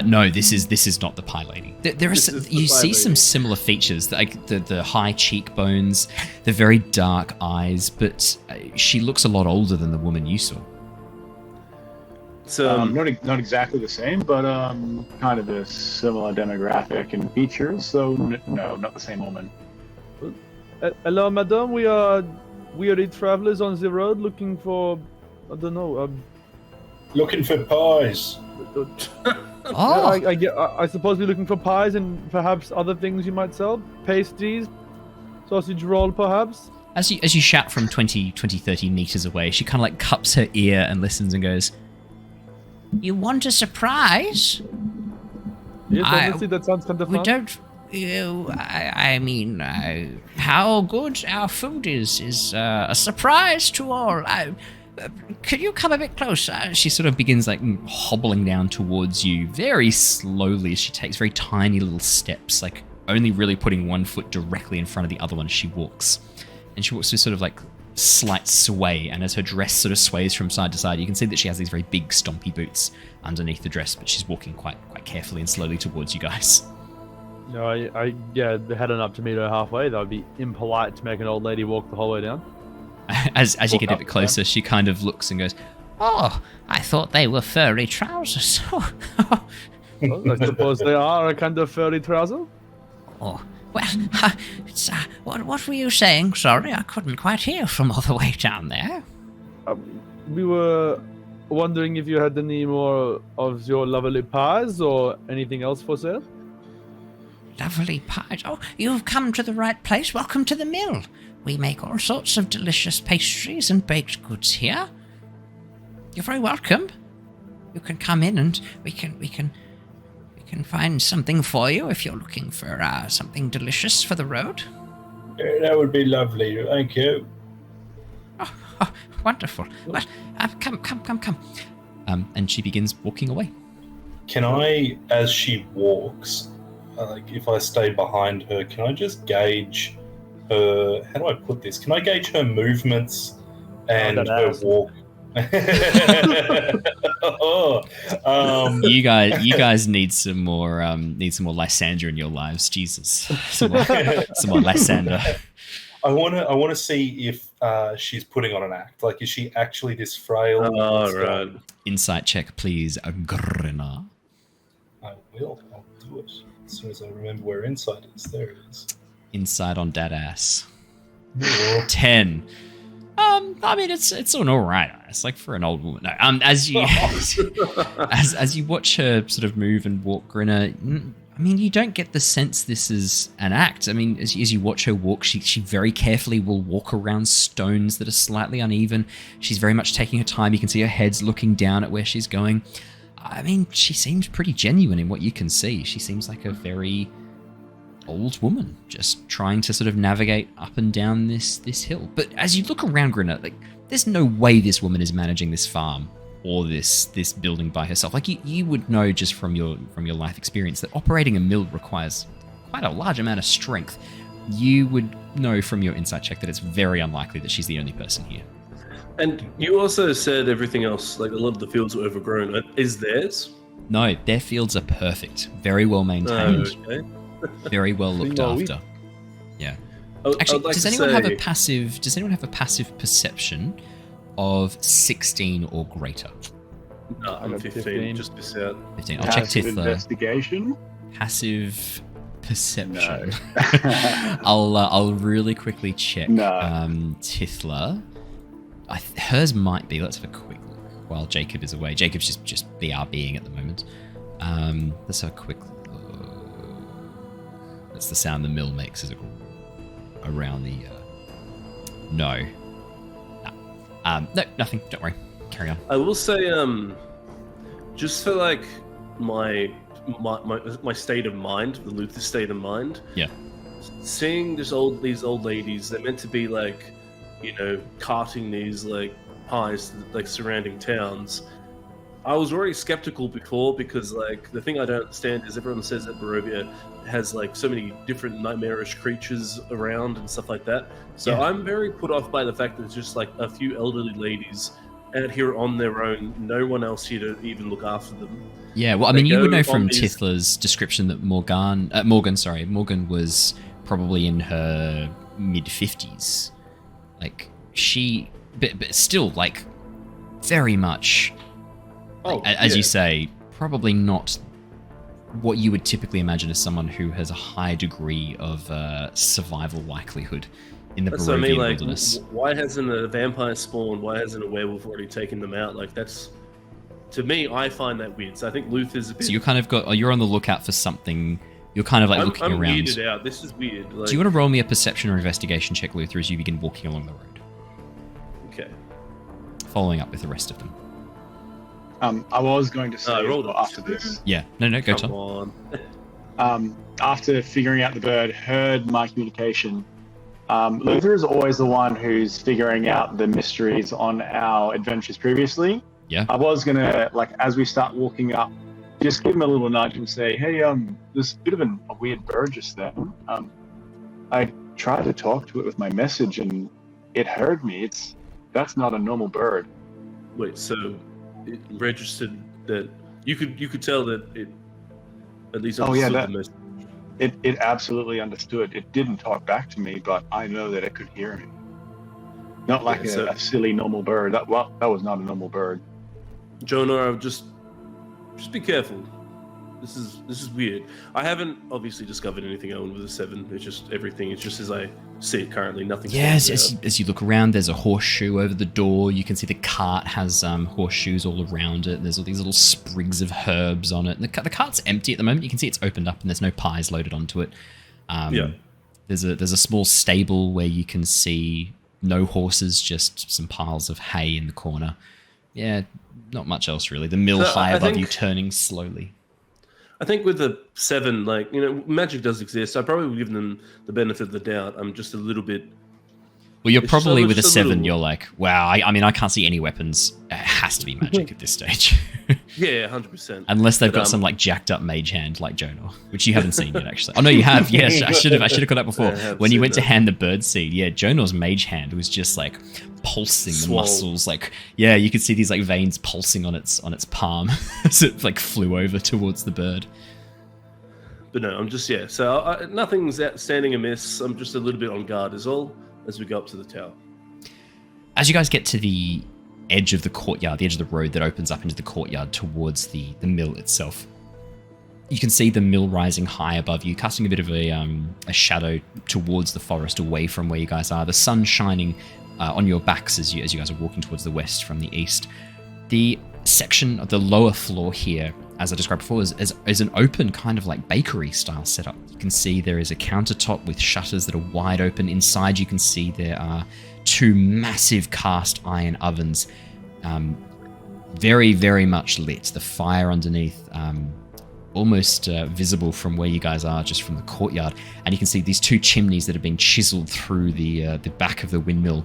No, this is not the pie lady. There are you see some similar features, like the high cheekbones, the very dark eyes, but she looks a lot older than the woman you saw. So Not exactly the same, but kind of a similar demographic and features. So no, not the same woman. Hello, madame. We are the travelers on the road looking for, I don't know. Looking for pies. Oh, I suppose we're looking for pies and perhaps other things you might sell. Pastries, sausage roll, perhaps. As you shout from 20, 30 meters away, she kind of like cups her ear and listens and goes, "You want a surprise?" Yes, honestly, that sounds kind of fun. We don't. I mean, how good our food is a surprise to all. Could you come a bit closer? She sort of begins like hobbling down towards you very slowly as she takes very tiny little steps, like only really putting one foot directly in front of the other one as she walks. And she walks with sort of like slight sway, and as her dress sort of sways from side to side, you can see that she has these very big stompy boots underneath the dress, but she's walking quite carefully and slowly towards you guys. No, I heading up to meet her halfway. That would be impolite to make an old lady walk the whole way down. As you get a bit closer, she kind of looks and goes, "Oh, I thought they were furry trousers." Well, I suppose they are a kind of furry trouser. Oh, well, what were you saying? Sorry, I couldn't quite hear from all the way down there. We were wondering if you had any more of your lovely pies or anything else for sale. Lovely pies. Oh, you've come to the right place. Welcome to the mill. We make all sorts of delicious pastries and baked goods here. You're very welcome. You can come in and we can find something for you if you're looking for something delicious for the road. Yeah, that would be lovely. Thank you. Oh, wonderful. Well, come. And she begins walking away. Can I, as she walks, like if I stay behind her, can I just gauge her? How do I put this? Can I gauge her movements and her walk? You guys need some more Lysander in your lives. Jesus, some more Lysander. I want to see if she's putting on an act. Like, is she actually this frail? Oh, right. Insight check, please, Grinner. I will. I'll do it as soon as I remember where insight is. There it is. Insight on that ass. Yeah. 10. I mean, it's an all right. It's like for an old woman. No, as you as you watch her sort of move and walk, Grinner, I mean, you don't get the sense this is an act. I mean, as you watch her walk, she very carefully will walk around stones that are slightly uneven. She's very much taking her time. You can see her head's looking down at where she's going. I mean, she seems pretty genuine in what you can see. She seems like a very old woman, just trying to sort of navigate up and down this hill. But as you look around, Grinner, like, there's no way this woman is managing this farm or this building by herself. Like, you would know just from your life experience that operating a mill requires quite a large amount of strength. You would know from your insight check that it's very unlikely that she's the only person here. And you also said everything else, like a lot of the fields were overgrown. Is theirs? No, their fields are perfect, very well maintained, Okay. very well looked after. Yeah. Actually, does anyone have a passive? Does anyone have a passive perception of 16 or greater? No, I'm 15. Just miss out. 15. I'll check Passive Tithla. investigation. Passive perception. No. I'll really quickly check. No. Tithla. Hers might be. Let's have a quick look while Jacob is away. Jacob's just BRBing at the moment. Let's have a quick look. That's the sound the mill makes as it around the. No, nothing. Don't worry. Carry on. I will say, just for like my state of mind, the Luther state of mind. Yeah. Seeing these old ladies, they're meant to be like, carting these like pies to like surrounding towns. I was already skeptical before because like the thing I don't understand is everyone says that Barovia has like so many different nightmarish creatures around and stuff like that. So Yeah. I'm very put off by the fact that it's just like a few elderly ladies out here on their own, no one else here to even look after them. Yeah, well, I They mean, you would go know from on these- Tithla's description that Morgan was probably in her mid-50s. Like, but still, like, very much, as you say, probably not what you would typically imagine as someone who has a high degree of survival likelihood in the That's what I Barovian mean, like, wilderness. why hasn't a vampire spawned? Why hasn't a werewolf already taken them out? Like, that's, to me, I find that weird. So I think Luther's a bit... So you kind of you're on the lookout for something. You're kind of like looking I'm around. weirded out. This is weird. Like, Do you want to roll me a perception or investigation check, Luther, as you begin walking along the road? Okay. Following up with the rest of them. I was going to say rolled a after 2. this. Yeah, no, go Come Tom. on. After figuring out the bird, heard my communication. Luther is always the one who's figuring out the mysteries on our adventures previously. Yeah. I was gonna, like, as we start walking up, just give him a little nudge and say, "Hey, there's a bit of a weird bird just there. I tried to talk to it with my message, and it heard me. That's not a normal bird." Wait, so it registered that you could tell that it at least understood the message. It absolutely understood. It didn't talk back to me, but I know that it could hear me. Not like a silly normal bird. That was not a normal bird. Jonor, just be careful. This is weird. I haven't obviously discovered anything Owen with a 7. It's just everything. It's just as I see it currently. Nothing. Yeah, as you look around, there's a horseshoe over the door. You can see the cart has horseshoes all around it. And there's all these little sprigs of herbs on it. And the cart's empty at the moment. You can see it's opened up and there's no pies loaded onto it. There's a small stable where you can see no horses, just some piles of hay in the corner. Yeah, not much else really. The mill high above you turning slowly. I think with the 7, like, magic does exist. I probably would give them the benefit of the doubt. I'm just a little bit... Well, you're probably with a 7, you're like, wow, I mean, I can't see any weapons. It has to be magic at this stage. Yeah, 100%. Unless they've got some, like, jacked up mage hand like Jonor, which you haven't seen yet, actually. Oh, no, you have. Yes, I should have got that before. When you went to hand the bird seed, yeah, Jonor's mage hand was just, like, pulsing the muscles. Like, yeah, you could see these, like, veins pulsing on its palm as it, like, flew over towards the bird. But no, I'm just, so nothing's standing amiss. I'm just a little bit on guard is all as we go up to the tower. As you guys get to the edge of the courtyard, the edge of the road that opens up into the courtyard towards the mill itself, you can see the mill rising high above you, casting a bit of a shadow towards the forest away from where you guys are. The sun shining on your backs as you guys are walking towards the west from the east. The section of the lower floor here as I described before, is an open kind of like bakery style setup. You can see there is a countertop with shutters that are wide open. Inside you can see there are 2 massive cast iron ovens, very, very much lit. The fire underneath, almost visible from where you guys are, just from the courtyard. And you can see these 2 chimneys that have been chiseled through the back of the windmill,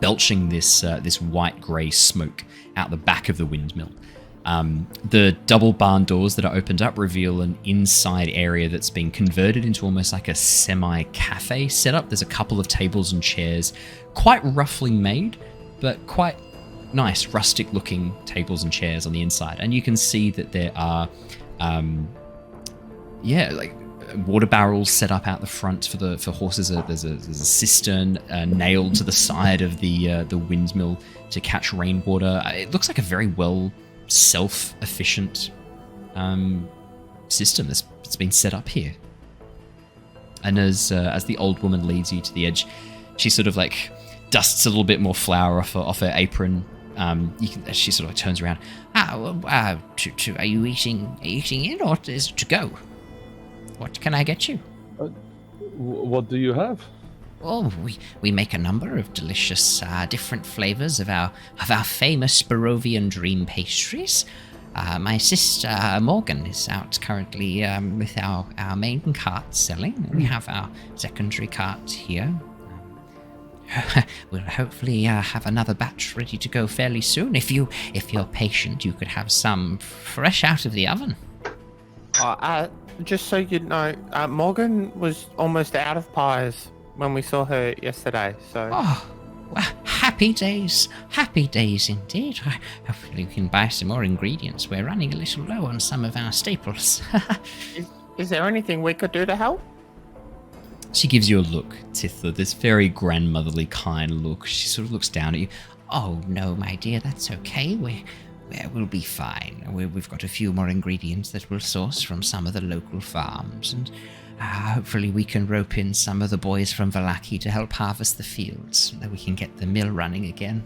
belching this white-grey smoke out the back of the windmill. The double barn doors that are opened up reveal an inside area that's been converted into almost like a semi-cafe setup. There's a couple of tables and chairs, quite roughly made, but quite nice, rustic-looking tables and chairs on the inside. And you can see that there are, like water barrels set up out the front for horses. There's a cistern nailed to the side of the windmill to catch rainwater. It looks like a very well self-efficient system that's been set up here. And as the old woman leads you to the edge, she sort of like dusts a little bit more flour off her apron. She sort of like turns around. Are you eating in, or is it to go? What can I get you? What do you have? Oh, we make a number of delicious different flavors of our famous Barovian dream pastries. My sister Morgan is out currently with our main cart selling. We have our secondary cart here. We'll hopefully have another batch ready to go fairly soon. If you're patient, you could have some fresh out of the oven. Just so you know, Morgan was almost out of pies when we saw her yesterday, so... Oh, well, happy days indeed. Hopefully we can buy some more ingredients. We're running a little low on some of our staples. Is there anything we could do to help? She gives you a look, Tithla, this very grandmotherly kind look. She sort of looks down at you. Oh, no, my dear, that's okay. We'll be fine. We've got a few more ingredients that we'll source from some of the local farms, and hopefully we can rope in some of the boys from Vallaki to help harvest the fields so that we can get the mill running again.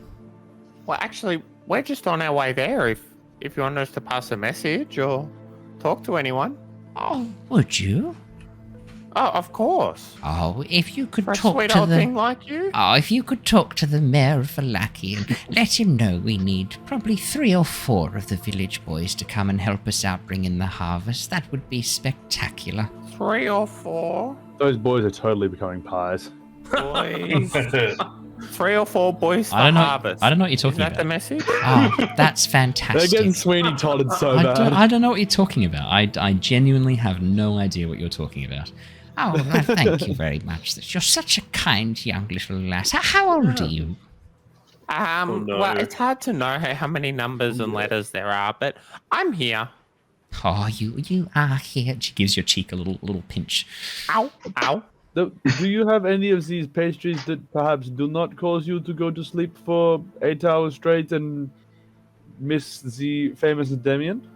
Well, actually, we're just on our way there if you want us to pass a message or talk to anyone. Oh, would you? Oh, of course. Oh, if you could For talk a sweet to old the... thing like you. Oh, if you could talk to the mayor of Vallaki and let him know we need probably 3 or 4 of the village boys to come and help us out bring in the harvest, that would be spectacular. 3 or 4? Those boys are totally becoming pies. Boys. 3 or 4 boys for harvest. I don't know what you're talking about. Is that about. the message? Oh, that's fantastic. They're getting Sweeney Todded so bad. I don't know what you're talking about. I genuinely have no idea what you're talking about. Oh, well, thank you very much. You're such a kind young little lass. How old are you? Well, it's hard to know how many numbers and letters there are, but I'm here. Oh, you are here. She gives your cheek a little pinch. Ow, ow. Do you have any of these pastries that perhaps do not cause you to go to sleep for 8 hours straight and miss the famous Damien?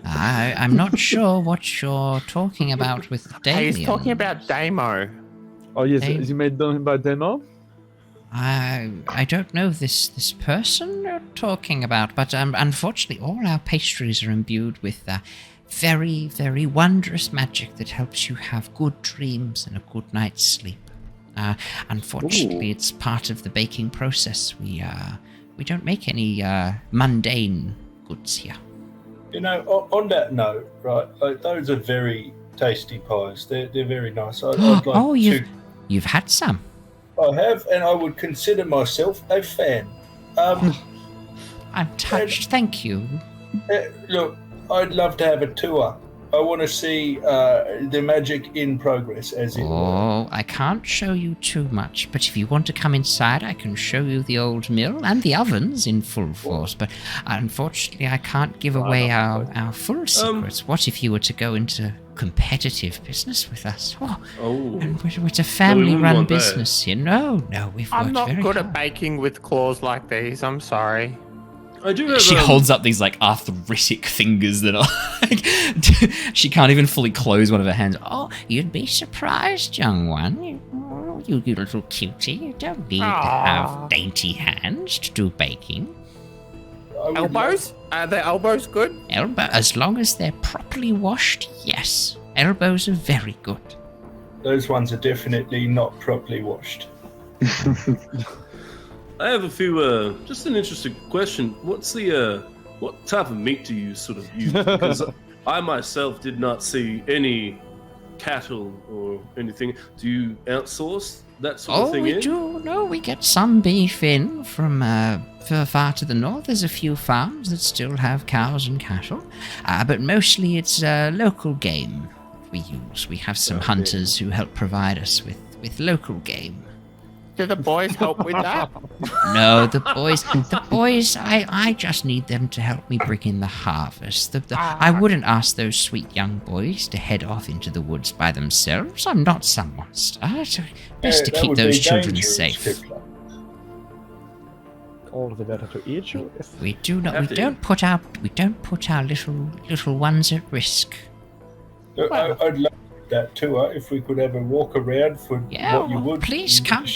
I'm not sure what you're talking about with Damien. He's talking about Damo. Oh, yes. Is he made known by Damo? I don't know this person you're talking about, but unfortunately all our pastries are imbued with very, very wondrous magic that helps you have good dreams and a good night's sleep. Unfortunately, it's part of the baking process. We don't make any mundane goods here. You know, on that note, right, those are very tasty pies. They're very nice. I'd like you've had some. I have, and I would consider myself a fan. I'm touched, thank you. Look, I'd love to have a tour. I want to see the magic in progress, as it were. Oh, I can't show you too much, but if you want to come inside, I can show you the old mill and the ovens in full force. But unfortunately, I can't give away our full secrets. What if you were to go into competitive business with us? And it's a family-run business here. No, we've worked I'm not very good hard. at baking with claws like these. I'm sorry. I do have, She holds up these like arthritic fingers that are like she can't even fully close one of her hands. Oh, you'd be surprised, young one. You little cutie. You don't need to have dainty hands to do baking. Elbows? Are their elbows good? As long as they're properly washed, yes. Elbows are very good. Those ones are definitely not properly washed. I have a few, just an interesting question. What's the, what type of meat do you sort of use? Because I myself did not see any cattle or anything. Do you outsource that sort of thing? We do. No, we get some beef in from far to the north. There's a few farms that still have cows and cattle, but mostly it's local game we use. We have some hunters who help provide us with local game. Do the boys help with that? No, the boys, I just need them to help me bring in the harvest. I wouldn't ask those sweet young boys to head off into the woods by themselves. I'm not some monster. Best to keep those children safe. All the better to eat you. We do not. We don't put our little ones at risk. I'd love that tour if we could have a walk around for what you would. Please come.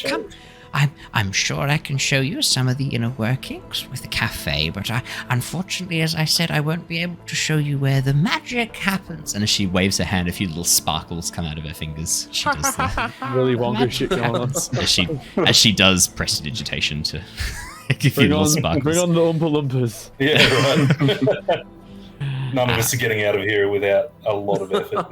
I'm sure I can show you some of the inner workings with the cafe, but unfortunately, as I said, I won't be able to show you where the magic happens. And as she waves her hand, a few little sparkles come out of her fingers. She does the really wonky shit going on. As she does prestidigitation to give you little sparkles. Bring on the Oompa Loompas. Yeah, right. None of us are getting out of here without a lot of effort.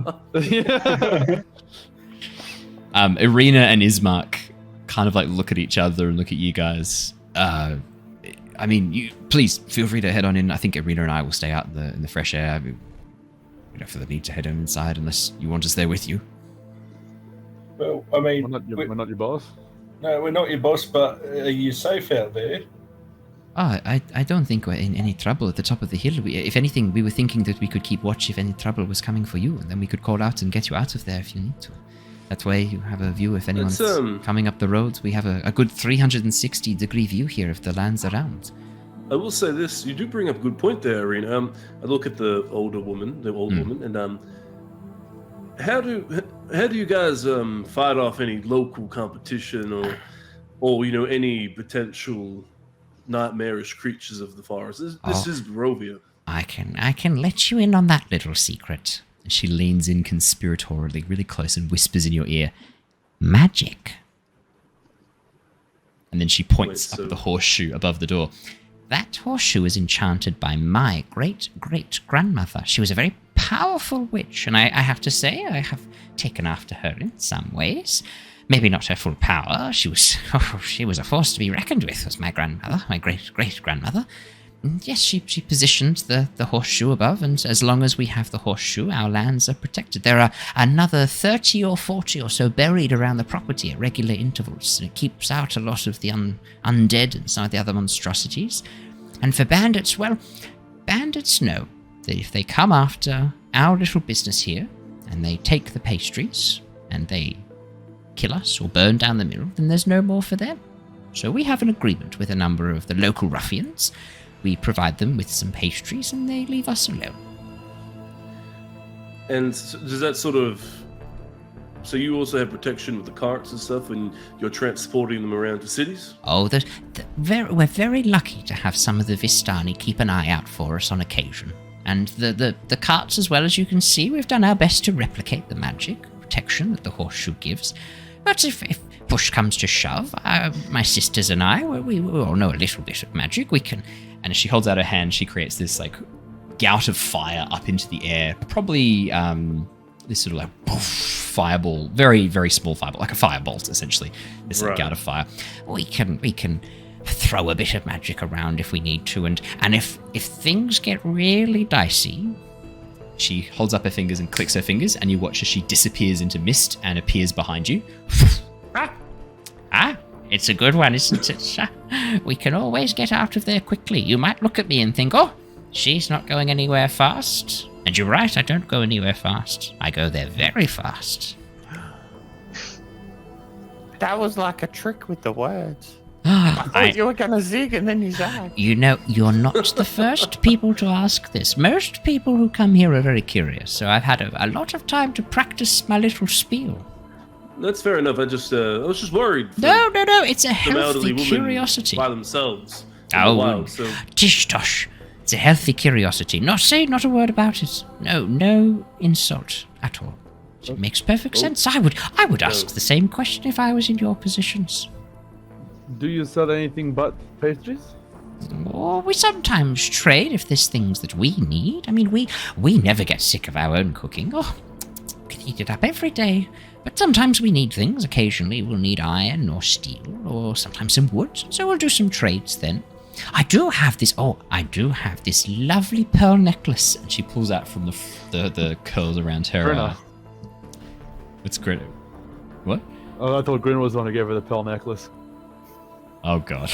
Irina and Ismark kind of like look at each other and look at you guys. I mean, you please feel free to head on in. I think Irina and I will stay out in the fresh air. We don't feel the need to head on inside unless you want us there with you. Well, I mean, we're not your boss. No, we're not your boss, but are you safe out there? I don't think we're in any trouble at the top of the hill. If anything, we were thinking that we could keep watch if any trouble was coming for you, and then we could call out and get you out of there if you need to. That way you have a view if anyone's coming up the roads. We have a good 360-degree view here of the lands around. I will say this, you do bring up a good point there, Irina. I look at the old woman, and how do you guys fight off any local competition or any potential nightmarish creatures of the forest? This is Barovia. I can let you in on that little secret. She leans in conspiratorially, really close, and whispers in your ear, "Magic." And then she points up at the horseshoe above the door. That horseshoe is enchanted by my great-great-grandmother. She was a very powerful witch, and I have to say I have taken after her in some ways. Maybe not her full power. She was a force to be reckoned with, was my grandmother, my great-great-grandmother. Yes, she positioned the horseshoe above, and as long as we have the horseshoe, our lands are protected. There are another 30 or 40 or so buried around the property at regular intervals, and it keeps out a lot of the undead and some of the other monstrosities. And for bandits, well, bandits know that if they come after our little business here, and they take the pastries, and they kill us or burn down the mill, then there's no more for them. So we have an agreement with a number of the local ruffians. We provide them with some pastries, and they leave us alone. And does that sort of... So you also have protection with the carts and stuff when you're transporting them around to cities? Oh, we're very lucky to have some of the Vistani keep an eye out for us on occasion. And the carts, as well, as you can see, we've done our best to replicate the magic protection that the horseshoe gives. But if push comes to shove, my sisters and I, we all know a little bit of magic. We can... And as she holds out her hand, she creates this like gout of fire up into the air. Probably this sort of like poof, fireball, very, very small fireball, like a firebolt essentially. This like, gout of fire. We can throw a bit of magic around if we need to, and if things get really dicey, she holds up her fingers and clicks her fingers, and you watch as she disappears into mist and appears behind you. It's a good one, isn't it? We can always get out of there quickly. You might look at me and think, oh, she's not going anywhere fast. And you're right, I don't go anywhere fast. I go there very fast. That was like a trick with the words. I thought you were going to zig and then you zag. You know, you're not the first people to ask this. Most people who come here are very curious, so I've had a lot of time to practice my little spiel. That's fair enough. I was just worried. No. It's a healthy curiosity. By themselves, in the wild. So Tish tosh. It's a healthy curiosity. Not a word about it. No insult at all. It makes perfect sense. I would ask the same question if I was in your positions. Do you sell anything but pastries? Or we sometimes trade if there's things that we need. I mean, we never get sick of our own cooking. Oh, we can eat it up every day. But sometimes we need things. Occasionally we'll need iron or steel or sometimes some wood. So we'll do some trades then. I do have this lovely pearl necklace. And she pulls out from the curls around her. Grinner. It's Grinner. What? Oh, I thought Grinner was the one who gave her the pearl necklace. Oh god!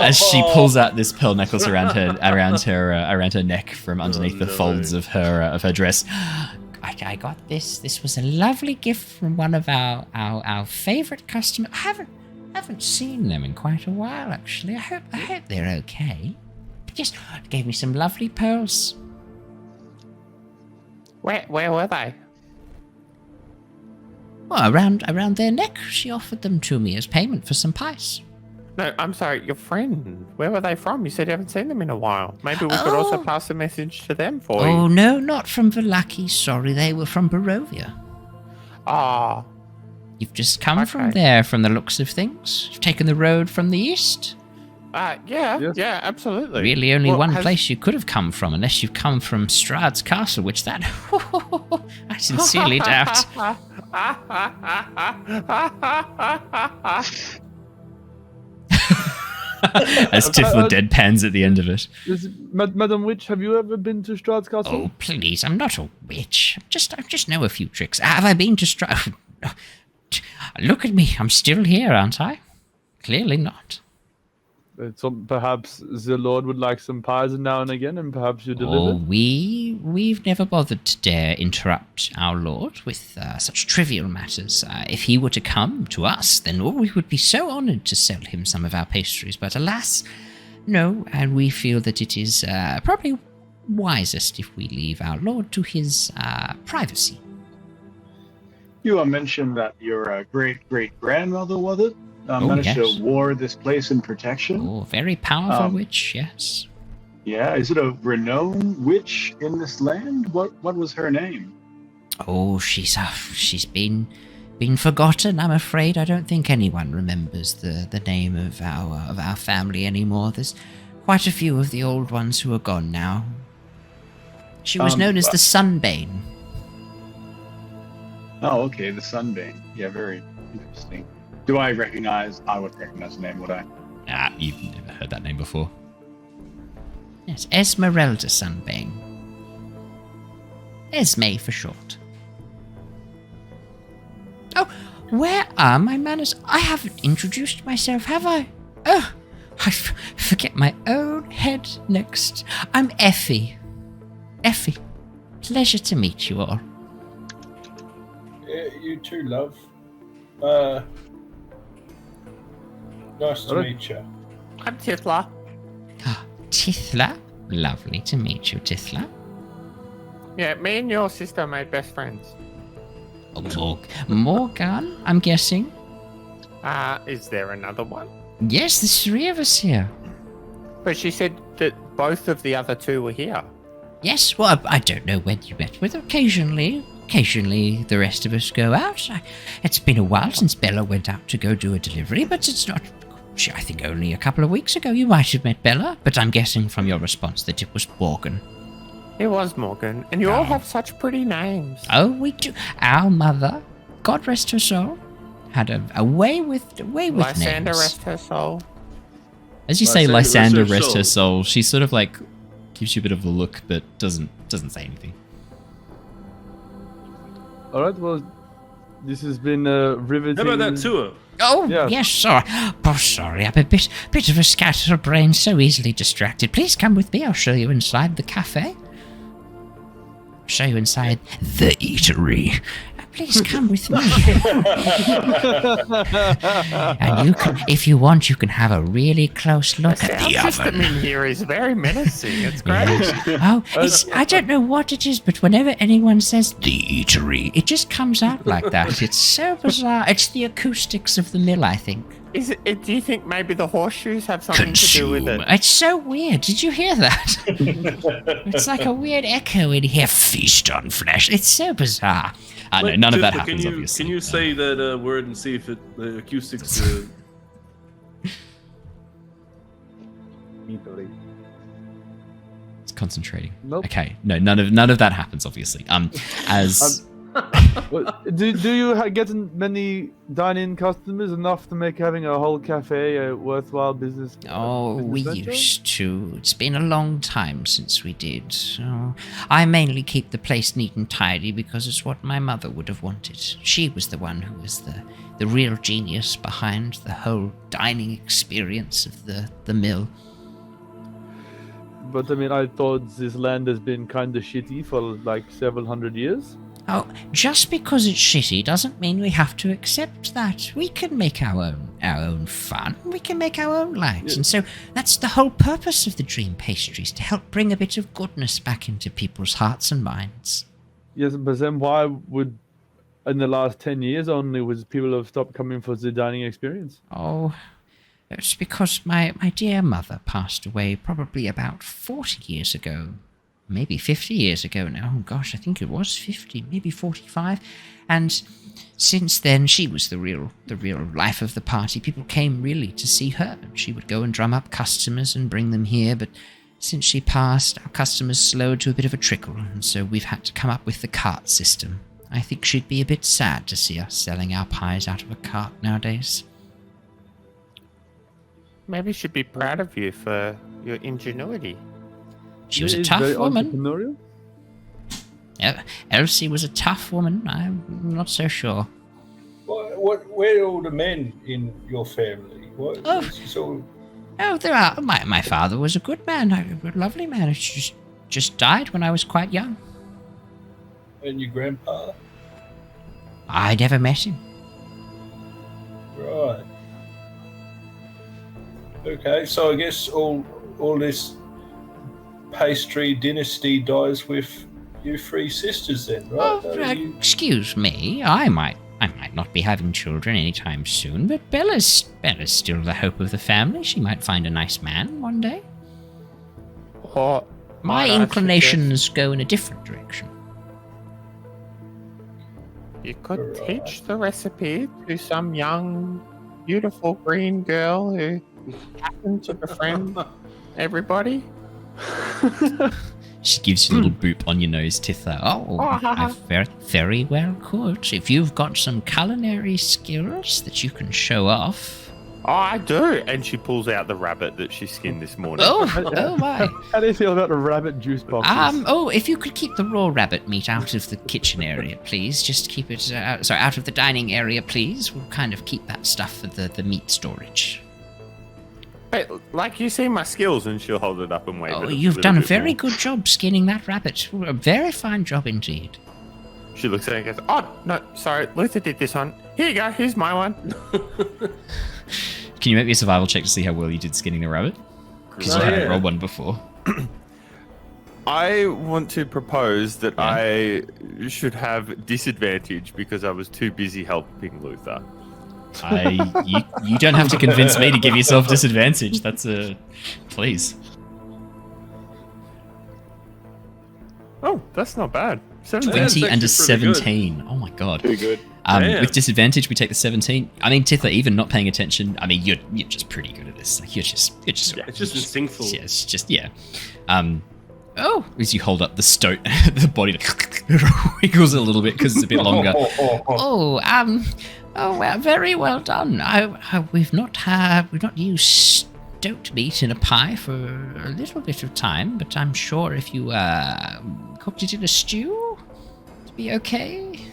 As she pulls out this pearl necklace around her neck from underneath the folds of her dress. I got this. This was a lovely gift from one of our favorite customers. I haven't seen them in quite a while, actually. I hope they're okay. Just gave me some lovely pearls. Where were they? Well, around their neck. She offered them to me as payment for some pies. No, I'm sorry, your friend. Where were they from? You said you haven't seen them in a while. Maybe we could also pass a message to them for you. Oh, no, not from Vallaki. Sorry, they were from Barovia. Ah. You've just come from there, from the looks of things. You've taken the road from the east. Yeah, absolutely. Really only one place you could have come from, unless you've come from Strahd's castle, which that I sincerely doubt. As Tithla deadpans at the end of it. Madam Witch, have you ever been to Strahd's castle? Oh, please, I'm not a witch. I just know a few tricks. Have I been to Strahd? Look at me, I'm still here, aren't I? Clearly not. So perhaps the Lord would like some pies now and again, and perhaps you deliver? Oh, we've never bothered to dare interrupt our Lord with such trivial matters. If he were to come to us, then we would be so honoured to sell him some of our pastries. But alas, no, and we feel that it is probably wisest if we leave our Lord to his privacy. You mentioned that your great-great-grandmother, was it? Managed to ward this place in protection. Oh, very powerful witch, yes. Yeah, is it a renowned witch in this land? What was her name? Oh, she's been forgotten, I'm afraid. I don't think anyone remembers the name of our family anymore. There's quite a few of the old ones who are gone now. She was known as the Sunbane. Oh, okay, the Sunbane. Yeah, very interesting. I would recognize the name, would I? You've never heard that name before. Yes, Esmeralda Sunbane. Esme for short. Oh, where are my manners? I haven't introduced myself, have I? Oh, I forget my own head next. I'm Effie. Effie, pleasure to meet you all. You too, love. Nice to meet you. I'm Tithla. Tithla? Lovely to meet you, Tithla. Yeah, me and your sister made best friends. Oh, Morgan, I'm guessing. Is there another one? Yes, there's three of us here. But she said that both of the other two were here. Yes, well, I don't know when you met with her. Occasionally the rest of us go out. It's been a while since Bella went out to go do a delivery, but it's not... I think only a couple of weeks ago you might have met Bella, but I'm guessing from your response that it was Morgan. It was Morgan, and you all have such pretty names. Oh, we do. Our mother, God rest her soul, had a way with Lysander names. rest her soul. As you say Lysander rest her soul, she sort of like gives you a bit of a look, but doesn't say anything. All right, well, this has been riveting. How about that tour? Oh, yes, sorry. Oh, sorry, I'm a bit of a scatterbrain, so easily distracted. Please come with me, I'll show you inside the cafe. I'll show you inside the eatery. Please come with me. And you can, if you want, you can have a really close look at the system in here is very menacing. It's great. Yes. I don't know what it is, but whenever anyone says the eatery, it just comes out like that. It's so bizarre. It's the acoustics of the mill, I think. Do you think maybe the horseshoes have something to do with it? It's so weird. Did you hear that? It's like a weird echo in here. Feast on flesh. It's so bizarre. No, none of that happens, obviously. Can you say that word and see if the acoustics... It's concentrating. Nope. Okay, no, none of that happens, obviously. Do you get many dine-in customers enough to make having a whole cafe a worthwhile business? Oh, we venture? used to. It's been a long time since we did. So I mainly keep the place neat and tidy because it's what my mother would have wanted. She was the one who was the real genius behind the whole dining experience of the mill. But I mean, I thought this land has been kind of shitty for like several hundred years. Oh, just because it's shitty doesn't mean we have to accept that. We can make our own fun. We can make our own lives. And so that's the whole purpose of the dream pastries, to help bring a bit of goodness back into people's hearts and minds. Yes, but then why would, in the last 10 years only, would people have stopped coming for the dining experience? Oh, it's because my dear mother passed away probably about 40 years ago. Maybe 50 years ago now. Oh gosh, I think it was 50, maybe 45. And since then, she was the real life of the party. People came really to see her. She would go and drum up customers and bring them here. But since she passed, our customers slowed to a bit of a trickle. And so we've had to come up with the cart system. I think she'd be a bit sad to see us selling our pies out of a cart nowadays. Maybe you should be proud of you for your ingenuity. She was a tough woman. Entrepreneurial? Elsie was a tough woman. I'm not so sure. Where are all the men in your family? There are. My father was a good man, a lovely man. He just died when I was quite young. And your grandpa? I never met him. Right. Okay, so I guess all this pastry dynasty dies with you three sisters then, right? Excuse me. I might not be having children anytime soon, but Bella's still the hope of the family. She might find a nice man one day. Or My inclinations go in a different direction. You could teach the recipe to some young, beautiful green girl who happened to befriend everybody. She gives you a little boop on your nose, Tithla. I very well could. If you've got some culinary skills that you can show off. Oh, I do. And she pulls out the rabbit that she skinned this morning. Oh my. How do you feel about the rabbit juice boxes? If you could keep the raw rabbit meat out of the kitchen area, please. Just keep it, out of the dining area, please. We'll kind of keep that stuff for the meat storage. But, like, you see my skills, and she'll hold it up and wave it. You've done a very good job skinning that rabbit. A very fine job indeed. She looks at it and goes, oh, no, sorry, Luther did this one. Here you go, here's my one. Can you make me a survival check to see how well you did skinning the rabbit? Because you hadn't rolled one before. I want to propose that I should have disadvantage because I was too busy helping Luther. You don't have to convince me to give yourself disadvantage. That's a... Please. Oh, that's not bad. 20 and a 17. Good. Oh my god. Too good. With disadvantage, we take the 17. I mean, Tithla, even not paying attention, I mean, you're just pretty good at this. Like, you're just it's just instinctful. Yeah, it's just, yeah. As you hold up the stoat, the body wiggles a little bit because it's a bit longer. Well, very well done. We've not used stoat meat in a pie for a little bit of time, but I'm sure if you cooked it in a stew, it'd be okay.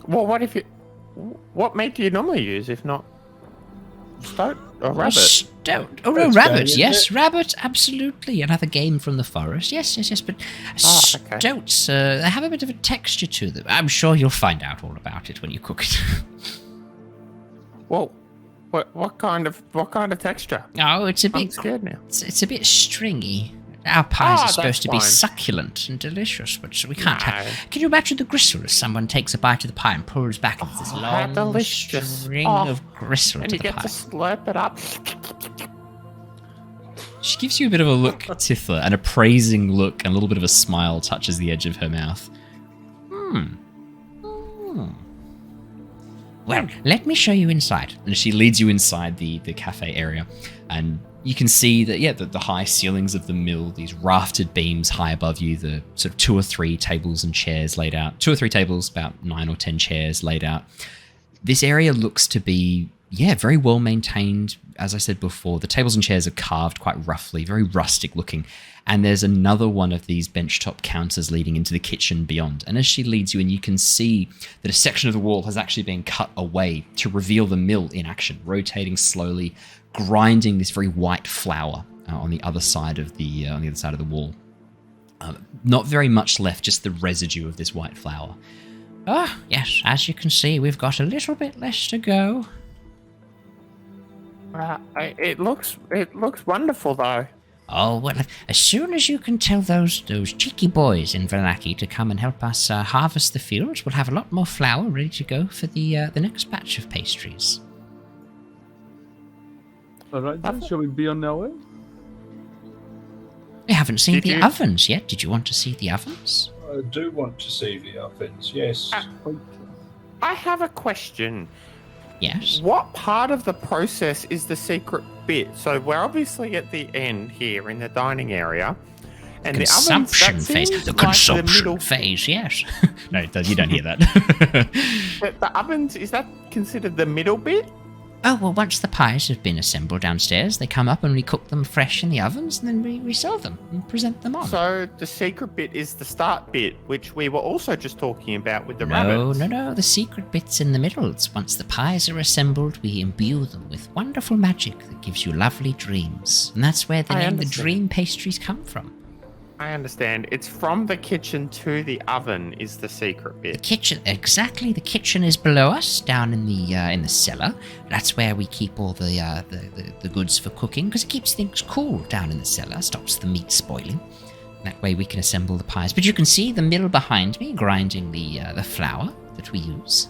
Well, what meat do you normally use if not stoat or rabbit? Stoat. Oh, no, rabbit. Yes, rabbit. Absolutely. Another game from the forest. Yes. But stoats, they have a bit of a texture to them. I'm sure you'll find out all about it when you cook it. Well, what kind of texture? Oh, it's a bit. I'm scared now. It's a bit stringy. Our pies are that's supposed to be fine. succulent and delicious, but we can't have... Can you imagine the gristle as someone takes a bite of the pie and pulls back this how long delicious. string Oh, of gristle And to you the get pie? to slurp it up. She gives you a bit of a look, Tithla, an appraising look, and a little bit of a smile touches the edge of her mouth. Well, let me show you inside. And she leads you inside the cafe area, and you can see that, the high ceilings of the mill, these raftered beams high above you, the sort of 2 or 3 tables and chairs laid out. 2 or 3 tables, about 9 or 10 chairs laid out. This area looks to be, very well maintained. As I said before, the tables and chairs are carved quite roughly, very rustic looking. And there's another one of these benchtop counters leading into the kitchen beyond. And as she leads you in, you can see that a section of the wall has actually been cut away to reveal the mill in action, rotating slowly, grinding this very white flour on the other side of the wall. Not very much left, just the residue of this white flour. Oh, yes, as you can see, we've got a little bit less to go. It looks wonderful though. Oh, well, as soon as you can tell those cheeky boys in Vallaki to come and help us harvest the fields, we'll have a lot more flour ready to go for the next batch of pastries. All right, then, shall we be on our way? We haven't seen Did the you- ovens yet. Did you want to see the ovens? I do want to see the ovens, yes. I have a question. Yes. What part of the process is the secret bit? So we're obviously at the end here in the dining area. And Consumption the ovens, phase. that seems The like consumption middle. phase, yes. No, you don't hear that. The ovens, is that considered the middle bit? Oh, well, once the pies have been assembled downstairs, they come up and we cook them fresh in the ovens, and then we sell them and present them on. So the secret bit is the start bit, which we were also just talking about with the No, rabbits. no, the secret bit's in the middle. It's once the pies are assembled, we imbue them with wonderful magic that gives you lovely dreams. And that's where the I name the understand. dream pastries come from. I understand. It's from the kitchen to the oven is the secret The bit. kitchen, exactly. The kitchen is below us, down in the cellar. That's where we keep all the goods for cooking, because it keeps things cool down in the cellar, stops the meat spoiling. That way we can assemble the pies. But you can see the mill behind me grinding the flour that we use.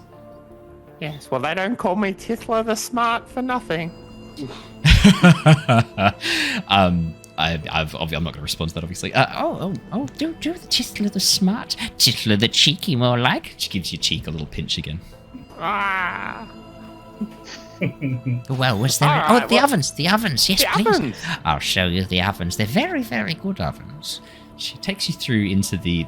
Yes, well, they don't call me Tithla the Smart for nothing. I'm not going to respond to that, obviously. Do the Tithla the smart, Tithla the cheeky, more like. She gives your cheek a little pinch again. Ah, Well, was there? All right, The ovens, yes, the please. ovens. I'll show you the ovens. They're very, very good ovens. She takes you through into the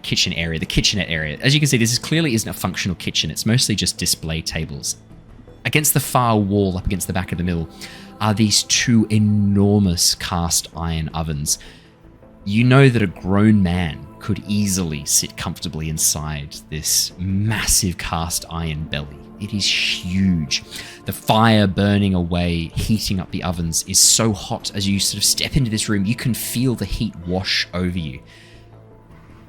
kitchen area, the kitchenette area. As you can see, this clearly isn't a functional kitchen. It's mostly just display tables. Against the far wall, up against the back of the mill, are these 2 enormous cast iron ovens. You know that a grown man could easily sit comfortably inside this massive cast iron belly. It is huge. The fire burning away, heating up the ovens, is so hot as you sort of step into this room, you can feel the heat wash over you.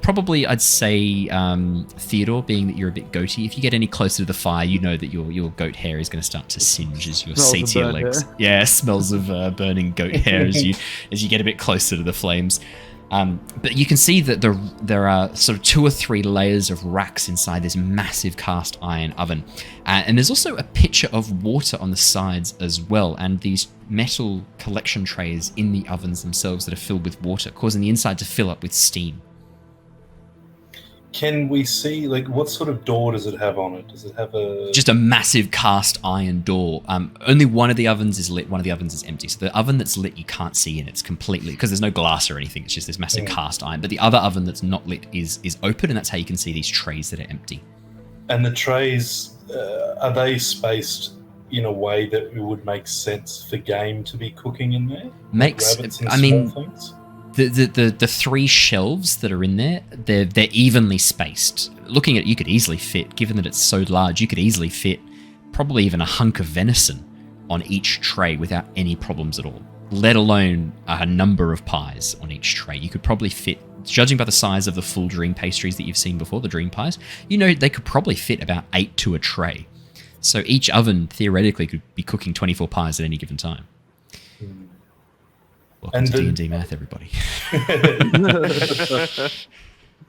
Probably, I'd say, Theodore, being that you're a bit goatee, if you get any closer to the fire, you know that your goat hair is going to start to singe as your Smells of satyr burnt legs. hair. Yeah, smells of burning goat hair as you get a bit closer to the flames. But you can see that there are sort of 2 or 3 layers of racks inside this massive cast iron oven. And there's also a pitcher of water on the sides as well, and these metal collection trays in the ovens themselves that are filled with water, causing the inside to fill up with steam. Can we see, like, what sort of door does it have on it? Does it have a... Just a massive cast iron door. Only one of the ovens is lit, one of the ovens is empty. So the oven that's lit, you can't see in. It's completely, because there's no glass or anything. It's just this massive cast iron. But the other oven that's not lit is open, and that's how you can see these trays that are empty. And the trays, are they spaced in a way that it would make sense for game to be cooking in there? Rabbits and small things? The 3 shelves that are in there, they're evenly spaced. Looking at it, you could easily fit, given that it's so large, you could easily fit probably even a hunk of venison on each tray without any problems at all, let alone a number of pies on each tray. You could probably fit, judging by the size of the full dream pastries that you've seen before, the dream pies, you know they could probably fit about 8 to a tray. So each oven, theoretically, could be cooking 24 pies at any given time. Welcome to D&D math, everybody.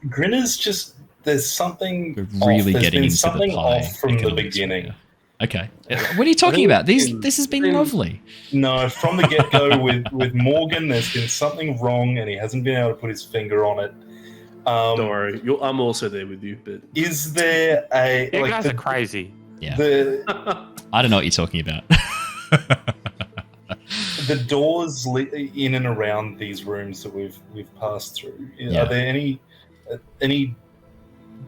Grinner's just, there's something We're really off. getting into something the pie off from the economics beginning. right now. Okay. What are you talking about? This has been lovely. No, from the get-go with Morgan, there's been something wrong, and he hasn't been able to put his finger on it. Don't worry, I'm also there with you. But is there a? You guys are crazy. Yeah. The I don't know what you're talking about. the doors in and around these rooms that we've passed through. Yeah. Are there any?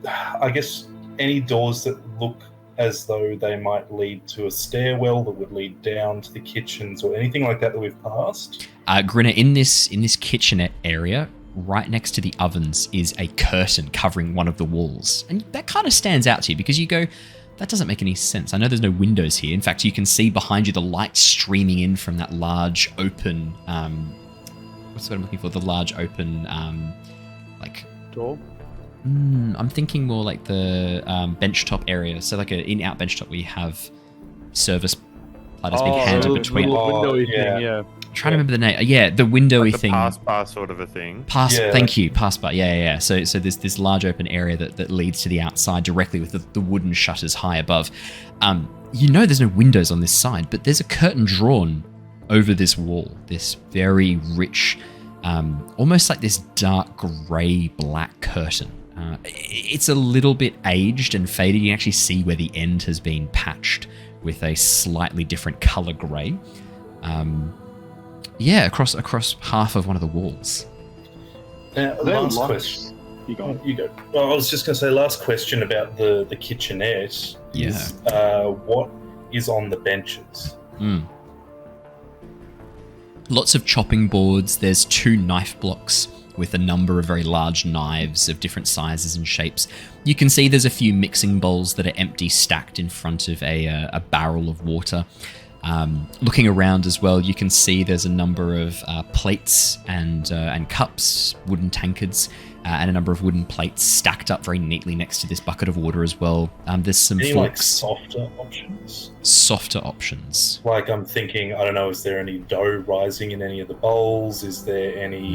I guess any doors that look as though they might lead to a stairwell that would lead down to the kitchens or anything like that we've passed? Grinner, in this kitchenette area, right next to the ovens is a curtain covering one of the walls. And that kind of stands out to you because you go, that doesn't make any sense. I know there's no windows here. In fact, you can see behind you the light streaming in from that large open, what's what I'm looking for? The large open, Door? I'm thinking more like the benchtop area. So like an in-out benchtop where you have service platters being handed between. Windowy yeah. thing, yeah. I'm trying to remember the name. Yeah, the windowy Like the thing. pass bar sort of a thing. Thank you, pass bar. Yeah. So there's this large open area that leads to the outside directly with the wooden shutters high above. There's no windows on this side, but there's a curtain drawn over this wall. This very rich, almost like this dark grey black curtain. It's a little bit aged and faded. You can actually see where the end has been patched with a slightly different color grey. Across half of one of the walls. Last question. You go. Well, I was just going to say, last question about the kitchenette. Yeah. Is, what is on the benches? Lots of chopping boards. There's 2 knife blocks with a number of very large knives of different sizes and shapes. You can see there's a few mixing bowls that are empty, stacked in front of a barrel of water. Looking around as well, you can see there's a number of plates and cups, wooden tankards, and a number of wooden plates stacked up very neatly next to this bucket of water as well. There's some Any forks. softer options? Softer options. Like I'm thinking, I don't know, is there any dough rising in any of the bowls? Is there any?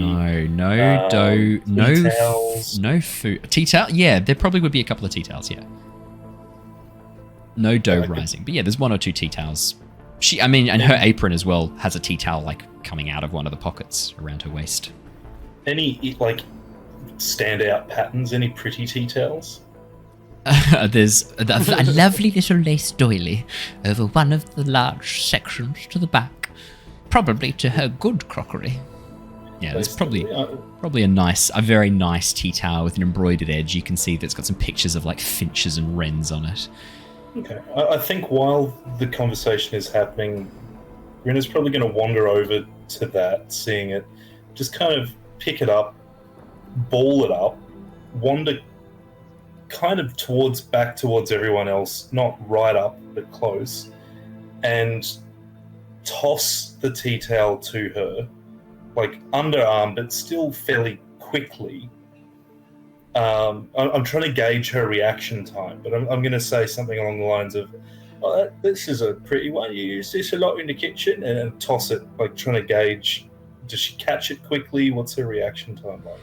No dough, tea towels? no food. Tea towel? Yeah, there probably would be a couple of tea towels. Yeah. No dough rising, but yeah, there's 1 or 2 tea towels. And her apron as well has a tea towel coming out of one of the pockets around her waist. Any standout patterns? Any pretty tea towels? There's A lovely little lace doily over one of the large sections to the back, probably to her good crockery. Yeah, there's probably a very nice tea towel with an embroidered edge. You can see that's got some pictures of finches and wrens on it. Okay, I think while the conversation is happening, Grinner's probably going to wander over to that, seeing it, just kind of pick it up, ball it up, wander kind of back towards everyone else, not right up, but close, and toss the tea towel to her, underarm, but still fairly quickly. I'm trying to gauge her reaction time, but I'm going to say something along the lines of, this is a pretty one, you use this a lot in the kitchen, and toss it, trying to gauge, does she catch it quickly? What's her reaction time like?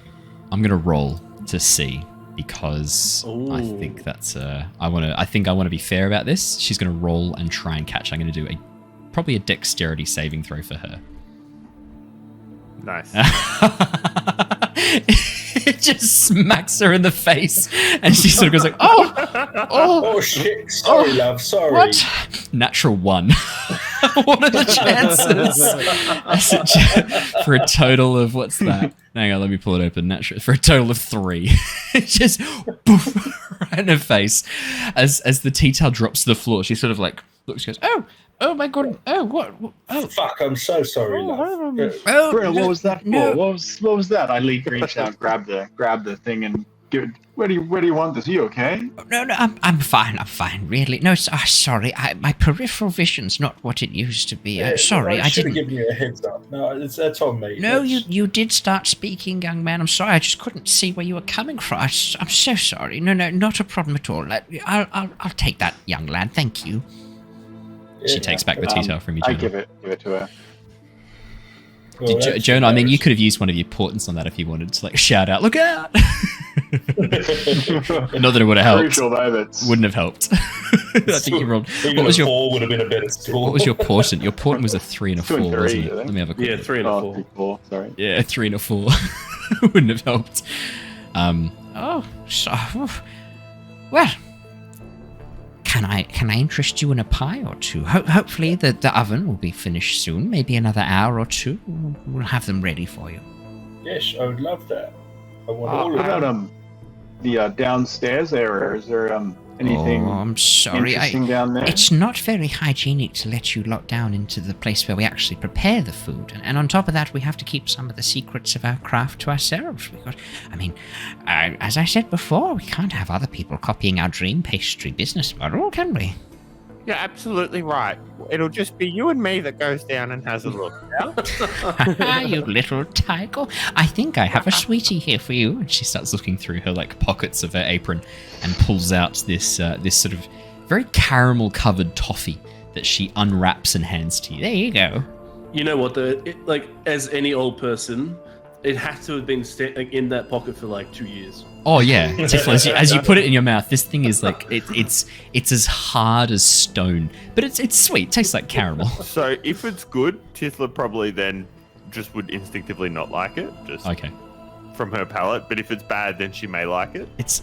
I'm going to roll to see, because I think that's I want to be fair about this. She's going to roll and try and catch. I'm going to do probably a dexterity saving throw for her. Nice. It just smacks her in the face, and she sort of goes oh shit, sorry love, sorry. What? Natural 1. What are the chances? For a total of, what's that? Hang on, let me pull it open. For a total of 3. Just poof, right in her face. As the tea towel drops to the floor, she sort of looks, goes, oh my god, what? Oh, fuck, I'm so sorry, love. Grinner, what was that for? No. What was that? I reach out, grab the thing, and give it. Where do you want this? Are you okay? No, I'm fine, really. No, sorry, my peripheral vision's not what it used to be. Sorry, I should have given you a heads up. No, that's on me. No, you did start speaking, young man. I'm sorry, I just couldn't see where you were coming from. I'm so sorry. No, not a problem at all. I'll take that, young lad. Thank you. She takes back the tea towel from you, Jonor. I give it to her. Well, Jonor, I mean, you could have used one of your portents on that if you wanted to, like, shout out, "Look out!" Not that it would have helped. Crucial moments. Wouldn't have helped. I think you rolled. Even What was a your 4 would have been a better score. What was your portent? Your portent was a 3 and a 4, 2 and 3, wasn't it? I think. Let me have a quick Yeah, look. 3 and a 4. 3, 4, sorry. Yeah, 3 and a 4 wouldn't have helped. Well, can I interest you in a pie or two? Hopefully the oven will be finished soon. Maybe another hour or two. We'll have them ready for you. Yes, I would love that. I want all What of about them. the downstairs area? Is there anything Oh, I'm sorry. interesting down there? It's not very hygienic to let you lot down into the place where we actually prepare the food. And on top of that, we have to keep some of the secrets of our craft to ourselves. Because, I mean, as I said before, we can't have other people copying our dream pastry business model, can we? You're absolutely right. It'll just be you and me that goes down and has a look. You little tycho. I think I have a sweetie here for you. And she starts looking through her like pockets of her apron and pulls out this this sort of very caramel covered toffee that she unwraps and hands to you. There you go. You know what? Like as any old person, it had to have been in that pocket for like 2 years. Oh yeah, Tithla, as you put it in your mouth, this thing is like it's as hard as stone, but it's sweet. It tastes like caramel. So if it's good, Tithla probably then just would instinctively not like it, just Okay. from her palate. But if it's bad, then she may like it. It's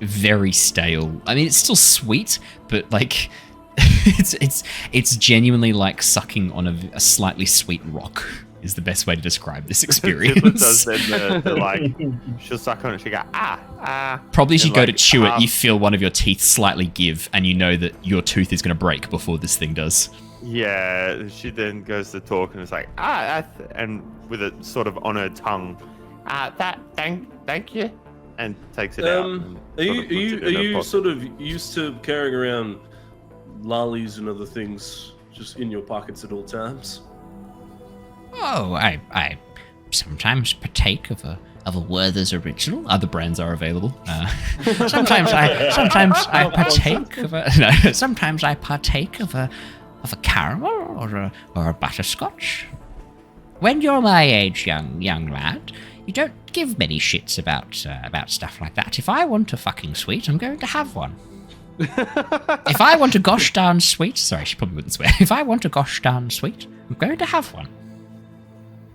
very stale. I mean, it's still sweet, but like it's genuinely like sucking on a slightly sweet rock. Is the best way to describe this experience. Tithla does then the like she'll suck on it. She go Probably as you and go like, to chew it, you feel one of your teeth slightly give, and you know that your tooth is going to break before this thing does. Yeah, she then goes to talk and it's like and with it sort of on her tongue, thank you, and takes it out. And Are sort of puts it in her you pocket. sort of used to carrying around lollies and other things just in your pockets at all times? Oh, I sometimes partake of a Werther's original. Other brands are available. Sometimes I partake of a sometimes I partake of a caramel or a butterscotch. When you're my age, young lad, you don't give many shits about stuff like that. If I want a fucking sweet, I'm going to have one. If I want a gosh darn sweet, sorry, she probably wouldn't swear. If I want a gosh darn sweet, I'm going to have one.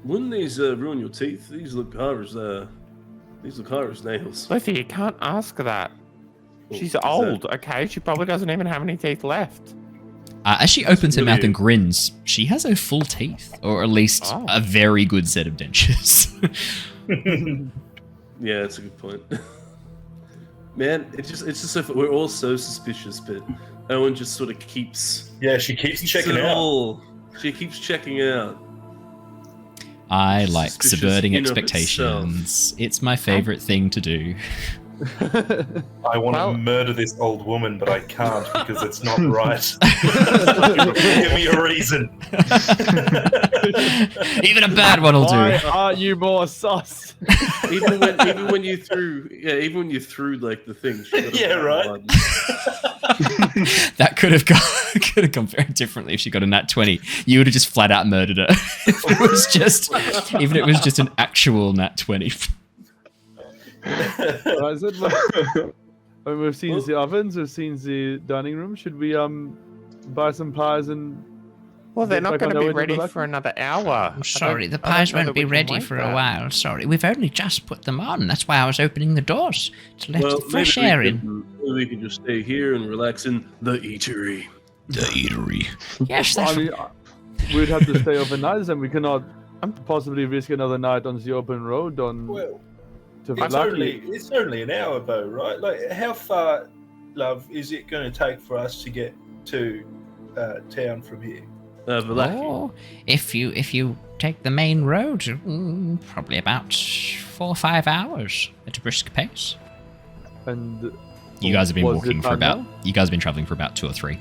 Wouldn't these ruin your teeth? These look hard as nails. Lizzie, you can't ask her that. She's Is old, okay? She probably doesn't even have any teeth left. As she opens her mouth Really? and grins, she has her full teeth, or at least a very good set of dentures. Yeah, that's a good point. Man, it's just so we're all so suspicious, but Owen just sort of keeps. Yeah, she keeps checking it out. all. She keeps checking out. I like Suspicious subverting in of expectations. It's my favorite thing to do. I want Well- to murder this old woman, but I can't because it's not right. Give me a reason. Even a bad one will Why do. are you more sus? even when you threw like the thing. she got a Yeah, right. blood. That could have gone very differently if she got a nat 20. You would have just flat out murdered her. If it was just, even if it was just an actual nat 20. Right, is it when we've seen the ovens, we've seen the dining room. Should we buy some pies and? Well, they're get not back going on to be Owen ready Vallaki? for another hour. I'm sorry, the I don't pies know won't that be we can ready wait for a that. while. Sorry, we've only just put them on. That's why I was opening the doors to let Well, the fresh maybe air in. maybe we can just stay here and relax in the eatery. The eatery. Yes, I that's mean, we'd have to stay overnight, and we cannot possibly risk another night on the open road to It's Vallaki. only an hour, though, right? Like, how far, love, is it going to take for us to get to town from here? Vallaki. Oh, if you take the main road, probably about 4 or 5 hours at a brisk pace. And You guys have been was walking it for about. manual? You guys have been traveling for about 2 or 3.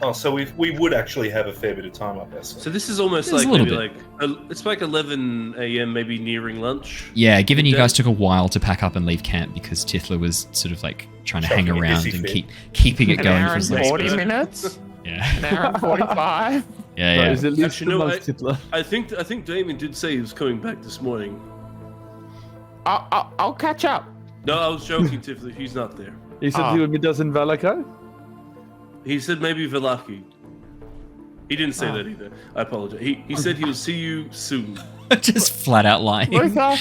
Oh, so we would actually have a fair bit of time up our sleeve. So this is almost It's like a little maybe it's like 11 a.m. maybe nearing lunch. Yeah, given you Yeah. guys took a while to pack up and leave camp because Tithla was sort of like trying to hang Chucking a around hissy and fit. keeping it An going hour for and as long as 40 possible. minutes? Yeah. An hour and 45? Yeah. Is it least Actually, no, amongst Tithla? I think Damien did say he was coming back this morning. I'll catch up. No, I was joking, Tifley. He's not there. He said he would meet us in Vallaki? He said maybe Vallaki. He didn't say that either. I apologize. He said he will see you soon. Just flat out lying. Luther,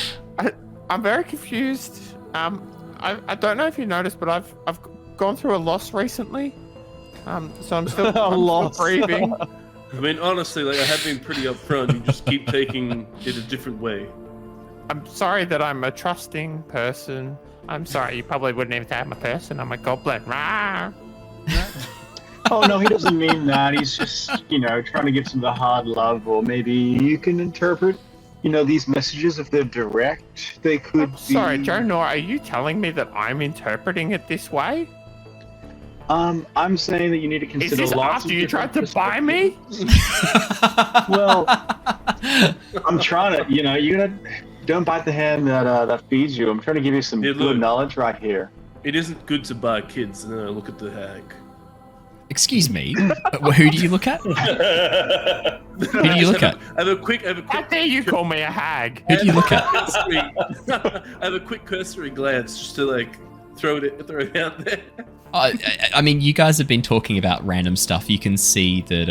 I'm very confused. I don't know if you noticed, but I've gone through a loss recently. So I'm still grieving. I mean, honestly, like I have been pretty upfront. You just keep taking it a different way. I'm sorry that I'm a trusting person. I'm sorry, you probably wouldn't even say I'm a person. I'm a goblin. Rah! Oh no, he doesn't mean that. He's just, trying to give some of the hard love, or maybe you can interpret, these messages if they're direct. They could be. Sorry, Jonor, are you telling me that I'm interpreting it this way? I'm saying that you need to consider. Is this after you tried to buy me? Well, I'm trying to. You gotta don't bite the hand that feeds you. I'm trying to give you some good knowledge right here. It isn't good to buy kids, and then I look at the hag. Excuse me. Who do you look at? Who do you look at? I have a quick. How dare you call me a hag? Who do you look at? I have a quick cursory glance just to throw it out there. I mean, you guys have been talking about random stuff. You can see that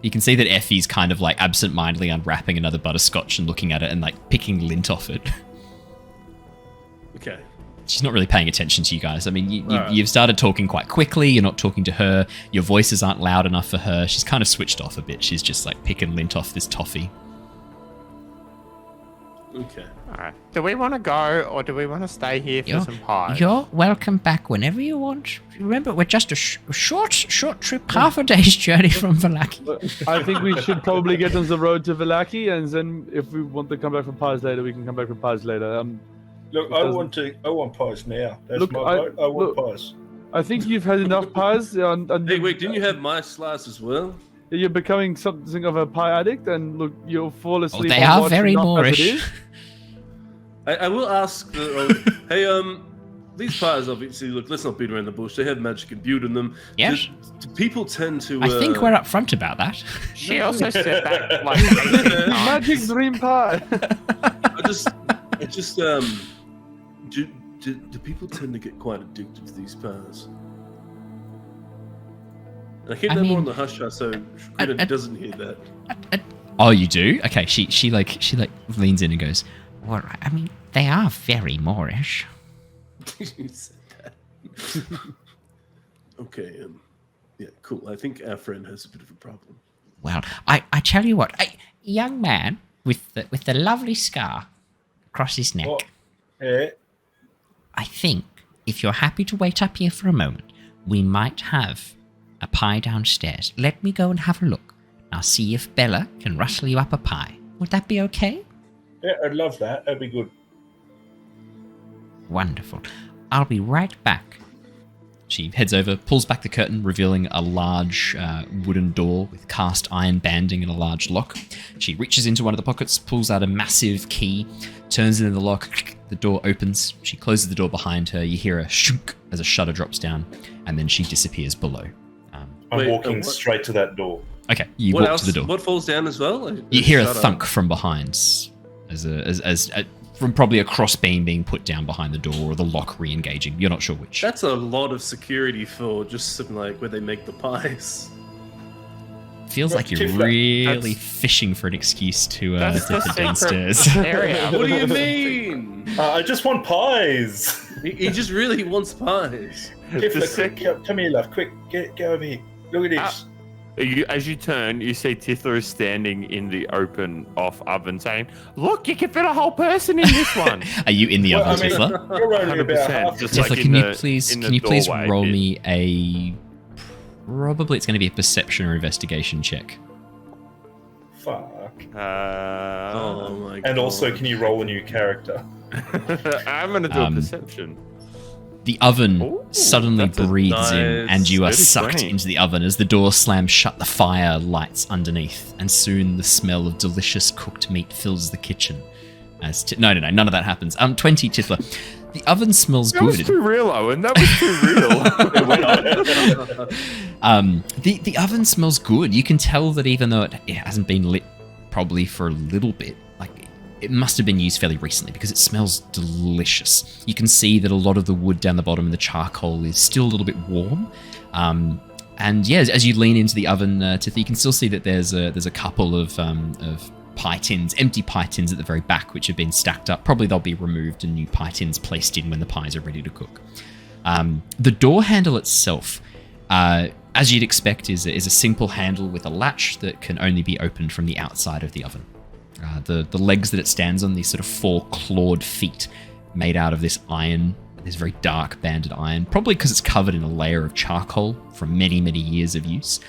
Effie's kind of absent-mindedly unwrapping another butterscotch and looking at it and picking lint off it. Okay. She's not really paying attention to you guys. I mean, you've started talking quite quickly. You're not talking to her. Your voices aren't loud enough for her. She's kind of switched off a bit. She's just picking lint off this toffee. Okay. All right. Do we want to go, or do we want to stay here for some pies? You're welcome back whenever you want. Remember, we're just a short trip, half a day's journey from Vallaki. I think we should probably get on the road to Vallaki, and then if we want to come back for pies later, we can come back for pies later. Look, I want pies now. That's my vote. I want pies. I think you've had enough pies. Hey, wait, didn't you have my slice as well? You're becoming something of a pie addict, and look, you'll fall asleep. They are very Moorish. I will ask hey, these pies obviously, look, let's not beat around the bush. They have magic imbued in them. Yes. Do people tend to... I think we're upfront about that. She also said that magic dream pie. Do people tend to get quite addicted to these pies? And I keep them more on the hush hush, so Grinner doesn't hear that. Oh, you do? Okay, she leans in and goes, well, I mean, they are very Moorish. You said that. Okay, yeah, cool. I think our friend has a bit of a problem. Well, I tell you what, a young man with the lovely scar across his neck. Oh, yeah. I think if you're happy to wait up here for a moment, we might have a pie downstairs. Let me go and have a look. I'll see if Bella can rustle you up a pie. Would that be okay? Yeah, I'd love that. That'd be good. Wonderful. I'll be right back. She heads over, pulls back the curtain, revealing a large wooden door with cast iron banding and a large lock. She reaches into one of the pockets, pulls out a massive key, turns it in the lock. The door opens. She closes the door behind her. You hear a shunk as a shutter drops down, and then she disappears below. I'm walking straight to that door. Okay, you walk to the door. What falls down as well? You hear a thunk from behind, from probably a crossbeam being put down behind the door, or the lock re-engaging. You're not sure which. That's a lot of security for just something where they make the pies. Feels like you're really fishing for an excuse to get downstairs. What do you mean? I just want pies. He just really wants pies. Tifla, come here, love. Quick, get over here. Look at this. As you turn, you see Tithla is standing in the open off oven saying, "Look, you can fit a whole person in this one." Are you in the oven, Tithla? You're only about half. Tithla, can you please roll me a... Probably it's going to be a perception or investigation check. Fuck. Oh my god. And also, can you roll a new character? I'm going to do a perception. The oven suddenly breathes in, and you are sucked into the oven as the door slams shut. The fire lights underneath, and soon the smell of delicious cooked meat fills the kitchen. No, none of that happens. 20, Tithla. The oven smells good. That was too real, Owen. That was too real. The oven smells good. You can tell that even though it hasn't been lit probably for a little bit, like it must have been used fairly recently because it smells delicious. You can see that a lot of the wood down the bottom and the charcoal is still a little bit warm. And yeah, as you lean into the oven, Tithla, you can still see that there's a couple of pie tins, empty pie tins at the very back, which have been stacked up. Probably they'll be removed and new pie tins placed in when the pies are ready to cook. The door handle itself, as you'd expect, is a simple handle with a latch that can only be opened from the outside of the oven. The legs that it stands on, these sort of 4 clawed feet made out of this iron, this very dark banded iron, probably because it's covered in a layer of charcoal from many, many years of use.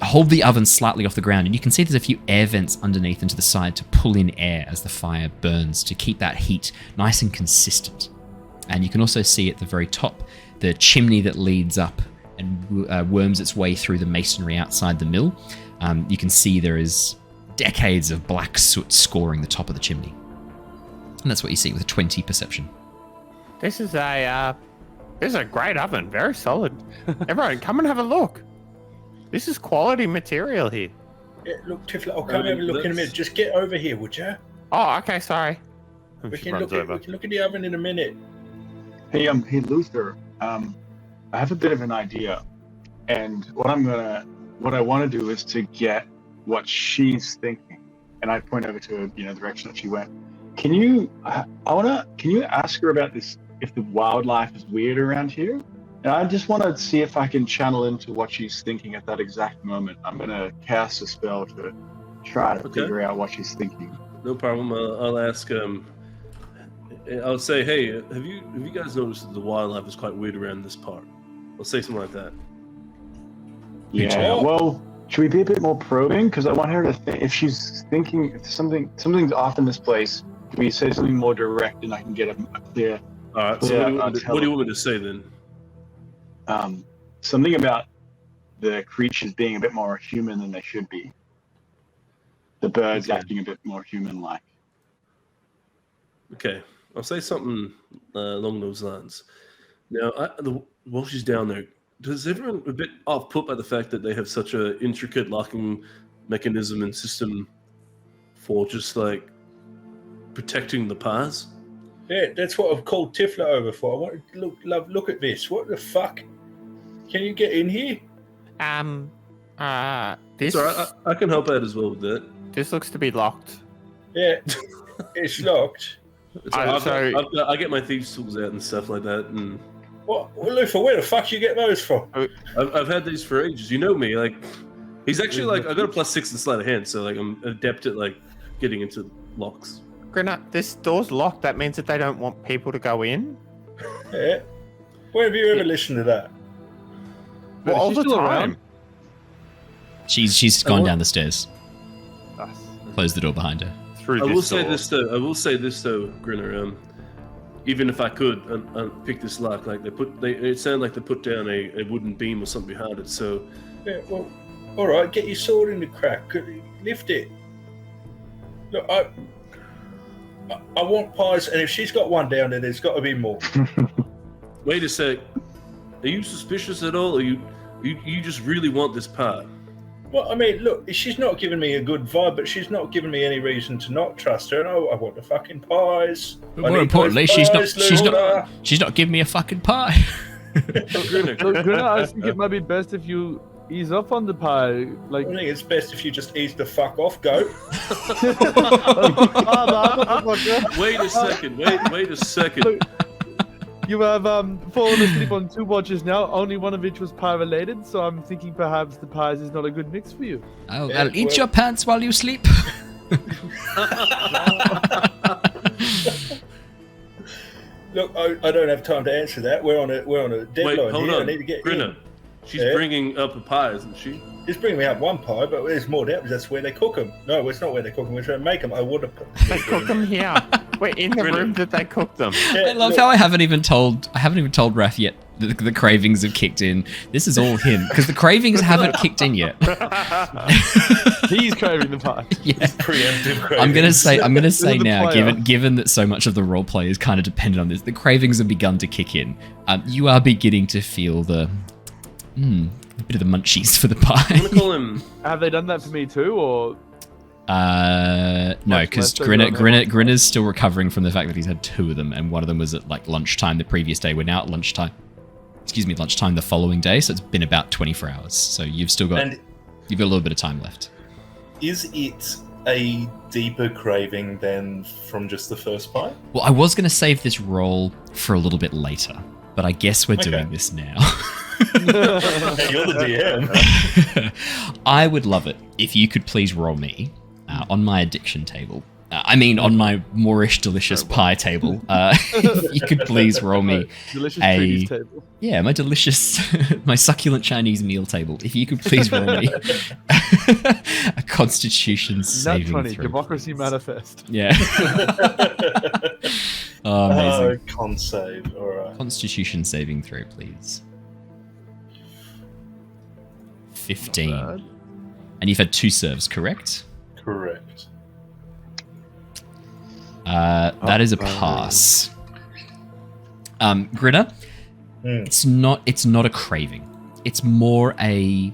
Hold the oven slightly off the ground, and you can see there's a few air vents underneath and to the side to pull in air as the fire burns to keep that heat nice and consistent. And you can also see at the very top the chimney that leads up and worms its way through the masonry outside the mill. You can see there is decades of black soot scoring the top of the chimney. And that's what you see with a 20 perception. This is a great oven, very solid. Everyone, come and have a look. This is quality material here. Yeah, look, Tithla, I'll come have a look in a minute. Just get over here, would you? Oh, okay, sorry. We can look at the oven in a minute. Hey, Luther. I have a bit of an idea, and what I want to do is to get what she's thinking, and I point over to the direction that she went. Can you ask her about this? If the wildlife is weird around here, and I just want to see if I can channel into what she's thinking at that exact moment. I'm gonna cast a spell to try to figure out what she's thinking. No problem. I'll ask. I'll say, hey, have you guys noticed that the wildlife is quite weird around this part? I'll say something like that. Yeah. Well, should we be a bit more probing? Because I want her to think. If she's thinking something's off in this place, can we say something more direct, and I can get a clear. All right. So what do you want me to say then? Something about the creatures being a bit more human than they should be. The birds acting a bit more human-like. Okay, I'll say something along those lines. Now, while she's down there, does everyone a bit off-put by the fact that they have such an intricate locking mechanism and system for just like protecting the pies? Yeah, that's what I've called Tithla over for. I want to look at this. What the fuck? Can you get in here? This. Sorry, I can help out as well with that. This looks to be locked. Yeah, it's locked. I get my thieves' tools out and stuff like that. And what, Luther? Where the fuck you get those from? I've had these for ages. You know me. Like, he's actually like I got a +6 in sleight of hand, so like I'm adept at like getting into locks. Grinner, this door's locked. That means that they don't want people to go in. Yeah. Where have you ever listened to that? Well, all the time. She's gone down the stairs. Close the door behind her. I will say this though, Grinner. Even if I could pick this lock, like it sounded like they put down a wooden beam or something behind it. So yeah, well, all right, get your sword in the crack, lift it. Look, I want pies, and if she's got one down there, there's got to be more. Wait a sec. Are you suspicious at all, or you just really want this pie? Well, I mean, look, she's not giving me a good vibe, but she's not giving me any reason to not trust her. And I want the fucking pies. But more importantly, she's not giving me a fucking pie. Grinner, I think it might be best if you ease up on the pie. Like, I think it's best if you just ease the fuck off, goat. Wait a second. Look, you have fallen asleep on 2 watches now, only one of which was pie related, so I'm thinking perhaps the pies is not a good mix for you. Oh, yeah, I'll eat your pants while you sleep. Look, I don't have time to answer that. We're on a deadline. Wait, hold here. on. I need to get Grinner, in. she's bringing up a pie, isn't she? She's bringing me up one pie, but there's more down. That's where they cook them. No, it's not where they cook them. We're trying to make them. I would have. They cook them here. We're in the room that they cook them. Yeah, I love how I haven't even told Raph yet that the cravings have kicked in. This is all him because the cravings haven't kicked in yet. He's craving the pie. Yeah. Preemptive cravings. I'm gonna say now, given that so much of the roleplay is kind of dependent on this, the cravings have begun to kick in. You are beginning to feel the a bit of the munchies for the pie. I'm gonna call him. Have they done that for me too, or? No, because Grinner's still recovering from the fact that he's had 2 of them, and one of them was at like lunchtime the previous day. We're now at lunchtime. Lunchtime the following day, so it's been about 24 hours. So you've still got a little bit of time left. Is it a deeper craving than from just the first pie? Well, I was going to save this roll for a little bit later, but I guess we're doing this now. You're the DM. I would love it if you could please roll me on my addiction table. On my Moorish delicious pie table. If you could please roll me delicious treaties table. Yeah, my delicious, my succulent Chinese meal table. If you could please roll me a Constitution saving throw. Democracy manifest. Yeah. Oh, amazing. Con save. All right. Constitution saving throw, please. 15. And you've had 2 serves, correct? Correct. That is a pass. Grinner, it's not a craving. It's more a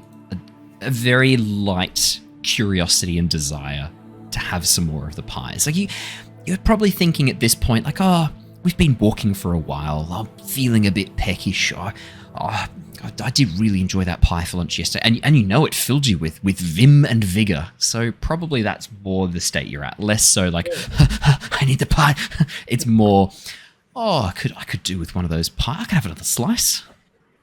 very light curiosity and desire to have some more of the pies. Like you're probably thinking at this point, like, oh, we've been walking for a while. I'm feeling a bit peckish. I did really enjoy that pie for lunch yesterday, and you know it filled you with vim and vigor. So probably that's more the state you're at. Less so like, I need the pie. It's more, I could do with one of those pie. I could have another slice.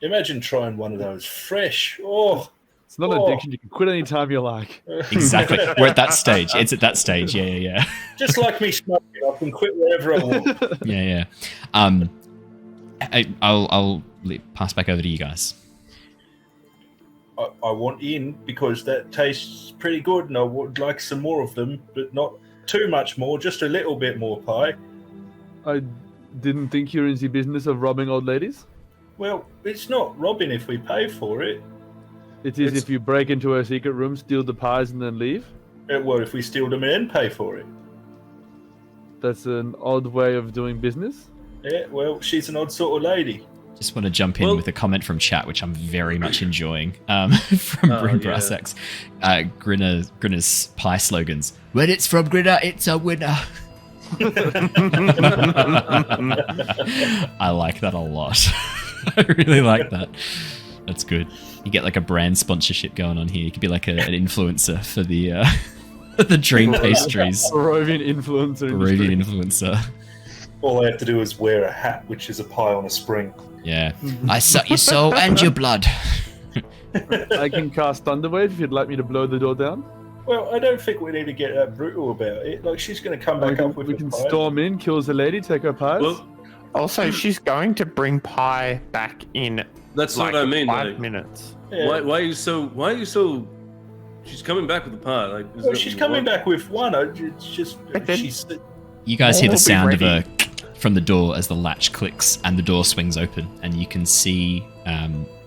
Imagine trying one of those fresh. Oh, it's not an addiction. You can quit any time you like. Exactly. We're at that stage. It's at that stage. Yeah. Just like me smoking, I can quit wherever I want. Yeah. I'll pass back over to you guys. I want in because that tastes pretty good, and I would like some more of them, but not too much more, just a little bit more pie. I didn't think you were in the business of robbing old ladies. Well, it's not robbing if we pay for it. It is if you break into her secret room, steal the pies, and then leave. Well, if we steal them and pay for it. That's an odd way of doing business. Yeah, well, she's an odd sort of lady. Just want to jump in with a comment from chat, which I'm very much enjoying. From Bryn Brassex. Grinner's pie slogans. When it's from Grinner, it's a winner. I like that a lot. I really like that. That's good. You get like a brand sponsorship going on here. You could be like an influencer for the the dream pastries. Barovian influencer. All I have to do is wear a hat, which is a pie on a spring. Yeah. I suck your soul and your blood. I can cast Thunderwave if you'd like me to blow the door down. Well, I don't think we need to get that brutal about it. Like, she's going to come back up with we can storm in, kills the lady, take her pies. Well, also, she's going to bring pie back in. That's like what I mean. 5 minutes. Yeah. Why are you so? She's coming back with the pie. Like, well, she's coming back with one. It's just You guys hear the sound of a from the door as the latch clicks and the door swings open, and you can see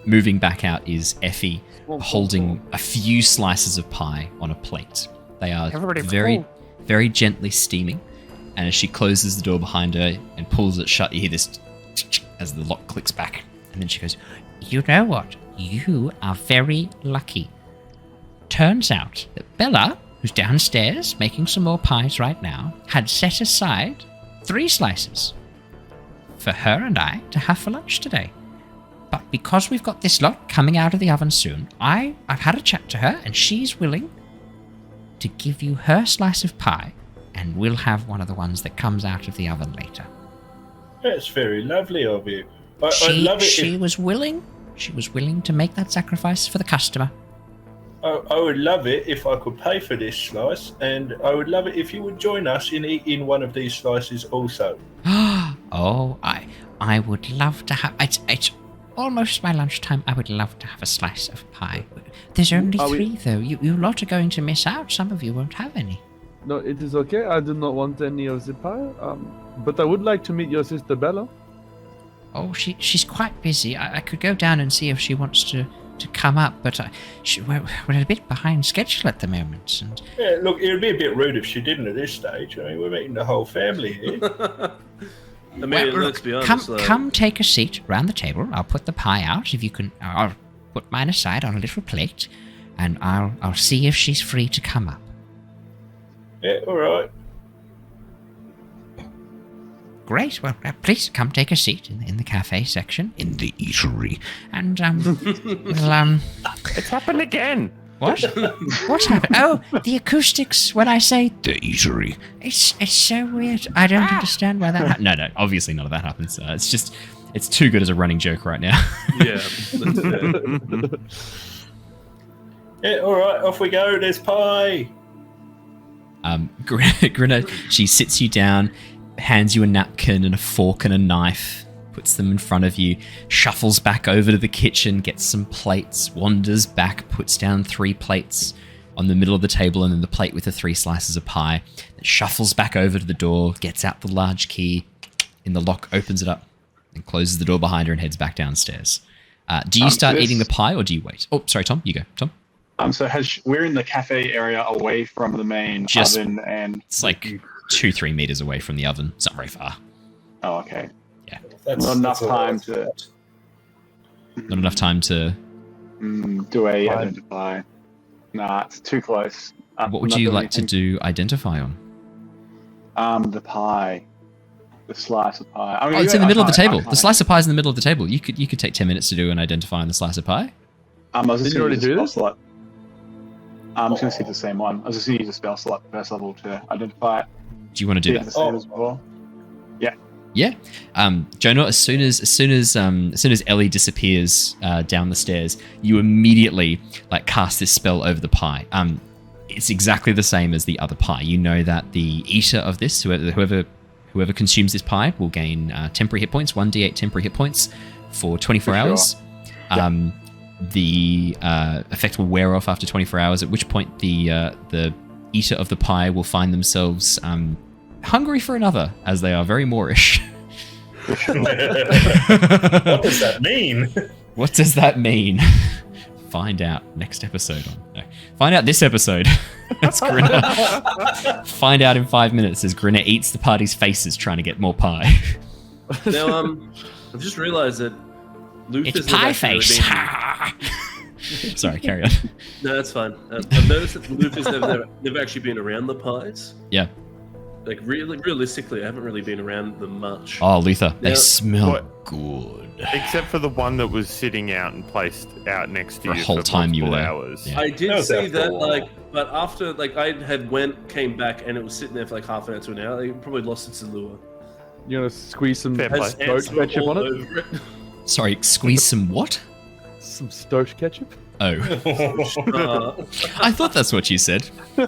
moving back out is Effie holding a few slices of pie on a plate. They are very gently steaming, and as she closes the door behind her and pulls it shut, you hear this as the lock clicks back, and then she goes, "You know what? You are very lucky. Turns out that Bella, who's downstairs making some more pies right now, had set aside 3 slices for her and I to have for lunch today. But because we've got this lot coming out of the oven soon, I've had a chat to her, and she's willing to give you her slice of pie, and we'll have one of the ones that comes out of the oven later." That's very lovely of you. She was willing to make that sacrifice for the customer. I would love it if I could pay for this slice, and I would love it if you would join us in eating one of these slices also. Oh, I would love to have... It's almost my lunchtime. I would love to have a slice of pie. There's only 3, though. You lot are going to miss out. Some of you won't have any. No, it is okay. I do not want any of the pie. But I would like to meet your sister Bella. Oh, she's quite busy. I could go down and see if she wants to come up, but we're a bit behind schedule at the moment. And... Yeah, look, it would be a bit rude if she didn't at this stage. I mean, we're meeting the whole family here. I mean, let's be honest. Come take a seat around the table. I'll put the pie out. If you can, I'll put mine aside on a little plate, and I'll see if she's free to come up. Yeah, all right. Great. Well, please come take a seat in the cafe section, in the eatery, and It's happened again. What? What's happened? Oh, the acoustics when I say the eatery. It's so weird. I don't understand why that happened. No, obviously none of that happens. It's too good as a running joke right now. Yeah. That's fair. Yeah, all right, off we go. There's pie. Grinner, she sits you down, hands you a napkin and a fork and a knife, puts them in front of you, shuffles back over to the kitchen, gets some plates, wanders back, puts down 3 plates on the middle of the table and then the plate with the 3 slices of pie, then shuffles back over to the door, gets out the large key in the lock, opens it up, and closes the door behind her and heads back downstairs. Do you start eating the pie or do you wait? Oh, sorry, Tom, you go. Tom? So we're in the cafe area away from the main oven, and it's like 2-3 meters away from the oven. It's not very far. Oh, okay. Yeah. Not enough time to do a identify. Nah, it's too close. What would you like to do identify on? The pie. The slice of pie. Oh, it's in the middle of the table. The slice of pie is in the middle of the table. You could take 10 minutes to do an identify on the slice of pie. I was just Did you already do this? I'm just going to see the same one. I was just going to use a spell slot first level to identify it. Do you want to do The that? same as before. Yeah. Jonor, as soon as Ellie disappears down the stairs, you immediately cast this spell over the pie. It's exactly the same as the other pie. You know that the eater of this, whoever consumes this pie, will gain temporary hit points, 1d8 temporary hit points for 24 hours. Yeah. The effect will wear off after 24 hours, at which point the eater of the pie will find themselves hungry for another, as they are very Moorish. What does that mean? What does that mean? Find out next episode. Find out this episode. As Grinner. Find out in 5 minutes as Grinner eats the party's faces trying to get more pie. Now, I've just realised that Luke It's pie face. Sorry, carry on. No, that's fine. I've noticed that Luke has never actually been around the pies. Yeah. Realistically, I haven't really been around them much. Oh, Luther, they Now- smell good. Except for the one that was sitting out and placed out next to For you a whole time you were there. hours. Yeah. I did That was see after a that, while. but after, I came back and it was sitting there for half an hour to an hour. It probably lost its allure. You want to squeeze some Fair play. stoach ketchup on it? Over it. Sorry, squeeze some what? Some stoach ketchup? Oh, I thought that's what you said. Now,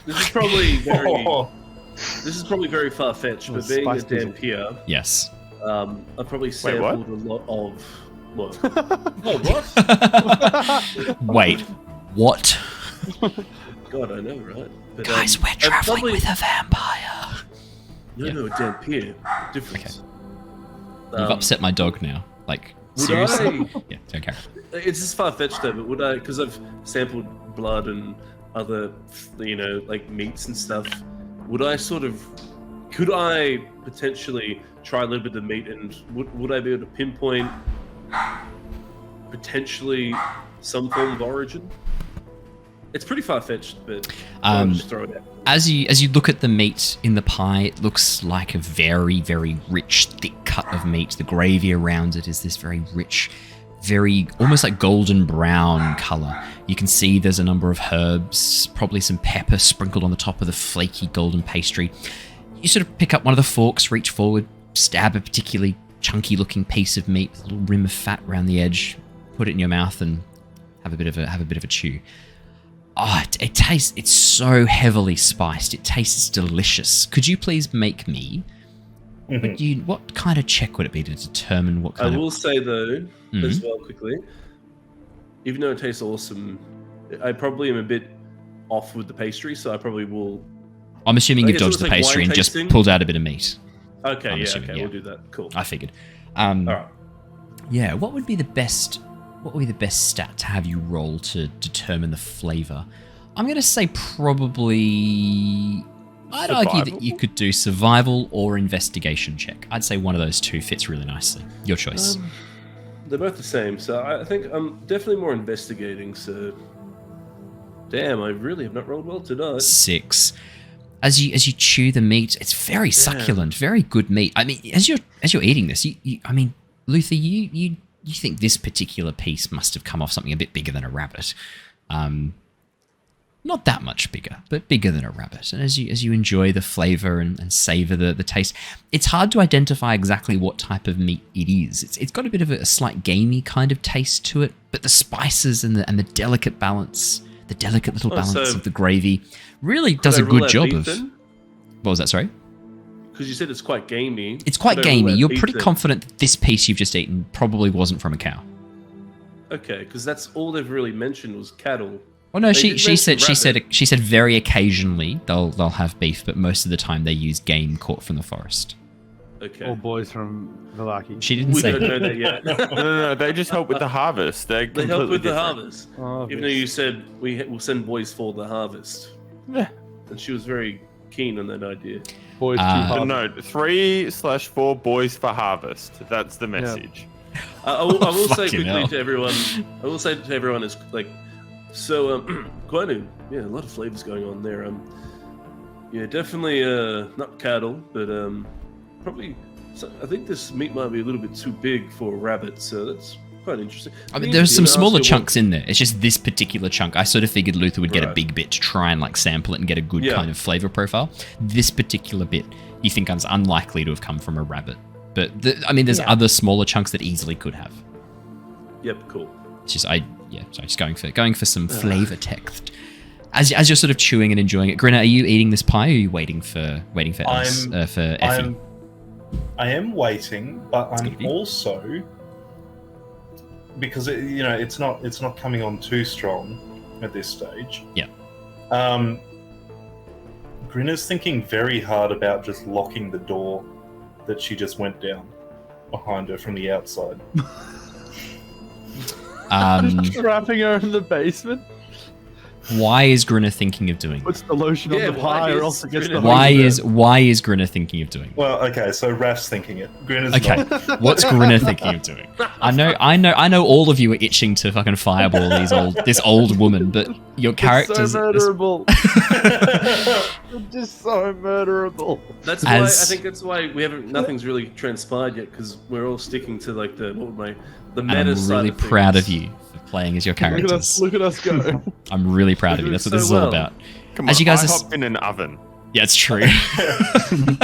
this is probably very far fetched, but being a spice diesel. Dhampir, Yes. I've probably what? sampled a lot of what? Oh, what? Wait, what? God, I know, right? But, Guys, we're I've traveling probably- with a vampire. No, a Dhampir. Difference. You've upset my dog now. Would Seriously? I? Yeah, don't care. It's just far fetched though, but would I? Because I've sampled blood and other, meats and stuff. Would I could I potentially try a little bit of the meat, and would I be able to pinpoint potentially some form of origin? It's pretty far fetched, but I'll just throw it out. As you look at the meat in the pie, it looks like a very, very rich, thick cut of meat. The gravy around it is this very rich, very almost like golden brown color. You can see there's a number of herbs, probably some pepper sprinkled on the top of the flaky golden pastry. You sort of pick up one of the forks, reach forward, stab a particularly chunky looking piece of meat with a little rim of fat around the edge, put it in your mouth and have a bit of a chew. Oh, it tastes, it's so heavily spiced. It tastes delicious. Could you please make me, what kind of check would it be to determine what kind I of... will say though, as well quickly, even though it tastes awesome, I probably am a bit off with the pastry, so I probably will... I'm assuming you've I guess it dodged the was like pastry wine and just tasting? pulled out a bit of meat. Okay, I'm yeah, assuming, okay, yeah. we'll do that. Cool. I figured. Alright. Yeah, what would be the best stat to have you roll to determine the flavor? I'm going to say probably... I'd argue that you could do survival or investigation check. I'd say one of those two fits really nicely. Your choice. they're both the same. So I think I'm definitely more investigating. So, damn, I really have not rolled well tonight. 6. As you chew the meat, it's very succulent, very good meat. I mean, as you're eating this, I mean, Luther, you think this particular piece must have come off something a bit bigger than a rabbit. Not that much bigger, but bigger than a rabbit. And as you enjoy the flavor and savor the taste, it's hard to identify exactly what type of meat it is. It's got a bit of a slight gamey kind of taste to it, but the spices and the delicate balance, the delicate little balance of the gravy really does a good job of... Then? What was that, sorry? Because you said it's quite gamey. It's quite gamey. You're pretty confident that this piece you've just eaten probably wasn't from a cow. Okay, because that's all they've really mentioned was cattle. Oh no, she said very occasionally they'll have beef, but most of the time they use game caught from the forest. Okay. Or boys from Vallaki. She didn't We say don't know that yet. No, they just help with the harvest. They help with the different. harvest. Even though you said we'll send boys for the harvest. Yeah. And she was very keen on that idea. Boys No, 3/4 boys for harvest. That's the message. I will say Fucking quickly hell. to everyone. I will say to everyone is like, so quite a lot of flavors going on there. Yeah, definitely not cattle, but probably. So I think this meat might be a little bit too big for a rabbit, so that's quite interesting. I mean, there's some smaller chunks in there. It's just this particular chunk. I sort of figured Luther would get a big bit to try and like sample it and get a good kind of flavor profile. This particular bit, you think is unlikely to have come from a rabbit, but there's other smaller chunks that easily could have. Yep, cool. It's just just going for some flavor text. As you're sort of chewing and enjoying it, Grinner, are you eating this pie or are you waiting for Effie? I am waiting, but I'm also, because it's not coming on too strong at this stage. Yeah. Grinner's thinking very hard about just locking the door that she just went down behind her from the outside. Trapping her in the basement. Why is Grinner thinking of doing? Puts the lotion on the pie, or else it gets the Why is Grinner thinking of doing? Well, okay, so Raph's thinking it. Grinner's not. What's Grinner thinking of doing? I know all of you are itching to fucking fireball this old woman, but your characters. It's so murderable. It's just so murderable. That's why I think that's why nothing's really transpired yet, because we're all sticking to like the meta side. I'm really proud of you for playing as your characters. Look at us go. I'm really proud of you. That's what this is all about. Come as on, you guys I hopped in an oven. Yeah, it's true.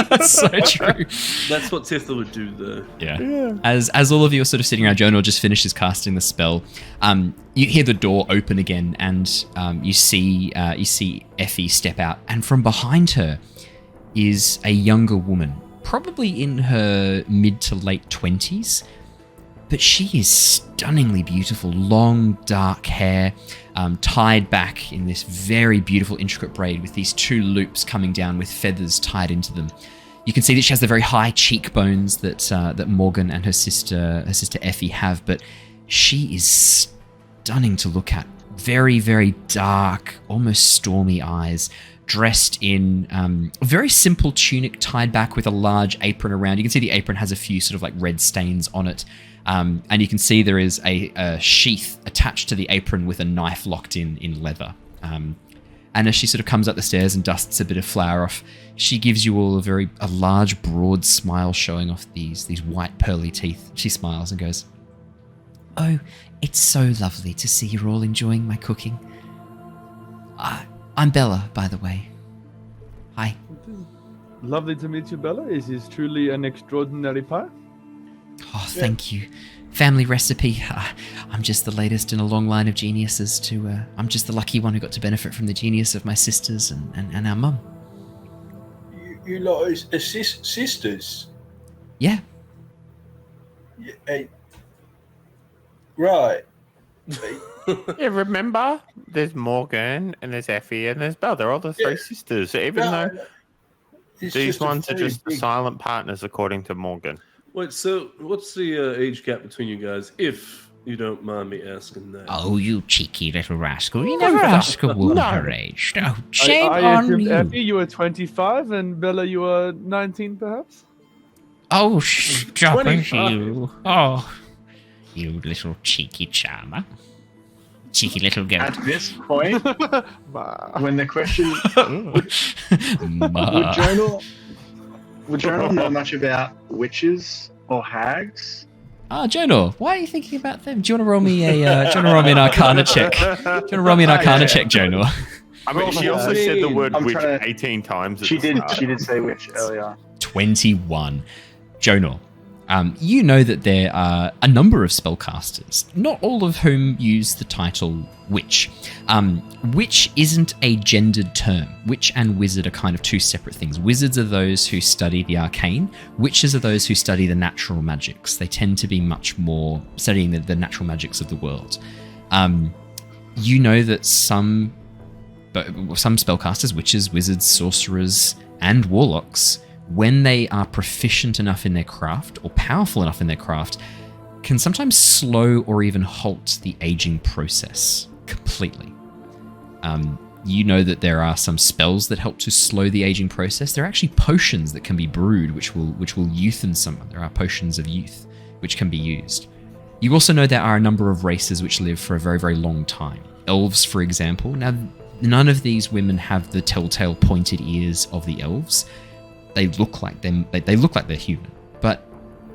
That's so true. That's what Tithla would do, though. Yeah. As all of you are sort of sitting around, Jonor just finishes casting the spell. You hear the door open again, and you see Effie step out, and from behind her is a younger woman, probably in her mid to late 20s. But she is stunningly beautiful. Long, dark hair, tied back in this very beautiful, intricate braid with these 2 loops coming down with feathers tied into them. You can see that she has the very high cheekbones that Morgan and her sister Effie have, but she is stunning to look at. Very, very dark, almost stormy eyes, dressed in a very simple tunic tied back with a large apron around. You can see the apron has a few sort of like red stains on it. And you can see there is a sheath attached to the apron with a knife locked in leather. And as she sort of comes up the stairs and dusts a bit of flour off, she gives you all a large, broad smile showing off these white, pearly teeth. She smiles and goes, "Oh, it's so lovely to see you're all enjoying my cooking. I'm Bella, by the way. Hi." Lovely to meet you, Bella. Is this truly an extraordinary pie? Oh, thank you. Family recipe. I'm just the latest in a long line of geniuses I'm just the lucky one who got to benefit from the genius of my sisters and our mum. You lot are sisters? Yeah. Right. Yeah, remember? There's Morgan, and there's Effie, and there's Belle. They're all the 3 sisters. Even though these ones are just the silent partners, according to Morgan. Wait, so what's the age gap between you guys, if you don't mind me asking that? Oh, you cheeky little rascal. You never ask a woman her age. Oh, shame I on assumed you. Effie, you were 25, and Bella, you were 19, perhaps? Oh, stop it, you. Oh, You little cheeky charmer. Cheeky little goat. At this point, when the question would Jonor know much about witches or hags? Jonor, why are you thinking about them? Do you want to roll me an Arcana check? Do you want to roll me an Arcana check, Jonor? I mean, she also said the word I'm witch trying to- 18 times. She did say witch earlier. 21. Jonor, you know that there are a number of spellcasters, not all of whom use the title witch. Witch isn't a gendered term. Witch and wizard are kind of two separate things. Wizards are those who study the arcane. Witches are those who study the natural magics. They tend to be much more studying the natural magics of the world. You know that some spellcasters, witches, wizards, sorcerers, and warlocks, when they are proficient enough in their craft or powerful enough in their craft, can sometimes slow or even halt the aging process completely. You know that there are some spells that help to slow the aging process. There are actually potions that can be brewed which will youthen someone. There are potions of youth which can be used. You also know there are a number of races which live for a very, very long time. Elves, for example. Now, none of these women have the telltale pointed ears of the elves. They look like them. They look like they're human. But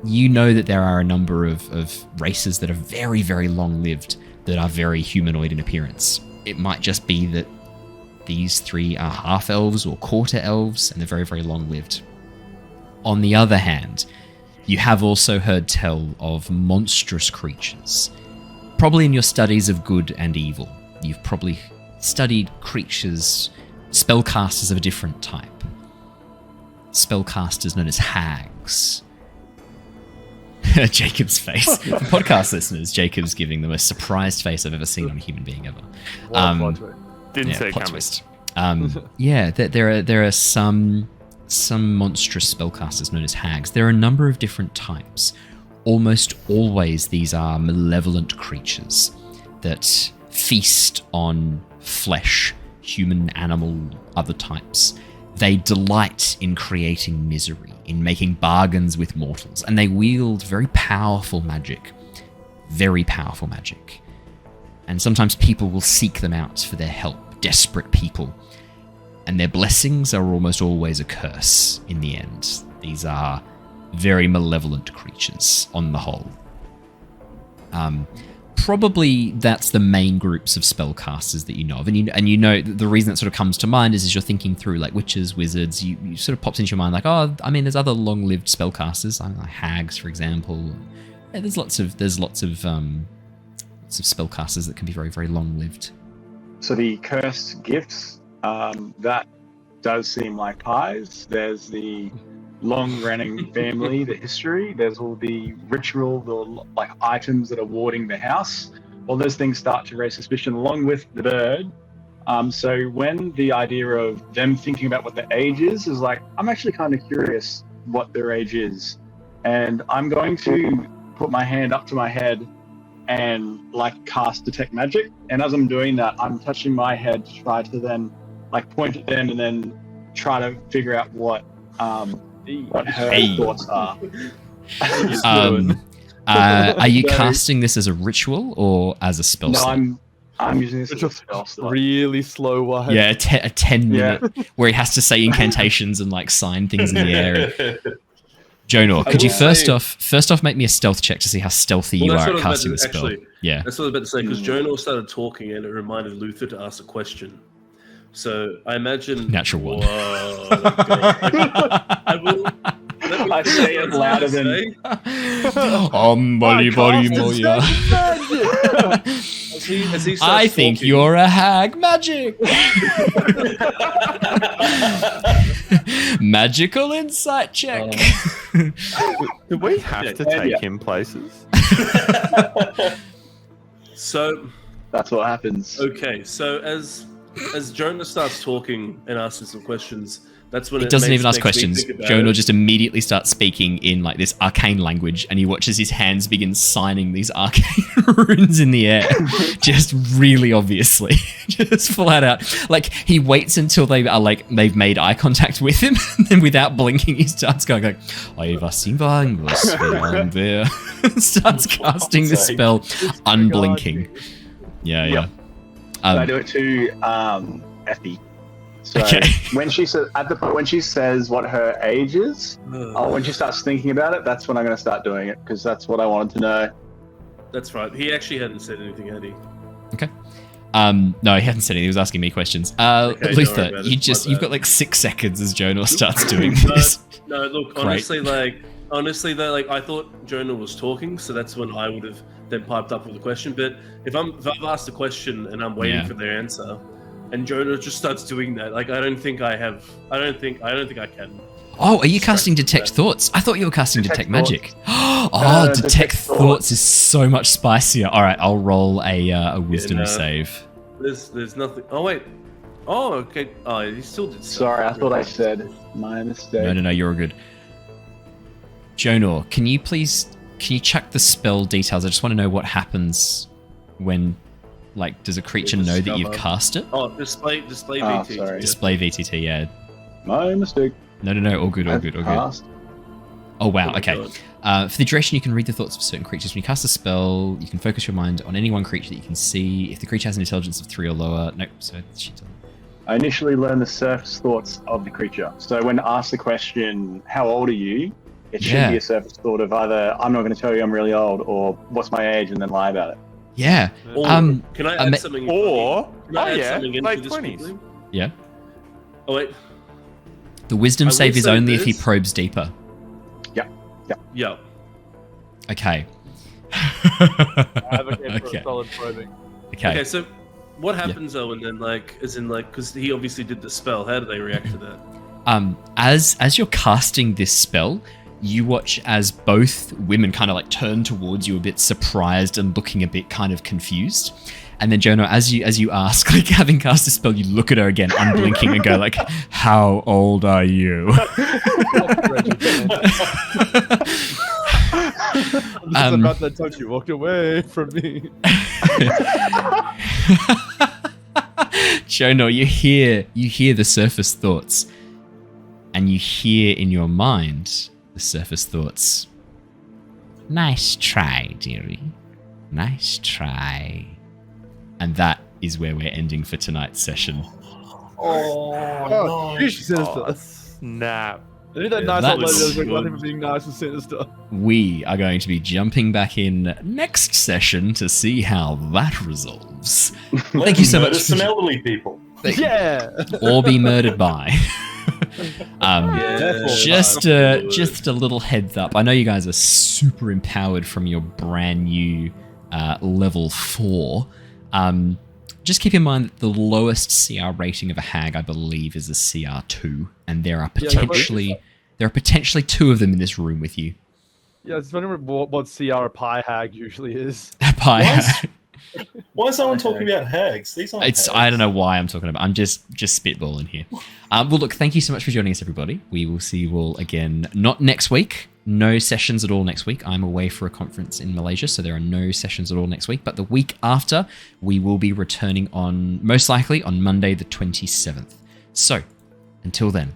you know that there are a number of races that are very, very long-lived that are very humanoid in appearance. It might just be that these three are half-elves or quarter-elves, and they're very, very long-lived. On the other hand, you have also heard tell of monstrous creatures. Probably in your studies of good and evil, you've probably studied creatures, spellcasters of a different type. Spellcasters known as hags. Jacob's face. For podcast listeners, Jacob's giving the most surprised face I've ever seen on a human being ever. Didn't say plot coming. twist. There are some monstrous spellcasters known as hags. There are a number of different types. Almost always these are malevolent creatures that feast on flesh, human, animal, other types. They delight in creating misery, in making bargains with mortals, and they wield very powerful magic. Very powerful magic. And sometimes people will seek them out for their help, desperate people. And their blessings are almost always a curse in the end. These are very malevolent creatures on the whole. Probably that's the main groups of spellcasters that you know of. And you know the reason that sort of comes to mind is as you're thinking through like witches, wizards, you sort of pops into your mind like, oh, I mean, there's other long-lived spellcasters, like hags, for example. Yeah, there's lots of spellcasters that can be very, very long-lived. So the cursed gifts, that does seem like pies. There's the long-running family, the history. There's all the ritual, the like items that are warding the house. All those things start to raise suspicion along with the bird. So when the idea of them thinking about what their age is like, I'm actually kind of curious what their age is. And I'm going to put my hand up to my head and like cast detect magic. And as I'm doing that, I'm touching my head to try to then like point at them and then try to figure out what her thoughts are. Are you casting this as a ritual or as a spell slot? No, I'm using this as a spell slot. Really slow one. Yeah, a 10-minute where he has to say incantations and like sign things in the air. Jonor, could you first off make me a stealth check to see how stealthy you are at casting the spell? Yeah, that's what I was about to say, because Jonor started talking and it reminded Luther to ask a question. So I imagine natural one. Whoa, I say it louder than. I think talking, you're a hag. Magic. Magical insight check. Do we have to take him places? So that's what happens. Okay, so as Jonor starts talking and asking some questions, That's when It doesn't even ask makes me questions. think about Jonor it. just immediately starts speaking in like this arcane language, and he watches his hands begin signing these arcane runes in the air, just really obviously, just flat out. Like he waits until they are like they've made eye contact with him, and then without blinking, he starts going like, starts casting this spell, unblinking. Yeah. Yep. I do it to Effie. So Okay. when she says when she says what her age is, when she starts thinking about it, that's when I'm going to start doing it because that's what I wanted to know. That's right. He actually hadn't said anything, had he? Okay. No, he hadn't said anything. He was asking me questions. Okay, don't worry Luther, about it. you've got like 6 seconds as Jonor starts doing this. No, look, Great. honestly, though, like I thought Jonor was talking, so that's when I would have then piped up with a question. But if I've asked a question and I'm waiting Yeah. for their answer, and Jonor just starts doing that, like I don't think I can. Oh, are you casting Detect Thoughts? I thought you were casting Detect Magic. Oh, Detect Detect Thoughts is so much spicier. All right, I'll roll a Wisdom no. save. There's nothing. Oh wait. Oh okay. Oh, he still did. Sorry, I thought I said my mistake. No, you're all good. Jonor, can you check the spell details? I just want to know what happens when, like, does a creature know that you've cast it? Oh, display VT. Sorry. Display VTT, yeah. My mistake. No, all good. Passed. Oh wow, my okay. God. For the duration, you can read the thoughts of certain creatures. When you cast a spell, you can focus your mind on any one creature that you can see. If the creature has an intelligence of 3 or lower, nope. So she doesn't. I initially learn the surface thoughts of the creature. So when asked the question, "How old are you?" it should be a surface thought of either "I'm not going to tell you I'm really old" or "What's my age?" and then lie about it. Yeah. Or, can I add something? Or Can I add something into late this 20s. quickly? Yeah. Oh wait. The wisdom I will save is say only if he this. probes deeper. Yeah. Okay. I advocate for Okay. a solid probing. Okay. So, what happens, Owen? Then, like, as in, like, because he obviously did the spell. How do they react to that? As you're casting this spell, you watch as both women kind of like turn towards you a bit surprised and looking a bit kind of confused. And then Jonor, as you ask, like having cast a spell, you look at her again, unblinking, and go like, "How old are you?" I'm about that time she walked away from me. Jonor, you hear the surface thoughts, and you hear in your mind the surface thoughts. "Nice try, dearie. Nice try." And that is where we're ending for tonight's session. Oh, she's sinister. Snap. I knew that nice That old lady was was like one for being nice and sinister. We are going to be jumping back in next session to see how that resolves. Thank you so much. Some elderly people. Yeah. Or be murdered by. Yeah. Just a little heads up. I know you guys are super empowered from your brand new level 4. Just keep in mind that the lowest CR rating of a hag, I believe, is a CR2, and there are potentially 2 of them in this room with you. Yeah, I was wondering what CR a pie hag usually is. Pie hag. Why is someone talking about hags? These aren't hags. I don't know why I'm talking about. I'm just spitballing here. Well, look, thank you so much for joining us, everybody. We will see you all again. Not next week. No sessions at all next week. I'm away for a conference in Malaysia, so there are no sessions at all next week. But the week after, we will be returning most likely on Monday the 27th. So, until then,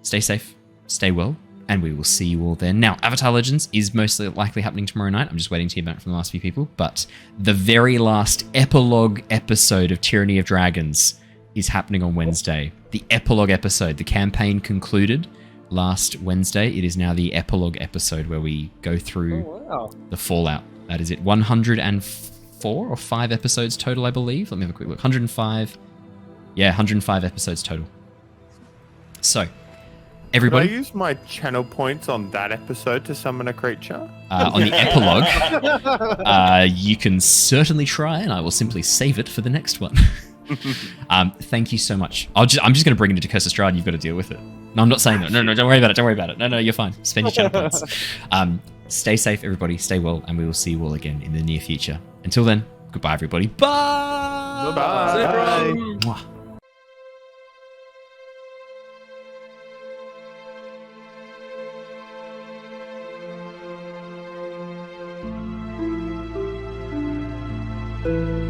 stay safe, stay well, and we will see you all then. Now, Avatar Legends is most likely happening tomorrow night. I'm just waiting to hear back from the last few people. But the very last epilogue episode of Tyranny of Dragons is happening on Wednesday. The epilogue episode. The campaign concluded last Wednesday. It is now the epilogue episode where we go through the fallout. That is it. 104 or 5 episodes total, I believe. Let me have a quick look. 105. Yeah, 105 episodes total. So, everybody. Can I use my channel points on that episode to summon a creature? On the epilogue, you can certainly try, and I will simply save it for the next one. Thank you so much. I'm just going to bring it into Curse of Strahd. You've got to deal with it. No, I'm not saying that. No, don't worry about it. Don't worry about it. No, you're fine. Spend your channel points. Stay safe, everybody. Stay well, and we will see you all again in the near future. Until then, goodbye, everybody. Bye. Bye. Mwah. you.